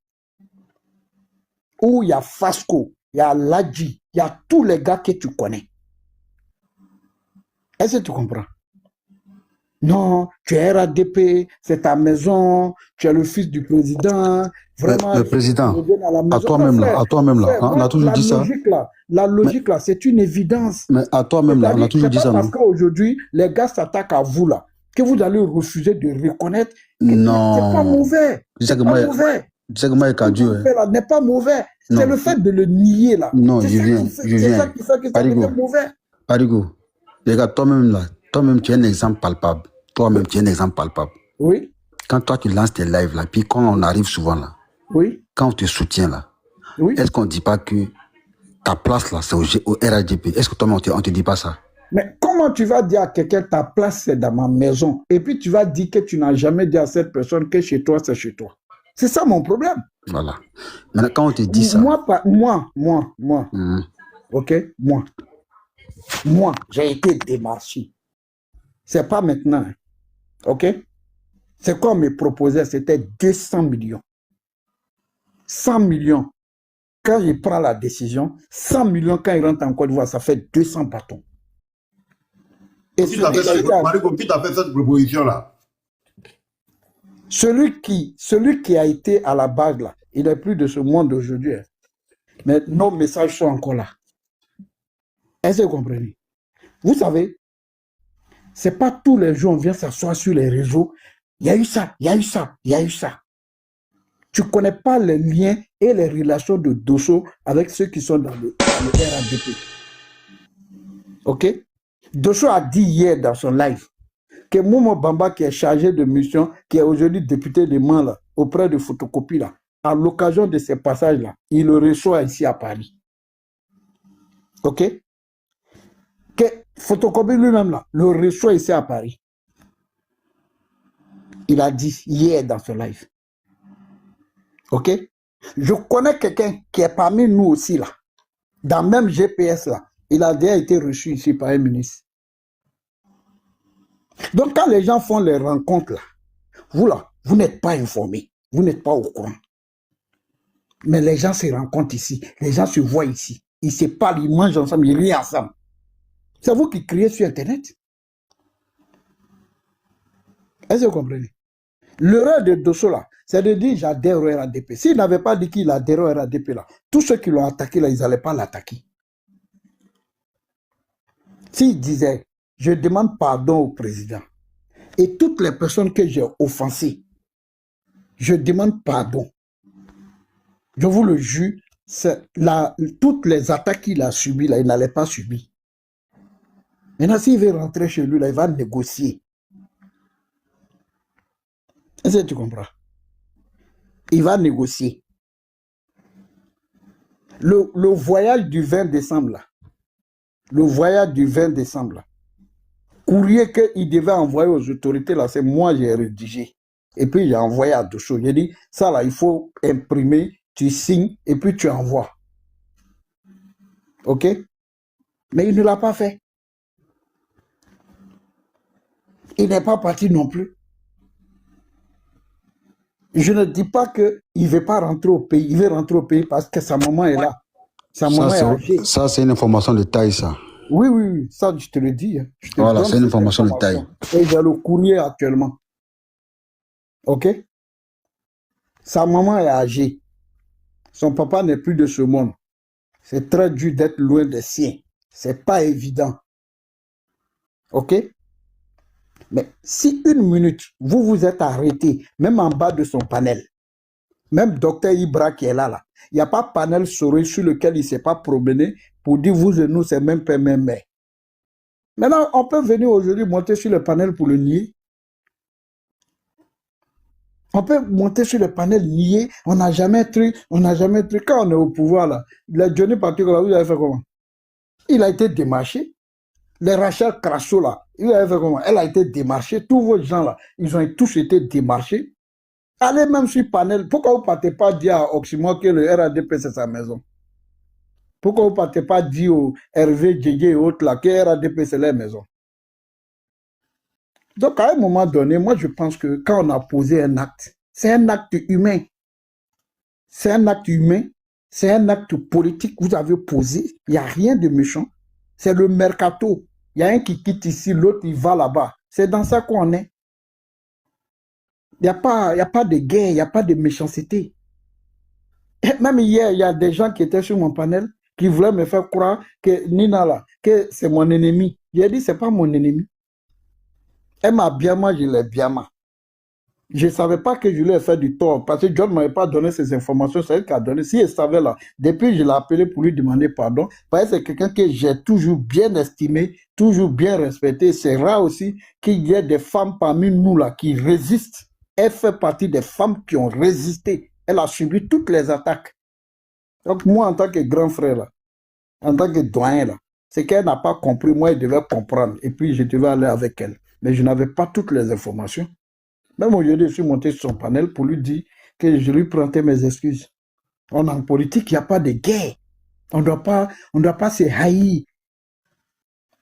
S15: Où il y a Fasco, il y a Ladji, il y a tous les gars que tu connais. Est-ce que tu comprends? Non, tu es RADP, c'est ta maison, tu es le fils du président. Vraiment,
S7: le président, à toi-même là, on a toujours dit ça.
S15: La logique là, c'est une évidence.
S7: Mais à toi-même là, on a toujours dit ça, non?
S15: Parce qu'aujourd'hui, les gars s'attaquent à vous là, que vous allez refuser de reconnaître que
S7: non.
S15: c'est pas mauvais. C'est pas mauvais.
S7: Tu sais que moi,
S15: là n'est pas mauvais. C'est le fait de le nier là.
S7: Non, je viens.
S15: C'est ça qui fait que ça devient mauvais.
S7: Parigo, regarde, toi-même là, tu es un exemple palpable. Toi-même, tu es un exemple palpable.
S15: Oui.
S7: Quand toi, tu lances tes lives là, puis quand on arrive souvent là,
S15: oui.
S7: Quand on te soutient là,
S15: oui.
S7: Est-ce qu'on ne dit pas que ta place là, c'est au RADP? Est-ce que toi-même, on te dit pas ça?
S15: Mais comment tu vas dire à quelqu'un ta place c'est dans ma maison et puis tu vas dire que tu n'as jamais dit à cette personne que chez toi c'est chez toi? C'est ça mon problème.
S7: Voilà. Maintenant, quand on te dit ça...
S15: Moi. OK? Moi, j'ai été démarché. C'est pas maintenant. OK? C'est qu'on me proposait, c'était 200 millions. 100 millions. Quand il prend la décision, 100 millions quand il rentre en Côte d'Ivoire, ça fait 200 bâtons. Et
S16: Qui t'a fait cette proposition-là?
S15: celui qui a été à la base, là, il n'est plus de ce monde aujourd'hui. Hein. Mais nos messages sont encore là. Est-ce que vous comprenez? Vous savez, ce n'est pas tous les jours on vient s'asseoir sur les réseaux. Il y a eu ça, il y a eu ça, il y a eu ça. Tu ne connais pas les liens et les relations de Dosso avec ceux qui sont dans le RADP. Ok? Dosso a dit hier dans son live que Momo Bamba, qui est chargé de mission, qui est aujourd'hui député de Mans là, auprès de Photocopie, là, à l'occasion de ces passages-là, il le reçoit ici à Paris. Ok? Que Photocopie lui-même là, le reçoit ici à Paris. Il a dit hier dans son live. Ok? Je connais quelqu'un qui est parmi nous aussi là, dans le même GPS là. Il a déjà été reçu ici par un ministre. Donc quand les gens font les rencontres là, vous n'êtes pas informés, vous n'êtes pas au courant. Mais les gens se rencontrent ici, les gens se voient ici, ils se parlent, ils mangent ensemble, ils rient ensemble. C'est vous qui criez sur Internet. Est-ce que vous comprenez? L'erreur de Dosso là, c'est de dire j'adhère au RADP. S'il n'avait pas dit qu'il adhère au RADP là, tous ceux qui l'ont attaqué là, ils n'allaient pas l'attaquer. S'il disait je demande pardon au président et toutes les personnes que j'ai offensées, je demande pardon. Je vous le jure, toutes les attaques qu'il a subies là, il n'allait pas subir. Maintenant, s'il veut rentrer chez lui là, il va négocier. Est-ce que tu comprends? Il va négocier. Le voyage du 20 décembre là, courrier qu'il devait envoyer aux autorités là, c'est moi j'ai rédigé. Et puis j'ai envoyé à Dosso. J'ai dit, ça là, il faut imprimer, tu signes et puis tu envoies. Ok? Mais il ne l'a pas fait. Il n'est pas parti non plus. Je ne dis pas qu'il ne veut pas rentrer au pays. Il veut rentrer au pays parce que sa maman est là. Sa maman est âgée.
S7: Ça, c'est une information de taille, ça.
S15: Oui, oui, oui. Ça, je te le dis. Hein.
S7: Voilà, c'est une information de taille.
S15: Et j'ai le courrier actuellement. OK? Sa maman est âgée. Son papa n'est plus de ce monde. C'est très dur d'être loin des siens. C'est pas évident. OK? Mais si une minute, vous vous êtes arrêté, même en bas de son panel, même docteur Ibra qui est là, il n'y a pas panel souris sur lequel il ne s'est pas promené pour dire vous et nous, c'est même père, même mère. Maintenant, on peut venir aujourd'hui monter sur le panel pour le nier. On peut monter sur le panel, nier, on n'a jamais truc, Quand on est au pouvoir, là, le Johnny Patrick, là, vous avez fait comment? Il a été démarché. Les Rachel Crasso, là, il avait fait comment? Elle a été démarchée. Tous vos gens, là, ils ont tous été démarchés. Allez même sur panel. Pourquoi vous ne partez pas dire à Oxymore que le RADP, c'est sa maison? Pourquoi vous ne partez pas dire au Hervé, Djedje et autres, là, que le RADP, c'est leur maison? Donc, à un moment donné, moi, je pense que quand on a posé un acte, c'est un acte humain. C'est un acte humain. C'est un acte politique que vous avez posé. Il n'y a rien de méchant. C'est le mercato. Il y a un qui quitte ici, l'autre, il va là-bas. C'est dans ça qu'on est. Il n'y a pas de guerre, il n'y a pas de méchanceté. Et même hier, il y a des gens qui étaient sur mon panel qui voulaient me faire croire que Nina, là, que c'est mon ennemi. J'ai dit, ce n'est pas mon ennemi. Elle m'a bien moi, je l'ai bien moi. Je ne savais pas que je lui ai fait du tort parce que John ne m'avait pas donné ces informations. C'est elle qui a donné. Si elle savait là, depuis je l'ai appelé pour lui demander pardon, parce que c'est quelqu'un que j'ai toujours bien estimé, toujours bien respecté. C'est rare aussi qu'il y ait des femmes parmi nous là qui résistent. Elle fait partie des femmes qui ont résisté. Elle a subi toutes les attaques. Donc moi, en tant que grand frère, là, en tant que doyen, là, c'est qu'elle n'a pas compris. Moi, elle devait comprendre. Et puis, je devais aller avec elle. Mais je n'avais pas toutes les informations. Même aujourd'hui, je suis monté sur son panel pour lui dire que je lui présentais mes excuses. On est en politique, il n'y a pas de guerre. On ne doit pas se haïr.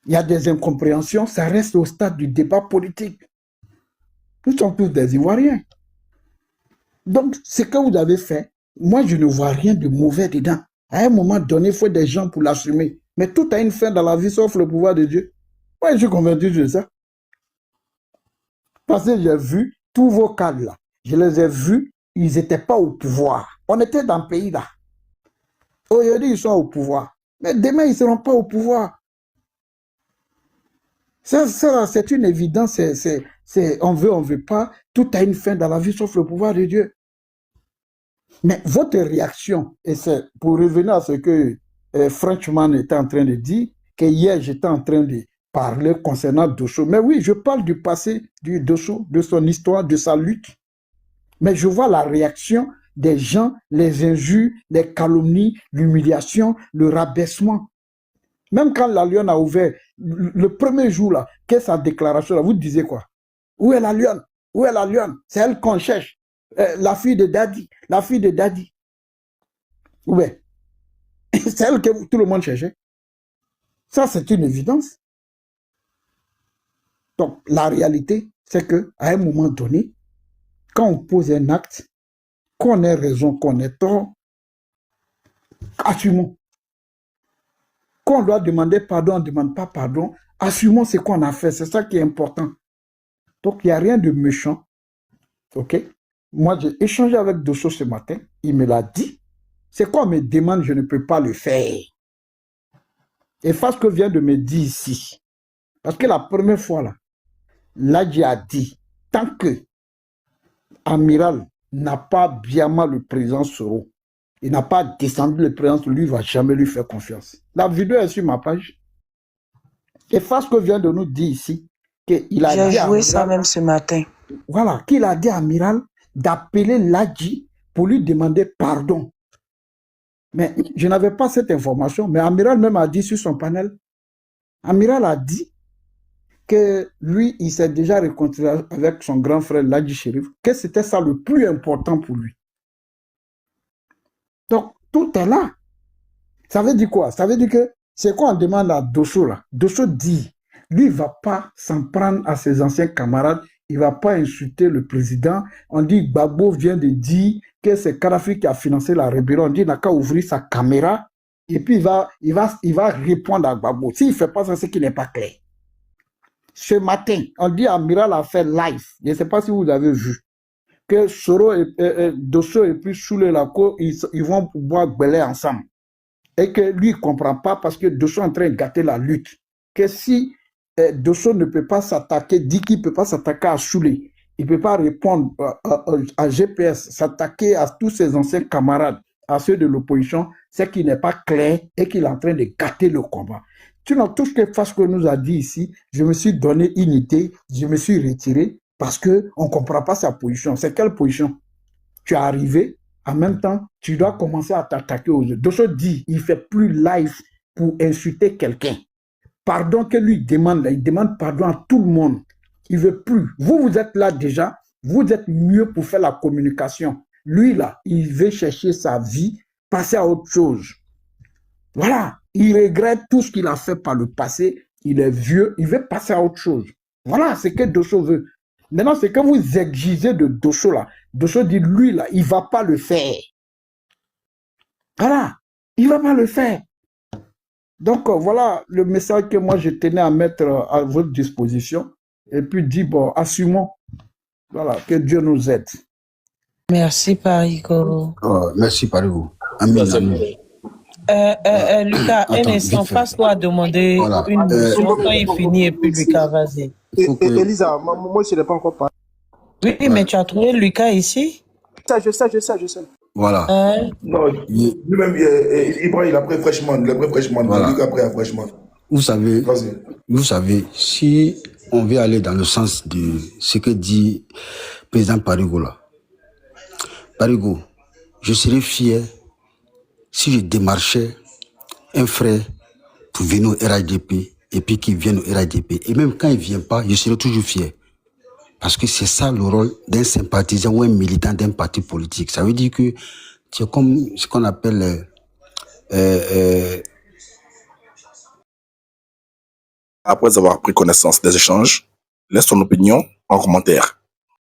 S15: Il y a des incompréhensions, ça reste au stade du débat politique. Nous sommes tous des Ivoiriens. Donc, ce que vous avez fait, moi, je ne vois rien de mauvais dedans. À un moment donné, il faut des gens pour l'assumer. Mais tout a une fin dans la vie, sauf le pouvoir de Dieu. Moi, je suis convaincu de ça. Parce que j'ai vu tous vos cadres là. Je les ai vus, ils n'étaient pas au pouvoir. On était dans le pays là. Aujourd'hui, ils sont au pouvoir. Mais demain, ils ne seront pas au pouvoir. Ça c'est une évidence. On veut pas. Tout a une fin dans la vie, sauf le pouvoir de Dieu. Mais votre réaction, et c'est pour revenir à ce que Frenchman était en train de dire, que hier, j'étais en train de parler concernant Dosso. Mais oui, je parle du passé du Dosso, de son histoire, de sa lutte. Mais je vois la réaction des gens, les injures, les calomnies, l'humiliation, le rabaissement. Même quand la Lionne a ouvert, le premier jour, là, qu'est-ce sa déclaration, là, vous disiez quoi? Où est la Lionne? Où est la Lionne? C'est elle qu'on cherche. La fille de Daddy. La fille de Daddy. Oui. C'est elle que tout le monde cherchait. Ça, c'est une évidence. Donc, la réalité, c'est qu'à un moment donné, quand on pose un acte, qu'on ait raison, qu'on ait tort, assumons. Quand on doit demander pardon, on ne demande pas pardon. Assumons ce qu'on a fait. C'est ça qui est important. Donc, il n'y a rien de méchant. OK? Moi, j'ai échangé avec Dosso ce matin. Il me l'a dit. C'est quoi me demande, je ne peux pas le faire. Et face que vient de me dire ici. Parce que la première fois, là, Ladji a dit, tant que Amiral n'a pas bien mal le président Soro, il n'a pas descendu le président, lui, il ne va jamais lui faire confiance. La vidéo est sur ma page. Et face que vient de nous dire ici, qu'il a dit
S4: J'ai joué
S15: Amiral,
S4: ça même ce matin.
S15: Voilà, qu'il a dit à Amiral d'appeler Ladji pour lui demander pardon. Mais je n'avais pas cette information, mais Amiral même a dit sur son panel, Amiral a dit que lui, il s'est déjà réconcilié avec son grand frère Ladji Chérif, que c'était ça le plus important pour lui. Donc, tout est là. Ça veut dire quoi? Ça veut dire que c'est quoi on demande à Dosso là? Dosso dit, lui, il ne va pas s'en prendre à ses anciens camarades, il ne va pas insulter le président. On dit, Gbagbo vient de dire que c'est Kadhafi qui a financé la rébellion. On dit, il n'a qu'à ouvrir sa caméra et puis il va répondre à Gbagbo. S'il ne fait pas ça, c'est qu'il n'est pas clair. Ce matin, on dit Amiral a fait live. Je ne sais pas si vous avez vu. Que Soro et Dosso et puis Soule Lako, ils vont boire Belé ensemble. Et que lui, il ne comprend pas parce que Dosso est en train de gâter la lutte. Que si Dosso ne peut pas s'attaquer, dit qu'il ne peut pas s'attaquer à Soule, il ne peut pas répondre à GPS, s'attaquer à tous ses anciens camarades, à ceux de l'opposition, c'est qu'il n'est pas clair et qu'il est en train de gâter le combat. Sinon, tout ce que Fasco nous a dit ici, je me suis donné une idée, je me suis retiré parce qu'on ne comprend pas sa position. C'est quelle position? Tu es arrivé, en même temps, tu dois commencer à t'attaquer aux autres. Dosso dit, il ne fait plus live pour insulter quelqu'un. Pardon que lui demande, il demande pardon à tout le monde. Il ne veut plus. Vous êtes là déjà, vous êtes mieux pour faire la communication. Lui, là, il veut chercher sa vie, passer à autre chose. Voilà. Il regrette tout ce qu'il a fait par le passé. Il est vieux. Il veut passer à autre chose. Voilà ce que Dosso veut. Maintenant, c'est que vous exigez de Dosso là. Dosso dit, lui là, il ne va pas le faire. Voilà. Il ne va pas le faire. Donc, voilà le message que moi, je tenais à mettre à votre disposition. Et puis, dit, bon, assumons. Voilà, que Dieu nous aide.
S4: Merci, Parigo.
S7: Merci, Parigo. Amen.
S4: Lucas, un instant, Fasco a demandé une mission quand il finit et puis Lucas, vas-y.
S17: Elisa, moi, je n'ai pas encore parlé.
S4: Oui, mais tu as trouvé Lucas ici?
S17: Je sais.
S7: Voilà.
S1: Non, lui-même, il a pris Freshman. Voilà. Lucas a pris Freshman.
S7: Vous savez, si on veut aller dans le sens de ce que dit le président Parigo là, Parigo, je serais fier si je démarchais un frère pour venir au RHDP et puis qu'il vienne au RHDP. Et même quand il ne vient pas, je serai toujours fier. Parce que c'est ça le rôle d'un sympathisant ou un militant d'un parti politique. Ça veut dire que c'est comme ce qu'on appelle...
S1: Après avoir pris connaissance des échanges, laisse ton opinion en commentaire.